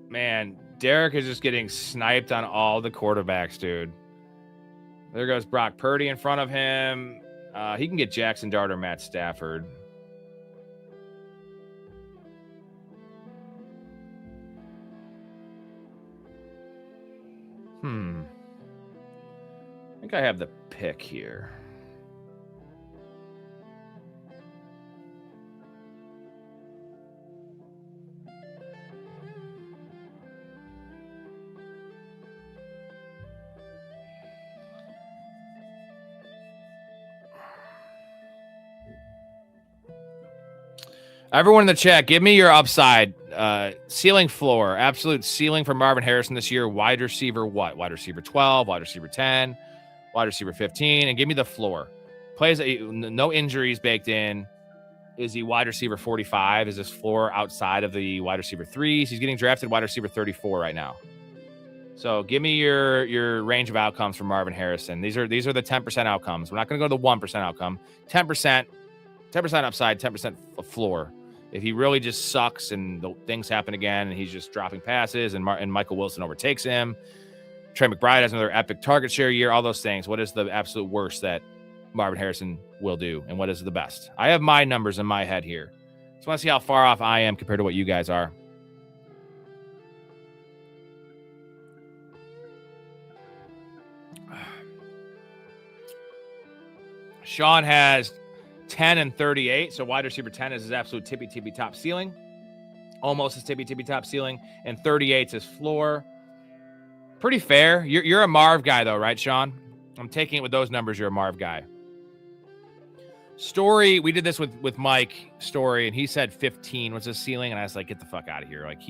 Man, Derek is just getting sniped on all the quarterbacks, dude. There goes Brock Purdy in front of him. He can get Jackson Dart or Matt Stafford. I think I have the pick here. Everyone in the chat, give me your upside. Ceiling, floor. Absolute ceiling for Marvin Harrison this year. Wide receiver what? Wide receiver 12, wide receiver 10, wide receiver 15, and give me the floor. Plays no injuries baked in. Is he wide receiver 45? Is his floor outside of the wide receiver 3s? He's getting drafted wide receiver 34 right now. So give me your range of outcomes for Marvin Harrison. These are the 10% outcomes. We're not going to go to the 1% outcome. 10% upside, 10% floor. If he really just sucks and things happen again and he's just dropping passes and Michael Wilson overtakes him, Trey McBride has another epic target share year, all those things. What is the absolute worst that Marvin Harrison will do? And what is the best? I have my numbers in my head here. Just want to see how far off I am compared to what you guys are. Sean has 10 and 38. So wide receiver 10 is his absolute tippy top ceiling. Almost his tippy top ceiling. And 38 is his floor. Pretty fair. You're a Marv guy though, right, Sean? I'm taking it with those numbers. You're a Marv guy. Storey, we did this with Mike Storey, and he said 15 was his ceiling. And I was like, get the fuck out of here. Like,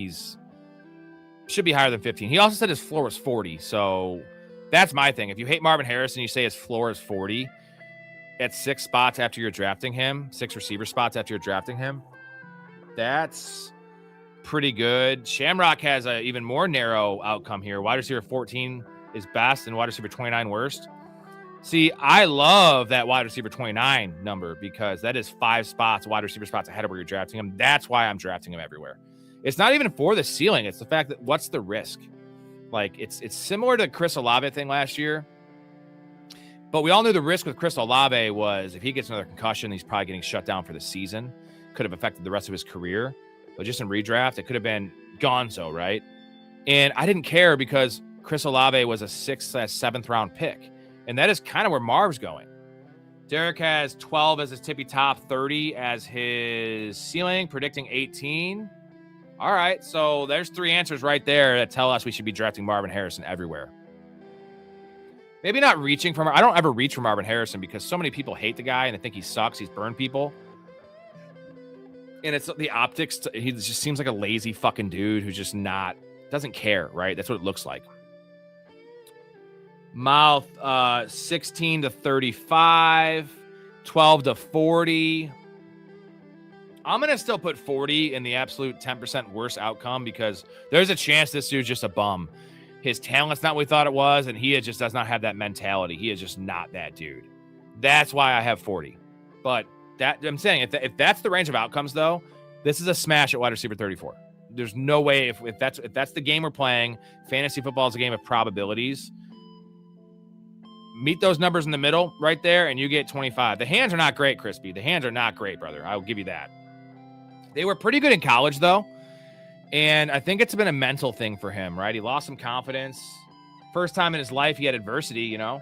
should be higher than 15. He also said his floor was 40. So that's my thing. If you hate Marvin Harrison, you say his floor is 40. At 6 spots after you're drafting him, 6 receiver spots after you're drafting him, that's pretty good. Shamrock has an even more narrow outcome here. Wide receiver 14 is best and wide receiver 29 worst. See, I love that wide receiver 29 number because that is 5 spots, wide receiver spots ahead of where you're drafting him. That's why I'm drafting him everywhere. It's not even for the ceiling. It's the fact that what's the risk? Like, it's similar to the Chris Olave thing last year. But we all knew the risk with Chris Olave was if he gets another concussion, he's probably getting shut down for the season. Could have affected the rest of his career. But just in redraft, it could have been gonzo, right? And I didn't care because Chris Olave was a 6th/7th round pick. And that is kind of where Marv's going. Derek has 12 as his tippy top, 30 as his ceiling, predicting 18. All right, so there's 3 answers right there that tell us we should be drafting Marvin Harrison everywhere. Maybe not reaching for I don't ever reach for Marvin Harrison because so many people hate the guy and they think he sucks. He's burned people. And it's the optics. He just seems like a lazy fucking dude who's just doesn't care, right? That's what it looks like. Mouth 16 to 35, 12 to 40. I'm going to still put 40 in the absolute 10% worst outcome because there's a chance this dude's just a bum. His talent's not what we thought it was, and he just does not have that mentality. He is just not that dude. That's why I have 40. But I'm saying if that's the range of outcomes, though, this is a smash at wide receiver 34. There's no way if that's the game we're playing, fantasy football is a game of probabilities. Meet those numbers in the middle right there, and you get 25. The hands are not great, Crispy. The hands are not great, brother. I will give you that. They were pretty good in college, though, and I think it's been a mental thing for him, right? He lost some confidence. First time in his life he had adversity, you know?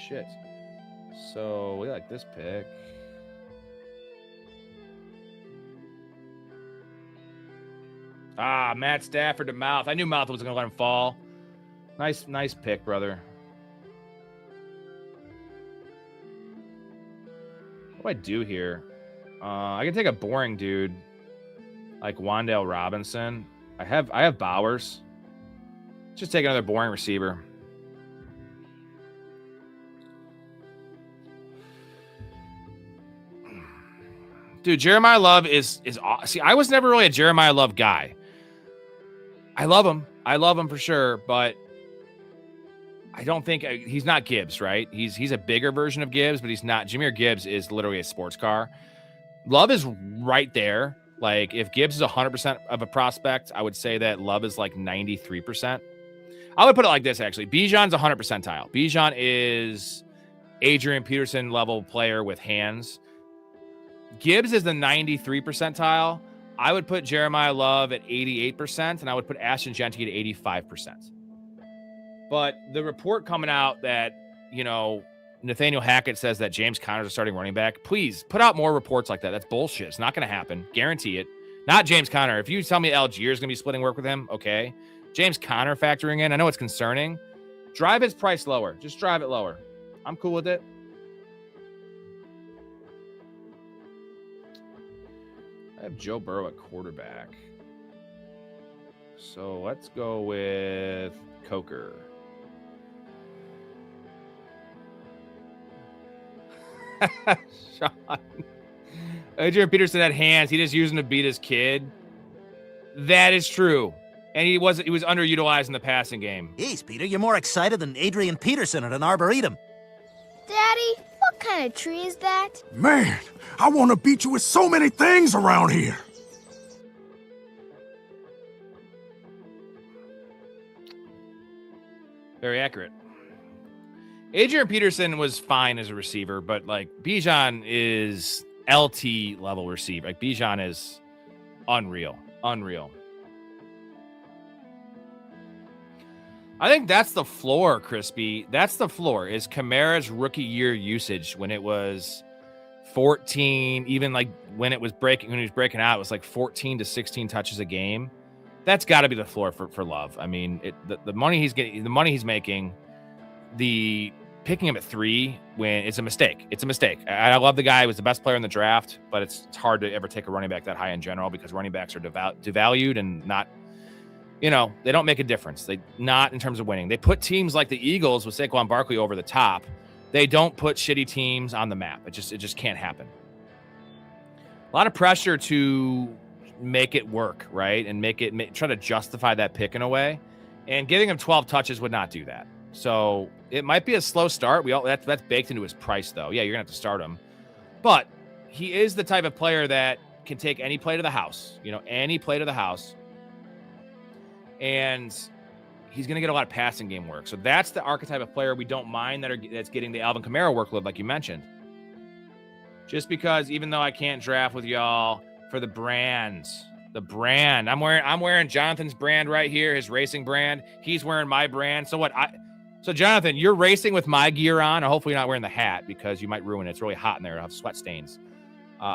Shit. So we like this pick. Matt Stafford to Mouth. I knew Mouth was going to let him fall. Nice pick, brother. What do I do here? I can take a boring dude like Wan'Dale Robinson. I have Bowers. Just take another boring receiver. Dude, Jeremiah Love is see, I was never really a Jeremiah Love guy. I love him for sure, but I don't think he's not Gibbs, right? He's a bigger version of Gibbs, but he's not. Jahmyr Gibbs is literally a sports car. Love is right there. Like if Gibbs is 100% of a prospect, I would say that Love is like 93%. I would put it like this, actually. Bijan's 100 percentile. Bijan is Adrian Peterson level player with hands. Gibbs is the 93 percentile. I would put Jeremiah Love at 88%, and I would put Ashton Genty at 85%. But the report coming out that, Nathaniel Hackett says that James Conner's a starting running back, please put out more reports like that. That's bullshit. It's not going to happen. Guarantee it. Not James Conner. If you tell me Algier is going to be splitting work with him, okay. James Conner factoring in, I know it's concerning. Drive his price lower. Just drive it lower. I'm cool with it. I have Joe Burrow at quarterback. So let's go with Coker. Sean. Adrian Peterson had hands. He just used them to beat his kid. That is true. And he was underutilized in the passing game. Jeez, Peter, you're more excited than Adrian Peterson at an arboretum. Daddy, what kind of tree is that? Man, I want to beat you with so many things around here. Very accurate. Adrian Peterson was fine as a receiver, but like Bijan is LT level receiver. Like Bijan is unreal. I think that's the floor, Crispy. That's the floor is Kamara's rookie year usage when it was 14, even like when he was breaking out, it was like 14 to 16 touches a game. That's got to be the floor for Love. I mean, the money he's getting, the money he's making, the picking him at 3 when it's a mistake. It's a mistake. I love the guy. He was the best player in the draft, but it's hard to ever take a running back that high in general because running backs are devalued and not, they don't make a difference. They not in terms of winning. They put teams like the Eagles with Saquon Barkley over the top. They don't put shitty teams on the map. It just can't happen. A lot of pressure to make it work, right? And try to justify that pick in a way. And giving him 12 touches would not do that. So it might be a slow start. That's baked into his price, though. Yeah, you're going to have to start him. But he is the type of player that can take any play to the house. Any play to the house. And he's going to get a lot of passing game work. So that's the archetype of player we don't mind that's getting the Alvin Kamara workload, like you mentioned. Just because even though I can't draft with y'all for the brand, I'm wearing Jonathan's brand right here, his racing brand. He's wearing my brand. So what? So Jonathan, you're racing with my gear on. Hopefully you're not wearing the hat because you might ruin it. It's really hot in there. I'll have sweat stains.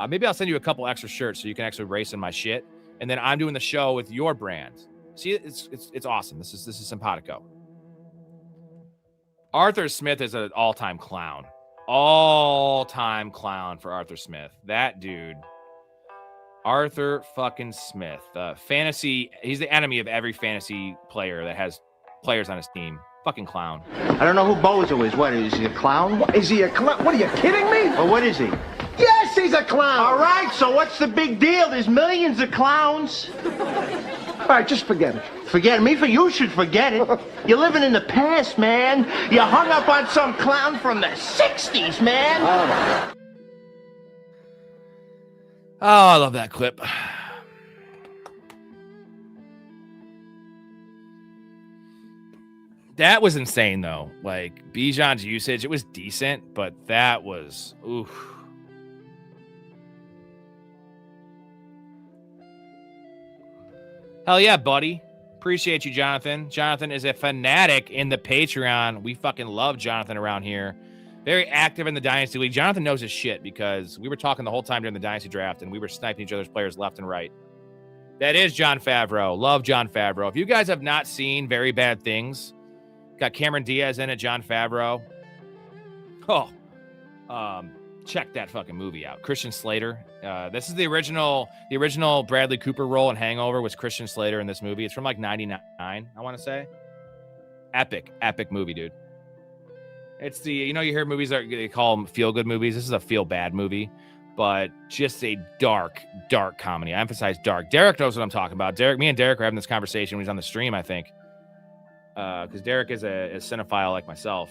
Maybe I'll send you a couple extra shirts so you can actually race in my shit. And then I'm doing the show with your brand. See, it's awesome. This is simpatico. Arthur Smith is an all-time clown. All-time clown for Arthur Smith. That dude. Arthur fucking Smith. Fantasy, he's the enemy of every fantasy player that has players on his team. Fucking clown. I don't know who Bozo is. What, is he a clown? What, is he a clown? What, are you kidding me? Well, what is he? Yes, he's a clown. All right, so what's the big deal? There's millions of clowns. All right, just forget it. Forget me? You should forget it. You're living in the past, man. You hung up on some clown from the 60s, man. Oh, I love that clip. That was insane, though. Like, Bijan's usage, it was decent, but that was, oof. Hell yeah, buddy. Appreciate you, Jonathan. Jonathan is a fanatic in the Patreon. We fucking love Jonathan around here. Very active in the Dynasty League. Jonathan knows his shit because we were talking the whole time during the Dynasty Draft, and we were sniping each other's players left and right. That is John Favreau. Love John Favreau. If you guys have not seen Very Bad Things, got Cameron Diaz in it, John Favreau. Check that fucking movie out. Christian Slater. This is the original Bradley Cooper role in Hangover was Christian Slater in this movie. It's from like 99, I want to say. Epic movie, dude. It's the, you hear movies that they call them feel-good movies. This is a feel-bad movie, but just a dark comedy. I emphasize dark. Derek knows what I'm talking about. Me and Derek were having this conversation when he was on the stream, I think. Because Derek is a cinephile like myself.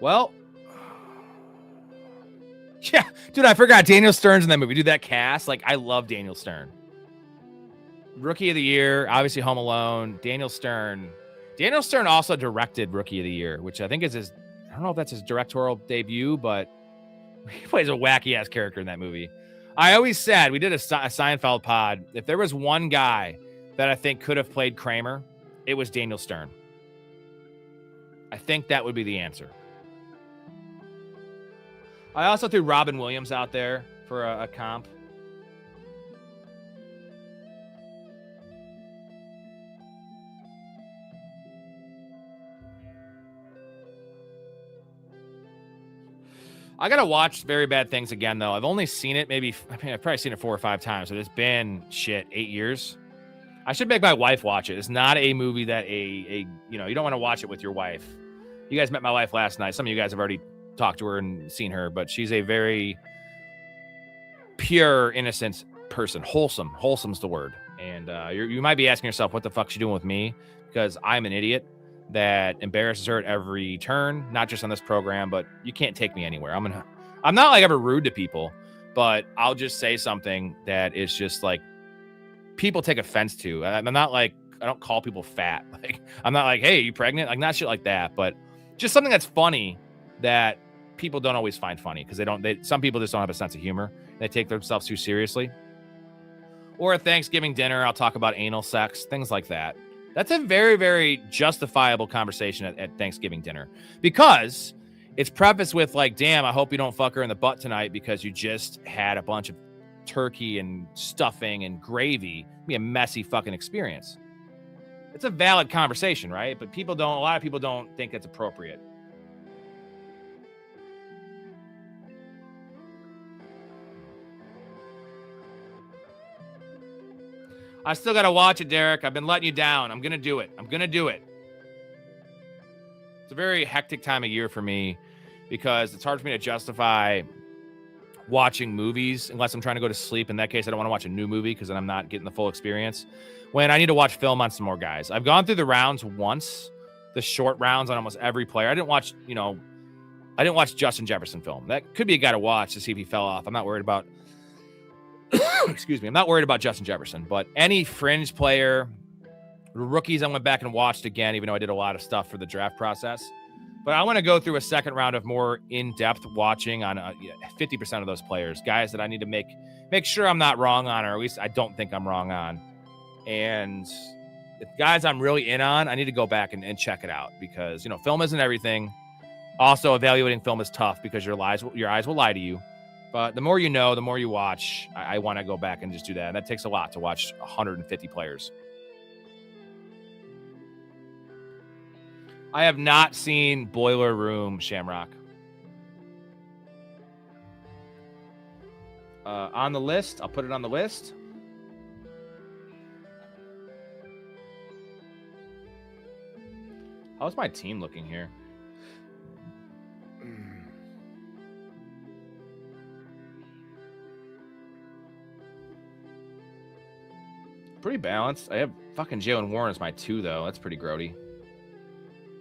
Well, yeah, dude, I forgot Daniel Stern's in that movie. Dude, that cast, like, I love Daniel Stern. Rookie of the Year, obviously Home Alone. Daniel Stern also directed Rookie of the Year, which I think is his, I don't know if that's his directorial debut, but he plays a wacky ass character in that movie. I always said, we did a Seinfeld pod, if there was one guy that I think could have played Kramer, it was Daniel Stern. I think that would be the answer. I also threw Robin Williams out there for a comp. I got to watch Very Bad Things again, though. I've only seen it I've probably seen it 4 or 5 times, but it's been, 8 years. I should make my wife watch it. It's not a movie that you don't want to watch it with your wife. You guys met my wife last night. Some of you guys have already talked to her and seen her, but she's a very pure, innocent person. Wholesome's the word. And you might be asking yourself, what the fuck's she doing with me? Because I'm an idiot that embarrasses her at every turn, not just on this program, but you can't take me anywhere. I'm not like ever rude to people, but I'll just say something that is just like people take offense to. I'm not like, I don't call people fat. Like, I'm not like, hey, are you pregnant? Like, not shit like that, but just something that's funny that people don't always find funny because some people just don't have a sense of humor. They take themselves too seriously. Or at Thanksgiving dinner, I'll talk about anal sex, things like that. That's a very, very justifiable conversation at Thanksgiving dinner because it's prefaced with like, damn, I hope you don't fuck her in the butt tonight because you just had a bunch of turkey and stuffing and gravy. It'd be a messy fucking experience. It's a valid conversation, right? But a lot of people don't think it's appropriate. I still got to watch it, Derek. I've been letting you down. I'm going to do it. It's a very hectic time of year for me because it's hard for me to justify watching movies unless I'm trying to go to sleep. In that case, I don't want to watch a new movie because then I'm not getting the full experience. When I need to watch film on some more guys. I've gone through the rounds once, the short rounds on almost every player. I didn't watch Justin Jefferson film. That could be a guy to watch to see if he fell off. I'm not worried about excuse me. I'm not worried about Justin Jefferson, but any fringe player, rookies I went back and watched again, even though I did a lot of stuff for the draft process. But I want to go through a second round of more in-depth watching on 50% of those players, guys that I need to make sure I'm not wrong on, or at least I don't think I'm wrong on. And the guys I'm really in on, I need to go back and check it out because, film isn't everything. Also, evaluating film is tough because your eyes will lie to you. But the more you know, the more you watch. I want to go back and just do that. And that takes a lot to watch 150 players. I have not seen Boiler Room, Shamrock. On the list. I'll put it on the list. How's my team looking here? Pretty balanced. I have fucking Jalen Warren as my 2, though. That's pretty grody.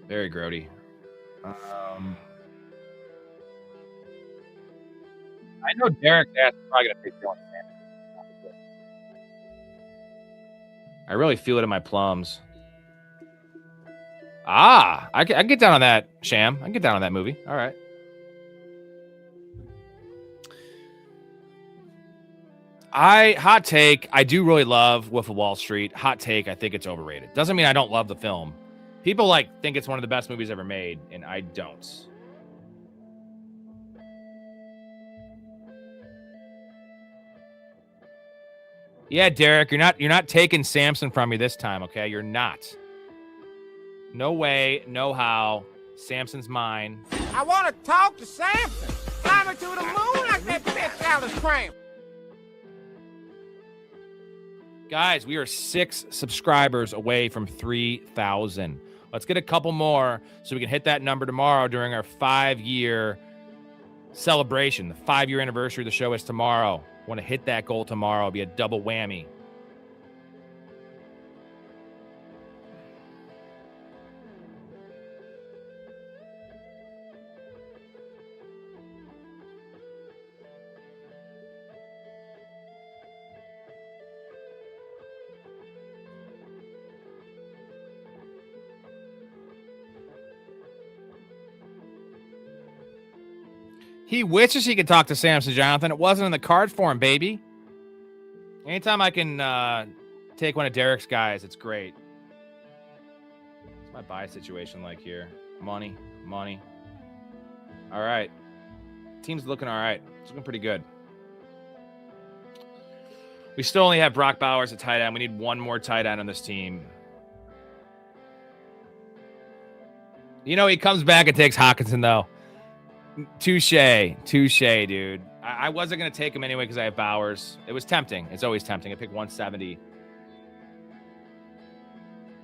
Very grody. I know Derek is probably going to take Jalen Sanders. I really feel it in my plums. I can get down on that, Sham. I can get down on that movie. All right. Hot take, I do really love Wolf of Wall Street. Hot take, I think it's overrated. Doesn't mean I don't love the film. People think it's one of the best movies ever made, and I don't. Yeah, Derek, you're not taking Samson from me this time, okay? You're not. No way, no how. Samson's mine. I want to talk to Samson. Fly me to the moon like that bitch Alice Cram. Guys, we are 6 subscribers away from 3,000. Let's get a couple more so we can hit that number tomorrow during our 5-year celebration. The 5-year anniversary of the show is tomorrow. Want to hit that goal tomorrow. It'll be a double whammy. He wishes he could talk to Samson, Jonathan. It wasn't in the cards for him, baby. Anytime I can take one of Derek's guys, it's great. What's my buy situation like here? Money. All right. Team's looking all right. It's looking pretty good. We still only have Brock Bowers at tight end. We need one more tight end on this team. He comes back and takes Hawkinson, though. Touche, dude. I wasn't going to take him anyway because I have Bowers. It was tempting. It's always tempting. I picked 170.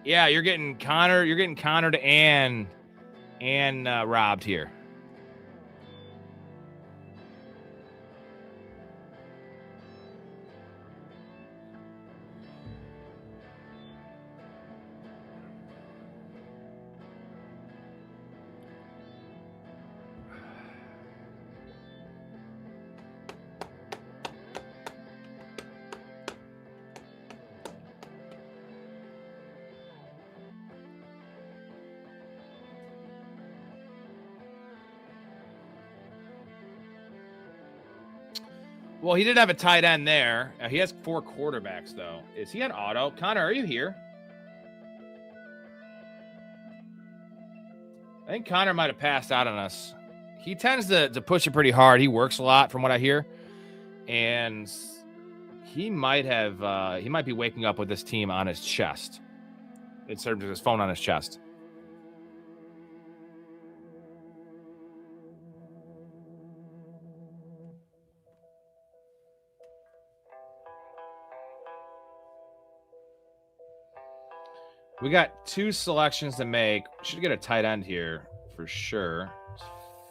Yeah, you're getting Connor. You're getting Connor to and robbed here. Well, he did have a tight end there. He has 4 quarterbacks, though. Is he on auto? Connor, are you here? I think Connor might have passed out on us. He tends to push it pretty hard. He works a lot, from what I hear. And he might be waking up with this team on his chest. It serves as his phone on his chest. We got 2 selections to make. Should get a tight end here for sure.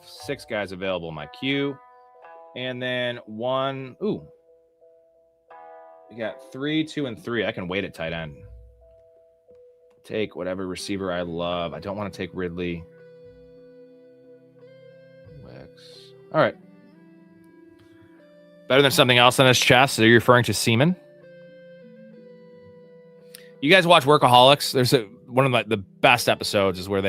6 guys available in my queue. And then 1. Ooh. We got 3, 2, and 3. I can wait at tight end. Take whatever receiver I love. I don't want to take Ridley. All right. Better than something else on his chest. Are you referring to Seaman? You guys watch Workaholics? There's one of the best episodes is where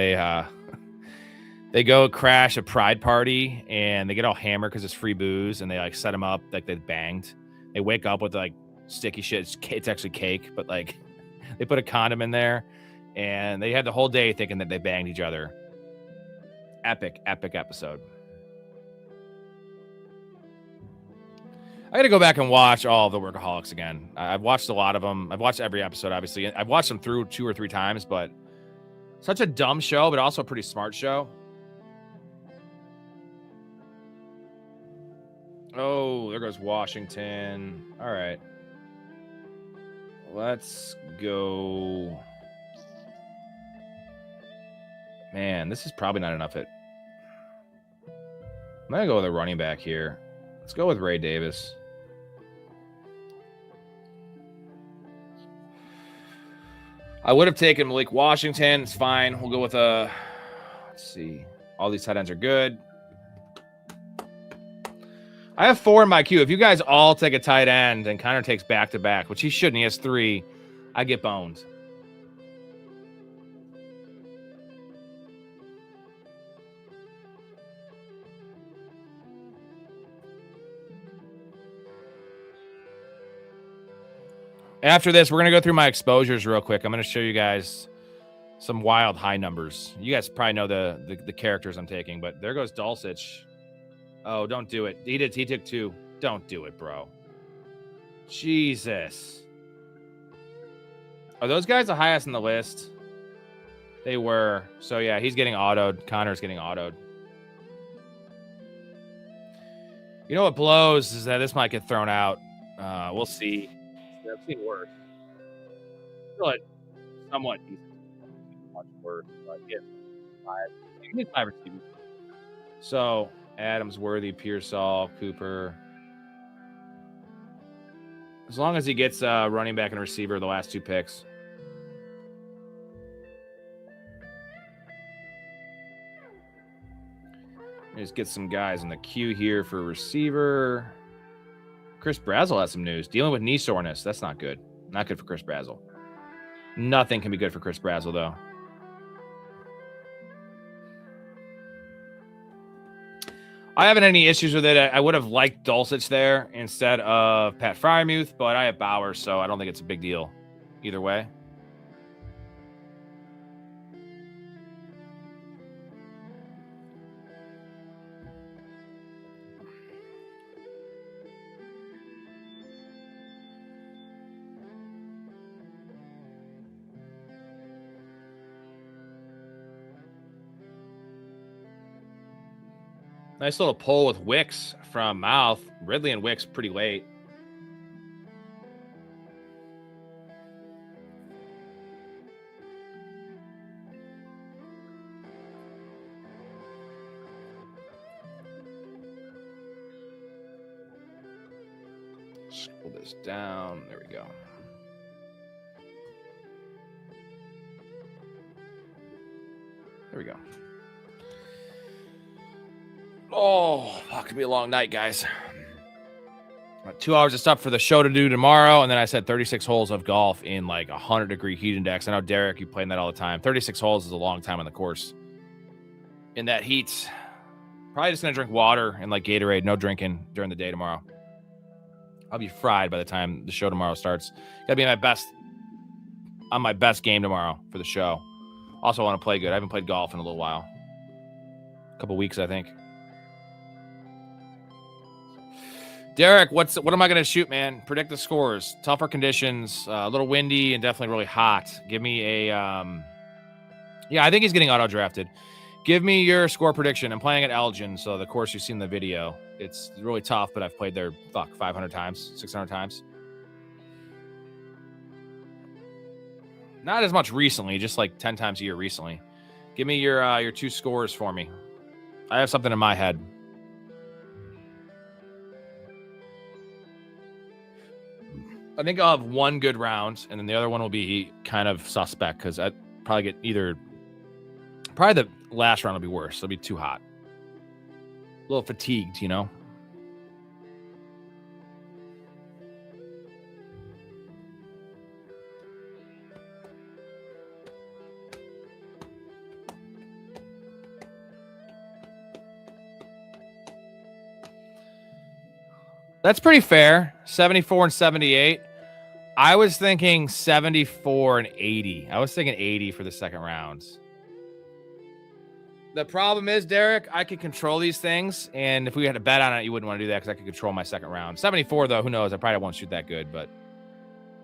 they go crash a pride party and they get all hammered because it's free booze and they like set them up like they banged. They wake up with like sticky shit. It's actually cake, but like they put a condom in there and they had the whole day thinking that they banged each other. Epic episode. I got to go back and watch all of the Workaholics again. I've watched a lot of them. I've watched every episode, obviously. I've watched them through 2 or 3 times, but such a dumb show, but also a pretty smart show. Oh, there goes Washington. All right. Let's go. Man, this is probably not enough. I'm going to go with a running back here. Let's go with Ray Davis. I would have taken Malik Washington. It's fine. We'll go with a... Let's see. All these tight ends are good. I have 4 in my queue. If you guys all take a tight end and Connor takes back-to-back, which he shouldn't, he has 3, I get boned. After this, we're going to go through my exposures real quick. I'm going to show you guys some wild high numbers. You guys probably know the characters I'm taking, but there goes Dulcich. Oh, don't do it. He took 2. Don't do it, bro. Jesus. Are those guys the highest in the list? They were. So, yeah, he's getting autoed. Connor's getting autoed. You know what blows is that this might get thrown out. We'll see. I've seen worse. I feel like somewhat decent. Much worse. But yeah, 5. You can get 5 receivers. So, Adams, Worthy, Pearsall, Cooper. As long as he gets running back and receiver the last 2 picks. Just get some guys in the queue here for receiver. Chris Brazzell has some news. Dealing with knee soreness. That's not good. Not good for Chris Brazzell. Nothing can be good for Chris Brazzell, though. I haven't any issues with it. I would have liked Dulcich there instead of Pat Freiermuth, but I have Bowers, so I don't think it's a big deal either way. Nice little pull with Wicks from Mouth. Ridley and Wicks pretty late. Scroll this down. There we go. There we go. Oh, that could be a long night, guys. 2 hours of stuff for the show to do tomorrow, and then I said 36 holes of golf in like 100-degree heat index. I know, Derek, you play in that all the time. 36 holes is a long time on the course. In that heat, probably just going to drink water and like Gatorade. No drinking during the day tomorrow. I'll be fried by the time the show tomorrow starts. Got to be on my best game tomorrow for the show. Also want to play good. I haven't played golf in a little while. A couple weeks, I think. Derek, what am I going to shoot, man? Predict the scores. Tougher conditions, a little windy, and definitely really hot. Give me a yeah, I think he's getting auto-drafted. Give me your score prediction. I'm playing at Elgin, so the course you've seen in the video. It's really tough, but I've played there, 500 times, 600 times. Not as much recently, just like 10 times a year recently. Give me your 2 scores for me. I have something in my head. I think I'll have one good round, and then the other one will be kind of suspect because I probably get probably the last round will be worse. It'll be too hot. A little fatigued, you know? That's pretty fair. 74 and 78. I was thinking 74 and 80. I was thinking 80 for the second round. The problem is, Derek, I could control these things, and if we had a bet on it, you wouldn't want to do that because I could control my second round. 74, though, who knows? I probably won't shoot that good, but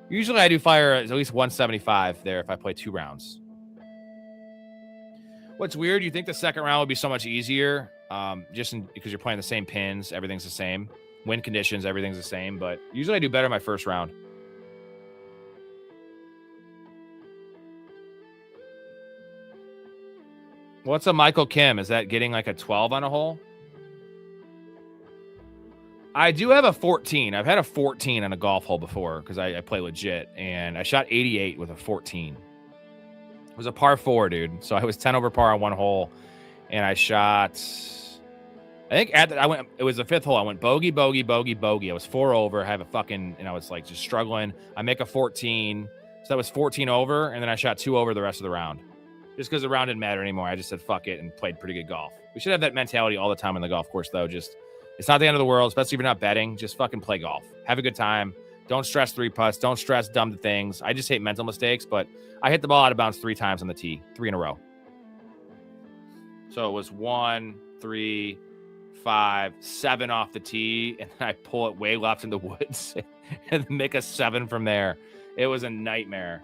usually I do fire at least 175 there if I play 2 rounds. What's weird, you think the second round would be so much easier because you're playing the same pins, everything's the same. Wind conditions, everything's the same, but usually I do better my first round. What's a Michael Kim? Is that getting like a 12 on a hole? I do have a 14. I've had a 14 on a golf hole before because I play legit, and I shot 88 with a 14. It was a par 4, dude. So I was 10 over par on one hole, and I shot... I think it was the 5th hole. I went bogey, bogey, bogey, bogey. I was 4 over. I have a fucking, and I was like just struggling. I make a 14. So that was 14 over. And then I shot 2 over the rest of the round. Just because the round didn't matter anymore. I just said, fuck it, and played pretty good golf. We should have that mentality all the time on the golf course, though. Just, it's not the end of the world, especially if you're not betting. Just fucking play golf. Have a good time. Don't stress 3 putts. Don't stress dumb things. I just hate mental mistakes, but I hit the ball out of bounds 3 times on the tee. 3 in a row. So it was 1, 3, 5, 7 off the tee, and then I pull it way left in the woods and make a 7 from there. It was a nightmare.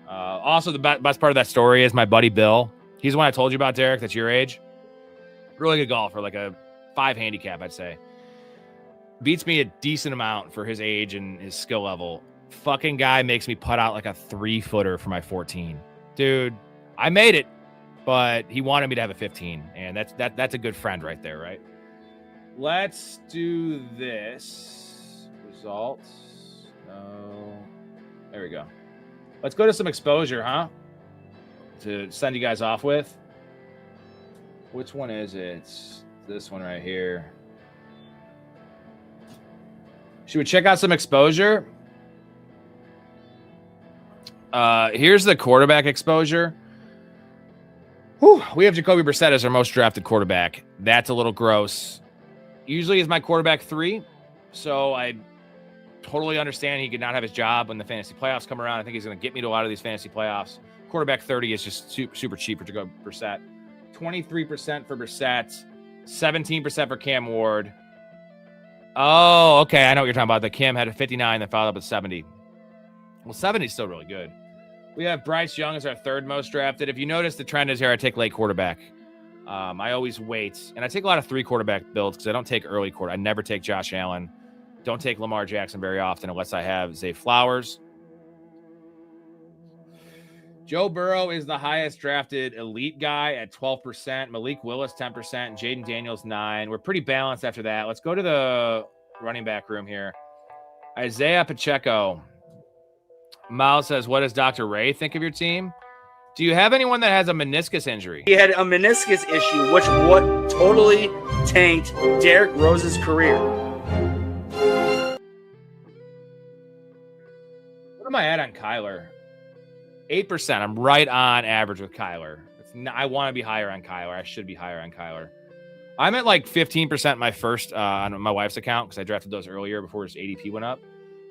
Also, the best part of that story is my buddy Bill. He's the one I told you about, Derek, that's your age. Really good golfer, like a 5 handicap, I'd say. Beats me a decent amount for his age and his skill level. Fucking guy makes me putt out like a 3-footer for my 14. Dude, I made it. But he wanted me to have a 15, and that's a good friend right there, right? Let's do this. Results. No. There we go. Let's go to some exposure, huh? To send you guys off with. Which one is it? It's this one right here. Should we check out some exposure? Here's the quarterback exposure. Whew, we have Jacoby Brissett as our most drafted quarterback. That's a little gross. Usually is my quarterback 3, so I totally understand he could not have his job when the fantasy playoffs come around. I think he's going to get me to a lot of these fantasy playoffs. Quarterback 30 is just super cheap for Jacoby Brissett. 23% for Brissett, 17% for Cam Ward. Oh, okay, I know what you're talking about. The Cam had a 59 that followed up with 70. Well, 70 is still really good. We have Bryce Young as our 3rd most drafted. If you notice, the trend is here, I take late quarterback. I always wait. And I take a lot of 3 quarterback builds because I don't take early quarter. I never take Josh Allen. Don't take Lamar Jackson very often unless I have Zay Flowers. Joe Burrow is the highest drafted elite guy at 12%. Malik Willis, 10%. And Jaden Daniels, 9%. We're pretty balanced after that. Let's go to the running back room here. Isaiah Pacheco. Miles says, what does Dr. Ray think of your team? Do you have anyone that has a meniscus injury? He had a meniscus issue, which what totally tanked Derrick Rose's career. What am I at on Kyler? 8%. I'm right on average with Kyler. I want to be higher on Kyler. I should be higher on Kyler. I'm at like 15% my first on my wife's account because I drafted those earlier before his ADP went up.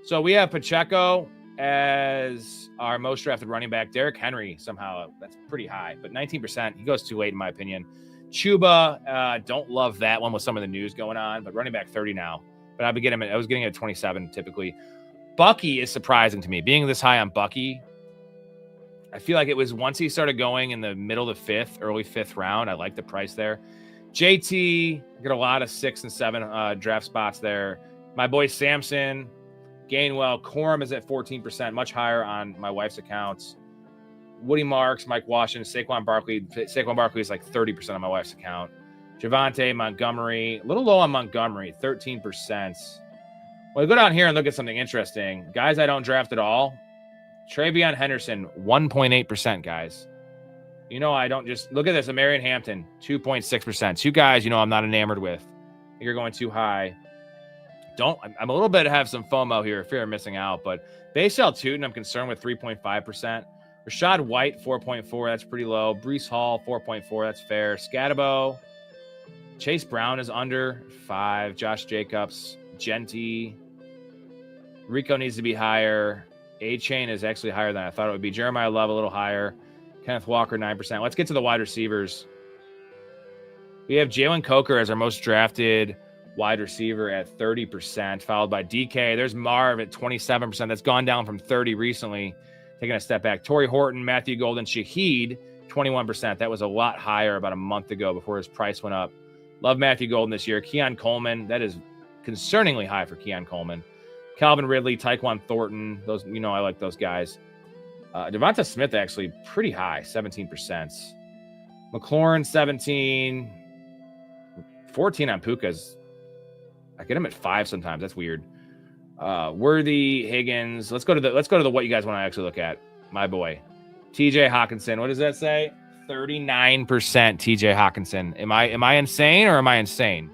So we have Pacheco as our most drafted running back. Derrick Henry, somehow, that's pretty high, but 19%. He goes too late, in my opinion. Chuba, don't love that one with some of the news going on, but running back 30 now. But I was getting him at 27 typically. Bucky is surprising to me. Being this high on Bucky, I feel like it was once he started going in the middle of the 5th, early 5th round. I like the price there. JT, get a lot of 6 and 7 draft spots there. My boy Samson, Gainwell, Corum is at 14%, much higher on my wife's accounts. Woody Marks, Mike Washington, Saquon Barkley. Saquon Barkley is like 30% on my wife's account. Javonte, Montgomery, a little low on Montgomery, 13%. Well, go down here and look at something interesting. Guys I don't draft at all. Travion Henderson, 1.8%, guys. You know, I don't just look at this. Marion Hampton, 2.6%. Two guys, you know, I'm not enamored with. You're going too high. I'm a little bit have some FOMO here, fear of missing out, but Bayshaw Tootin, I'm concerned with 3.5%. Rashad White, 4.4. That's pretty low. Breece Hall, 4.4. That's fair. Scatabo. Chase Brown is under 5. Josh Jacobs. Genty. Rico needs to be higher. A-Chain is actually higher than I thought it would be. Jeremiah Love, a little higher. Kenneth Walker, 9%. Let's get to the wide receivers. We have Jalen Coker as our most drafted wide receiver at 30%, followed by DK. There's Marv at 27%. That's gone down from 30 recently, taking a step back. Torrey Horton, Matthew Golden, Shaheed, 21%. That was a lot higher about a month ago before his price went up. Love Matthew Golden this year. Keon Coleman, that is concerningly high for Keon Coleman. Calvin Ridley, Tyquan Thornton, those, you know, I like those guys. Devonta Smith actually pretty high, 17%. McLaurin, 17. 14 on Puka's. I get him at 5 sometimes. That's weird. Worthy, Higgins. Let's go to the what you guys want to actually look at. My boy, TJ Hawkinson. What does that say? 39% TJ Hawkinson. Am I insane or am I insane?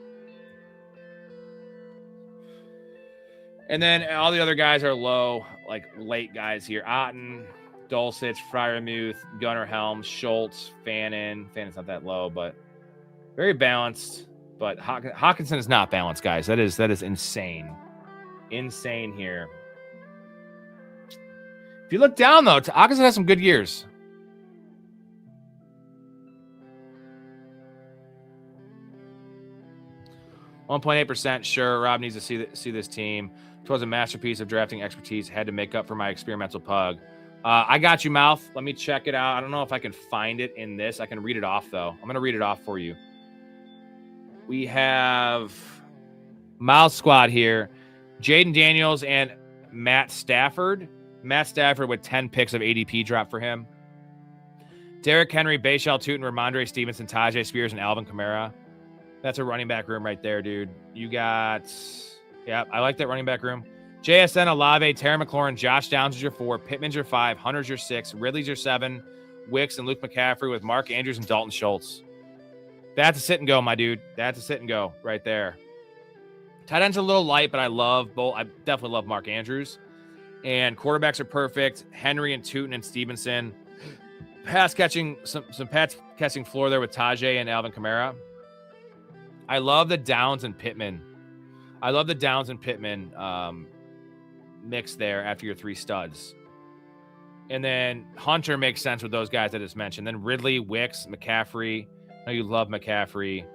And then all the other guys are low, like late guys here. Otten, Dulcich, Freiermuth, Gunnar Helms, Schultz, Fannin. Fannin's not that low, but very balanced. But Hawkinson is not balanced, guys. That is insane. Insane here. If you look down, though, Hawkinson has some good years. %, sure. Rob needs to see this team. It was a masterpiece of drafting expertise. Had to make up for my experimental pug. I got you, Mouth. Let me check it out. I don't know if I can find it in this. I can read it off, though. I'm going to read it off for you. We have Miles Squad here. Jaden Daniels and Matt Stafford. Matt Stafford with 10 picks of ADP drop for him. Derrick Henry, Bayshaw Tootin, Ramondre Stevenson, Tajay Spears, and Alvin Kamara. That's a running back room right there, dude. You got... Yeah, I like that running back room. JSN, Olave, Terry McLaurin, Josh Downs is your 4, Pittman's your 5, Hunter's your 6, Ridley's your 7, Wicks and Luke McCaffrey with Mark Andrews and Dalton Schultz. That's a sit and go, my dude. That's a sit and go right there. Tight end's a little light, but I love both. I definitely love Mark Andrews. And quarterbacks are perfect. Henry and Tootin and Stevenson. Pass catching, some pass catching floor there with Tajay and Alvin Kamara. I love the Downs and Pittman. Mix there after your 3 studs. And then Hunter makes sense with those guys I just mentioned. Then Ridley, Wicks, McCaffrey. I know you love McCaffrey.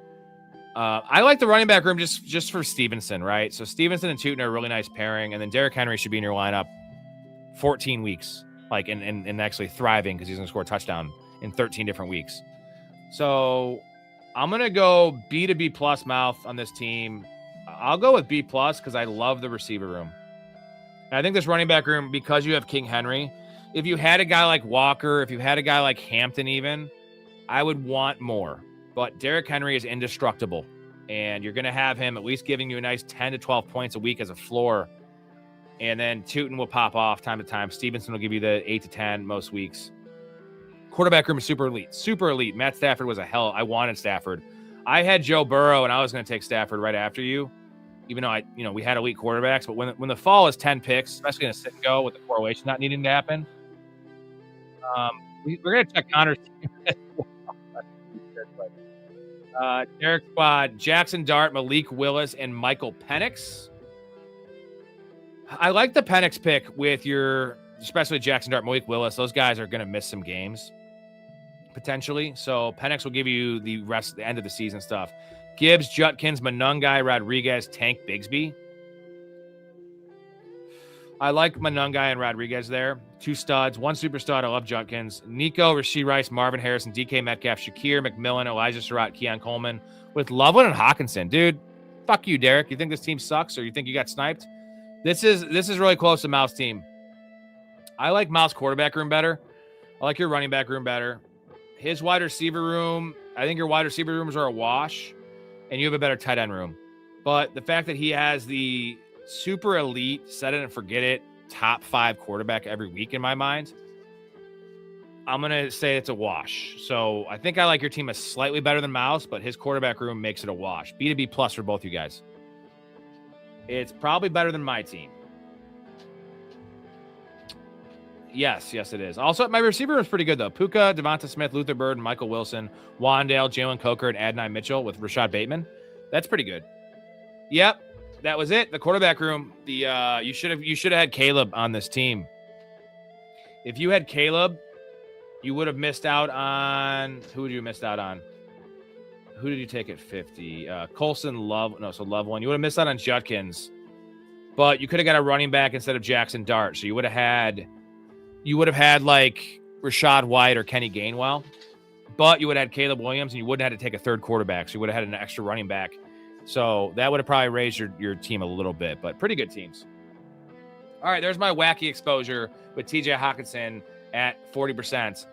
I like the running back room just for Stevenson, right? So Stevenson and Tootin are a really nice pairing. And then Derrick Henry should be in your lineup 14 weeks, like and actually thriving because he's going to score a touchdown in 13 different weeks. So I'm going to go B to B plus Mouth on this team. I'll go with B plus because I love the receiver room. And I think this running back room, because you have King Henry, if you had a guy like Walker, if you had a guy like Hampton even, I would want more. But Derrick Henry is indestructible. And you're going to have him at least giving you a nice 10 to 12 points a week as a floor. And then Tootin will pop off time to time. Stevenson will give you the 8 to 10 most weeks. Quarterback room is super elite. Super elite. Matt Stafford was a hell. I wanted Stafford. I had Joe Burrow, and I was going to take Stafford right after you. Even though we had elite quarterbacks. But when the fall is 10 picks, especially in a sit and go with the correlation not needing to happen, we're going to check Connor's team. Derek Squad, Jackson Dart, Malik Willis, and Michael Penix. I like the Penix pick with especially Jackson Dart, Malik Willis. Those guys are going to miss some games potentially. So Penix will give you the end of the season stuff. Gibbs, Judkins, Monungai, Rodriguez, Tank, Bigsby. I like Monungai and Rodriguez there. 2 studs, 1 super stud. I love Judkins. Nico, Rashee Rice, Marvin Harrison, DK Metcalf, Shakir, McMillan, Elijah Surratt, Keon Coleman with Loveland and Hawkinson. Dude, fuck you, Derek. You think this team sucks or you think you got sniped? This is really close to Mouth's team. I like Mouth's quarterback room better. I like your running back room better. His wide receiver room, I think your wide receiver rooms are a wash, and you have a better tight end room. But the fact that he has the super elite, set it and forget it, top 5 quarterback every week in my mind, I'm going to say it's a wash. So I think I like your team as slightly better than Mouse, but his quarterback room makes it a wash. B to B plus for both you guys. It's probably better than my team. Yes, it is. Also, my receiver room is pretty good, though. Puka, Devonta Smith, Luther Bird, Michael Wilson, Wandale, Jalen Coker, and Adonai Mitchell with Rashad Bateman. That's pretty good. Yep, that was it. The quarterback room. You should have had Caleb on this team. If you had Caleb, you would have missed out on who would you have missed out on? Who did you take at 50? Colson, Love. No, so Love one. You would have missed out on Judkins, but you could have got a running back instead of Jackson Dart. So you would have had like Rashad White or Kenny Gainwell, but you would have had Caleb Williams, and you wouldn't have had to take a third quarterback. So you would have had an extra running back. So that would have probably raised your team a little bit, but pretty good teams. All right, there's my wacky exposure with TJ Hawkinson at 40%.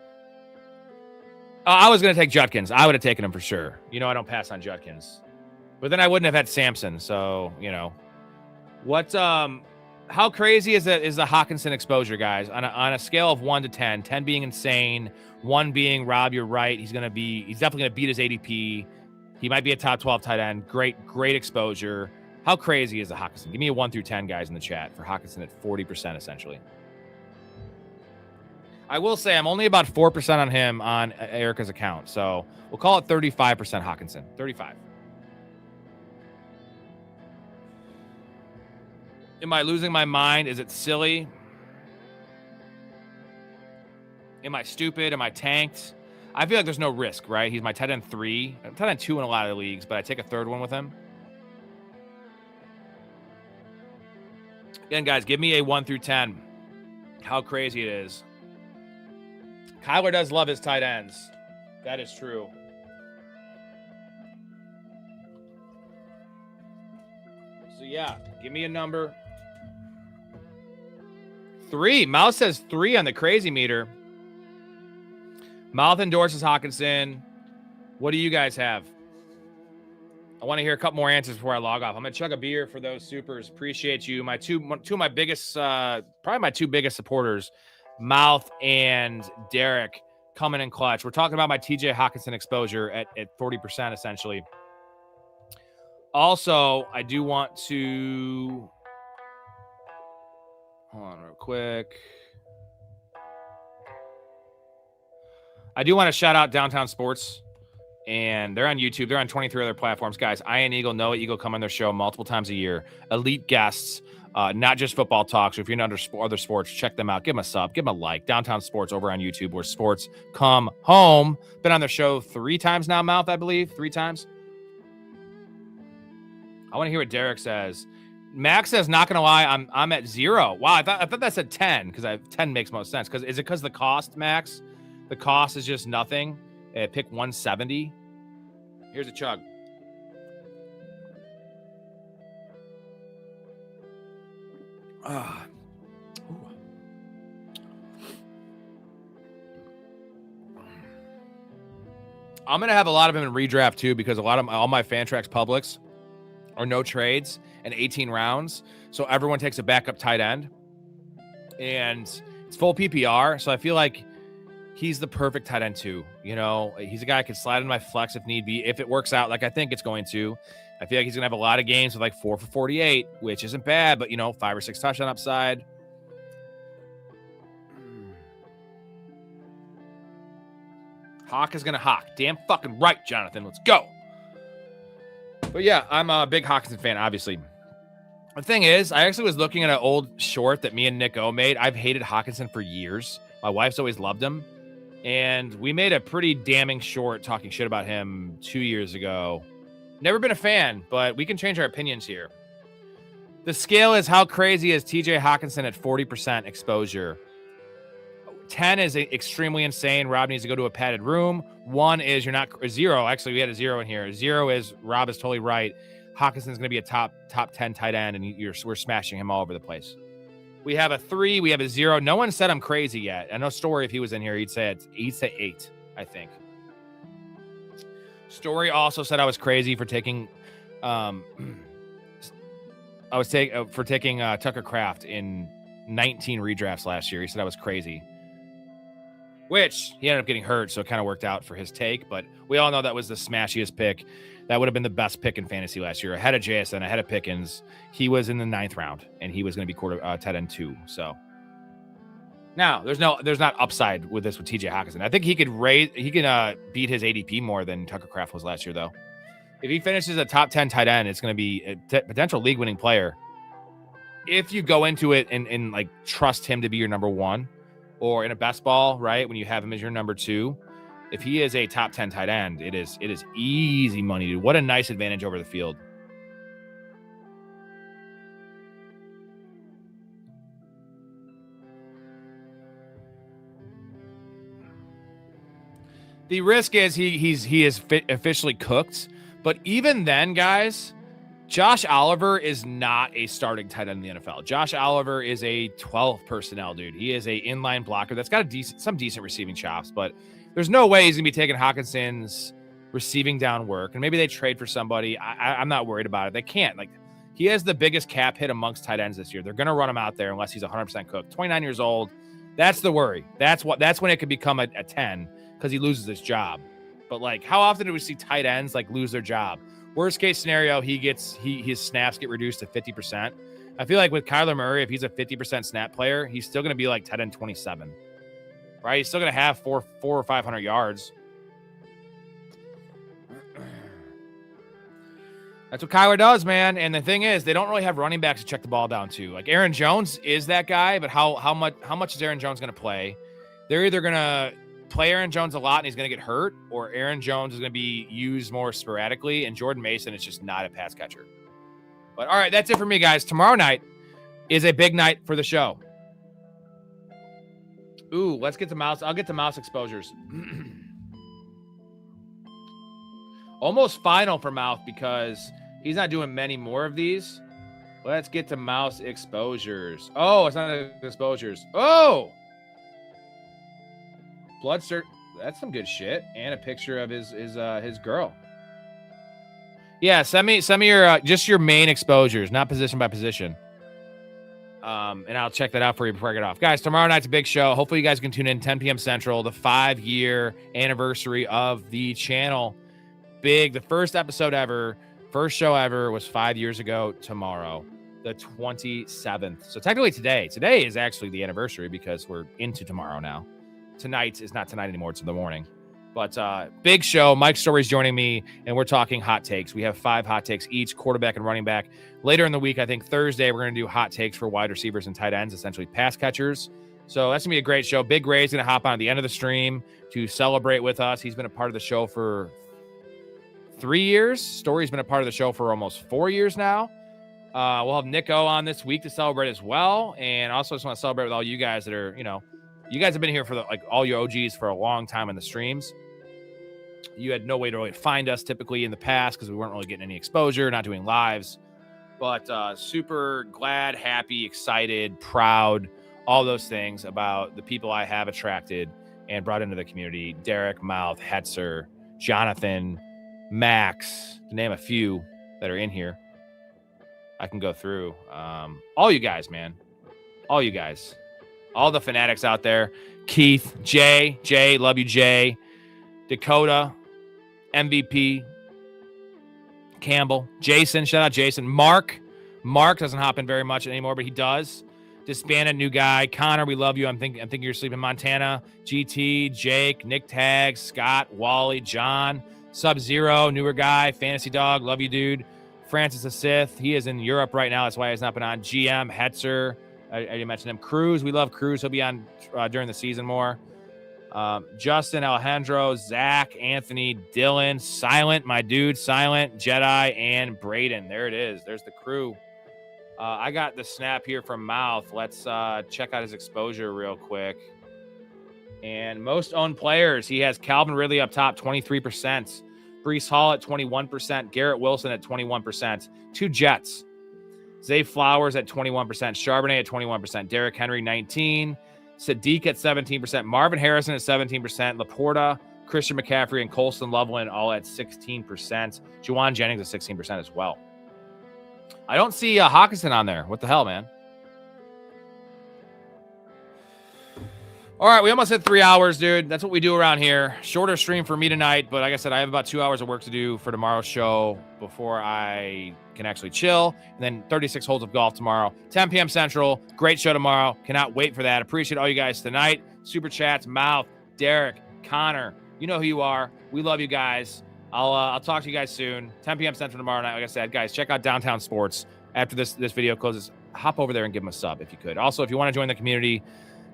I was going to take Judkins. I would have taken him for sure. I don't pass on Judkins. But then I wouldn't have had Sampson. So, how crazy is the Hawkinson exposure, guys? On a scale of 1 to 10, 10 being insane, 1 being Rob, you're right. He's definitely going to beat his ADP. He might be a top 12 tight end. Great exposure. How crazy is the Hawkinson? Give me a 1 through 10, guys, in the chat for Hawkinson at 40%, essentially. I will say I'm only about 4% on him on Erica's account. So we'll call it 35% Hawkinson. 35. Am I losing my mind? Is it silly? Am I stupid? Am I tanked? I feel like there's no risk, right? He's my tight end 3. I'm tight end 2 in a lot of leagues, but I take a third one with him. Again, guys, give me a 1 through 10. How crazy it is. Kyler does love his tight ends. That is true. So, yeah, give me a number. 3. Mouth says 3 on the crazy meter. Mouth endorses Hawkinson. What do you guys have? I want to hear a couple more answers before I log off. I'm going to chug a beer for those supers. Appreciate you. My two of my biggest, probably my 2 biggest supporters, Mouth and Derek, coming in clutch. We're talking about my TJ Hawkinson exposure at 40%, essentially. Also, I do want to... Hold on real quick. I do want to shout out Downtown Sports. And they're on YouTube. They're on 23 other platforms. Guys, Ian Eagle, Noah Eagle come on their show multiple times a year. Elite guests, not just football talk. So if you're into other sports, check them out. Give them a sub. Give them a like. Downtown Sports over on YouTube, where sports come home. Been on their show 3 times now, Mouth, I believe. 3 times. I want to hear what Derek says. Max says, not going to lie, I'm at 0. Wow, I thought that said 10, because 10 makes most sense. Is it because the cost, Max? The cost is just nothing. Pick 170. Here's a chug. I'm going to have a lot of him in redraft too, because all my Fantrax publics are no trades and 18 rounds. So everyone takes a backup tight end and it's full PPR. So I feel like he's the perfect tight end too. He's a guy I can slide in my flex if need be. If it works out like I think it's going to, I feel like he's going to have a lot of games with like 4 for 48, which isn't bad, but 5 or 6 touchdown upside. Hawk is going to hawk. Damn fucking right, Jonathan. Let's go. But yeah, I'm a big Hawkinson fan, obviously. The thing is, I actually was looking at an old short that me and Nick O made. I've hated Hawkinson for years. My wife's always loved him. And we made a pretty damning short talking shit about him 2 years ago. Never been a fan, but we can change our opinions here. The scale is how crazy is TJ Hawkinson at 40% exposure. 10 is extremely insane. Rob needs to go to a padded room. 1 is 0. Actually, we had a 0 in here. 0 is Rob is totally right. He's going to be a top 10 tight end, and we're smashing him all over the place. We have a 3. We have a 0. No one said I'm crazy yet. I know Storey, if he was in here, he'd say 8, I think. Storey also said I was crazy for taking I was taking Tucker Kraft in 19 redrafts last year. He said I was crazy, which he ended up getting hurt, so it kind of worked out for his take. But we all know that was the smashiest pick. That would have been the best pick in fantasy last year, ahead of JSN, ahead of Pickens. He was in the 9th round, and he was going to be tight end 2. So now there's not upside with this with TJ Hawkinson. I think he can beat his ADP more than Tucker Kraft was last year, though. If he finishes a top 10 tight end, it's going to be a potential league winning player. If you go into it and like trust him to be your number 1, or in a best ball, right, when you have him as your number 2, if he is a top 10 tight end, it is easy money, dude. What a nice advantage over the field. The risk is he is officially cooked, but even then, guys, Josh Oliver is not a starting tight end in the NFL. Josh Oliver is a 12th personnel dude. He is a inline blocker that's got some decent receiving chops, but there's no way he's gonna be taking Hawkinson's receiving down work. And maybe they trade for somebody. I'm not worried about it. They can't. Like, he has the biggest cap hit amongst tight ends this year. They're gonna run him out there unless he's 100% cooked. 29 years old. That's the worry. That's when it could become a 10 because he loses his job. But like, how often do we see tight ends like lose their job? Worst case scenario, his snaps get reduced to 50%. I feel like with Kyler Murray, if he's a 50% snap player, he's still going to be like tight end 27, right? He's still going to have 400 or 500 yards. That's what Kyler does, man. And the thing is, they don't really have running backs to check the ball down to. Like, Aaron Jones is that guy, but how much is Aaron Jones going to play? They're either going to play Aaron Jones a lot and he's going to get hurt, or Aaron Jones is going to be used more sporadically, and Jordan Mason is just not a pass catcher. But all right, that's it for me, guys. Tomorrow night is a big night for the show. Ooh, let's get to mouse. I'll get to mouse exposures. Almost final for mouth because he's not doing many more of these. Let's get to mouse exposures. Oh, it's not exposures. Oh, blood cert. That's some good shit. And a picture of his girl. Yeah, send me your just your main exposures, not position by position. And I'll check that out for you before I get off. Guys, tomorrow night's a big show. Hopefully you guys can tune in 10 p.m. Central, the 5-year anniversary of the channel. Big, the first episode ever, first show ever was 5 years ago tomorrow, the 27th. So technically today is actually the anniversary because we're into tomorrow now. Tonight is not tonight anymore. It's in the morning. But big show. Mike Storey's joining me, and we're talking hot takes. We have 5 hot takes each, quarterback and running back. Later in the week, I think Thursday, we're going to do hot takes for wide receivers and tight ends, essentially pass catchers. So that's going to be a great show. Big Ray's going to hop on at the end of the stream to celebrate with us. He's been a part of the show for 3 years. Storey's been a part of the show for almost 4 years now. We'll have Nico on this week to celebrate as well. And also just want to celebrate with all you guys that are, you guys have been here for all your OGs for a long time in the streams. You had no way to really find us typically in the past because we weren't really getting any exposure, not doing lives. But super glad, happy, excited, proud, all those things about the people I have attracted and brought into the community. Derek, Mouth, Hetzer, Jonathan, Max, to name a few that are in here. I can go through. All you guys, man. All you guys. All the fanatics out there. Keith, Jay, love you, Jay. Dakota, MVP, Campbell, Jason, shout out Jason. Mark doesn't hop in very much anymore, but he does. Disbanded new guy. Connor, we love you. I'm thinking you're sleeping. Montana, GT, Jake, Nick Tags, Scott, Wally, John, Sub-Zero, newer guy, Fantasy Dog, love you, dude. Francis the Sith, he is in Europe right now. That's why he's not been on. GM, Hetzer, I already mentioned him. Cruz, we love Cruz. He'll be on during the season more. Justin, Alejandro, Zach, Anthony, Dylan, Silent, my dude, Silent, Jedi, and Braden. There it is. There's the crew. I got the snap here from Mouth. Let's check out his exposure real quick. And most owned players, he has Calvin Ridley up top, 23%. Breece Hall at 21%. Garrett Wilson at 21%. 2 Jets. Zay Flowers at 21%. Charbonnet at 21%. Derrick Henry, 19%. Sadiq at 17%. Marvin Harrison at 17%. Laporta, Christian McCaffrey, and Colston Loveland all at 16%. Juwan Jennings at 16% as well. I don't see Hawkinson on there. What the hell, man? All right, we almost hit 3 hours, dude. That's what we do around here. Shorter stream for me tonight, but like I said, I have about 2 hours of work to do for tomorrow's show before I can actually chill. And then 36 holes of golf tomorrow, 10 p.m. Central. Great show tomorrow. Cannot wait for that. Appreciate all you guys tonight. Super chats, Mouth, Derek, Connor. You know who you are. We love you guys. I'll talk to you guys soon. 10 p.m. Central tomorrow night. Like I said, guys, check out Downtown Sports. After this video closes, hop over there and give them a sub if you could. Also, if you want to join the community,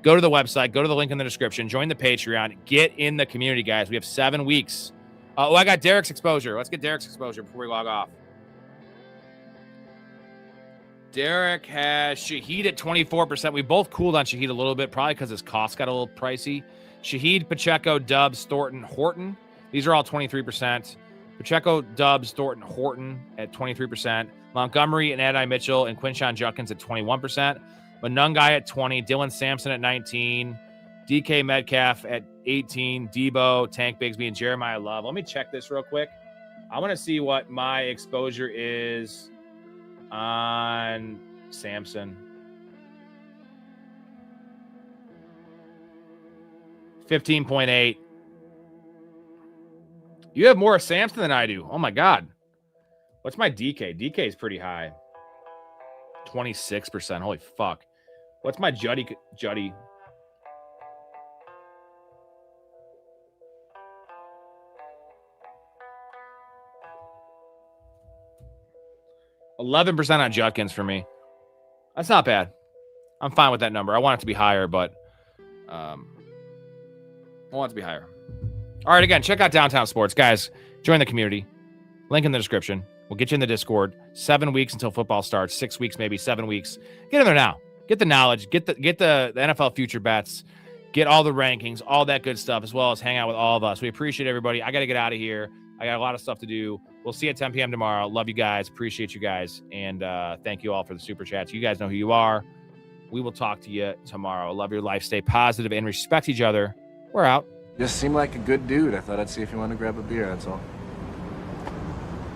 go to the website, go to the link in the description, join the Patreon, get in the community, guys. We have 7 weeks. I got Derek's exposure. Let's get Derek's exposure before we log off. Derek has Shaheed at 24%. We both cooled on Shaheed a little bit, probably because his cost got a little pricey. Shaheed, Pacheco, Dubs, Thornton, Horton. These are all 23%. Pacheco, Dubs, Thornton, Horton at 23%. Montgomery and Adai Mitchell and Quinshon Judkins at 21%. Manungai at 20, Dylan Sampson at 19, DK Metcalf at 18, Debo, Tank Bigsby, and Jeremiah Love. Let me check this real quick. I want to see what my exposure is on Sampson. 15.8. You have more Sampson than I do. Oh, my God. What's my DK? DK is pretty high. 26%. Holy fuck. What's my Juddy? 11% on Judkins for me. That's not bad. I'm fine with that number. I want it to be higher, but I want it to be higher. All right, again, check out Downtown Sports. Guys, join the community. Link in the description. We'll get you in the Discord. 7 weeks until football starts. 6 weeks, maybe 7 weeks. Get in there now. Get the knowledge. Get the NFL future bets. Get all the rankings, all that good stuff, as well as hang out with all of us. We appreciate everybody. I got to get out of here. I got a lot of stuff to do. We'll see you at 10 p.m. tomorrow. Love you guys. Appreciate you guys. And thank you all for the super chats. You guys know who you are. We will talk to you tomorrow. Love your life. Stay positive and respect each other. We're out. Just seemed like a good dude. I thought I'd see if you wanted to grab a beer, that's all.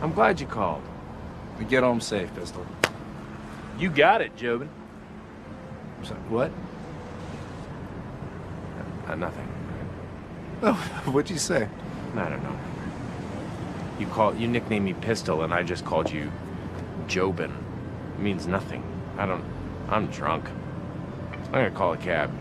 I'm glad you called. We get home safe, Pistol. You got it, Jobin. So, what? Nothing. Oh, what'd you say? I don't know. You nicknamed me Pistol, and I just called you Jobin. It means nothing. I'm drunk. I'm gonna call a cab.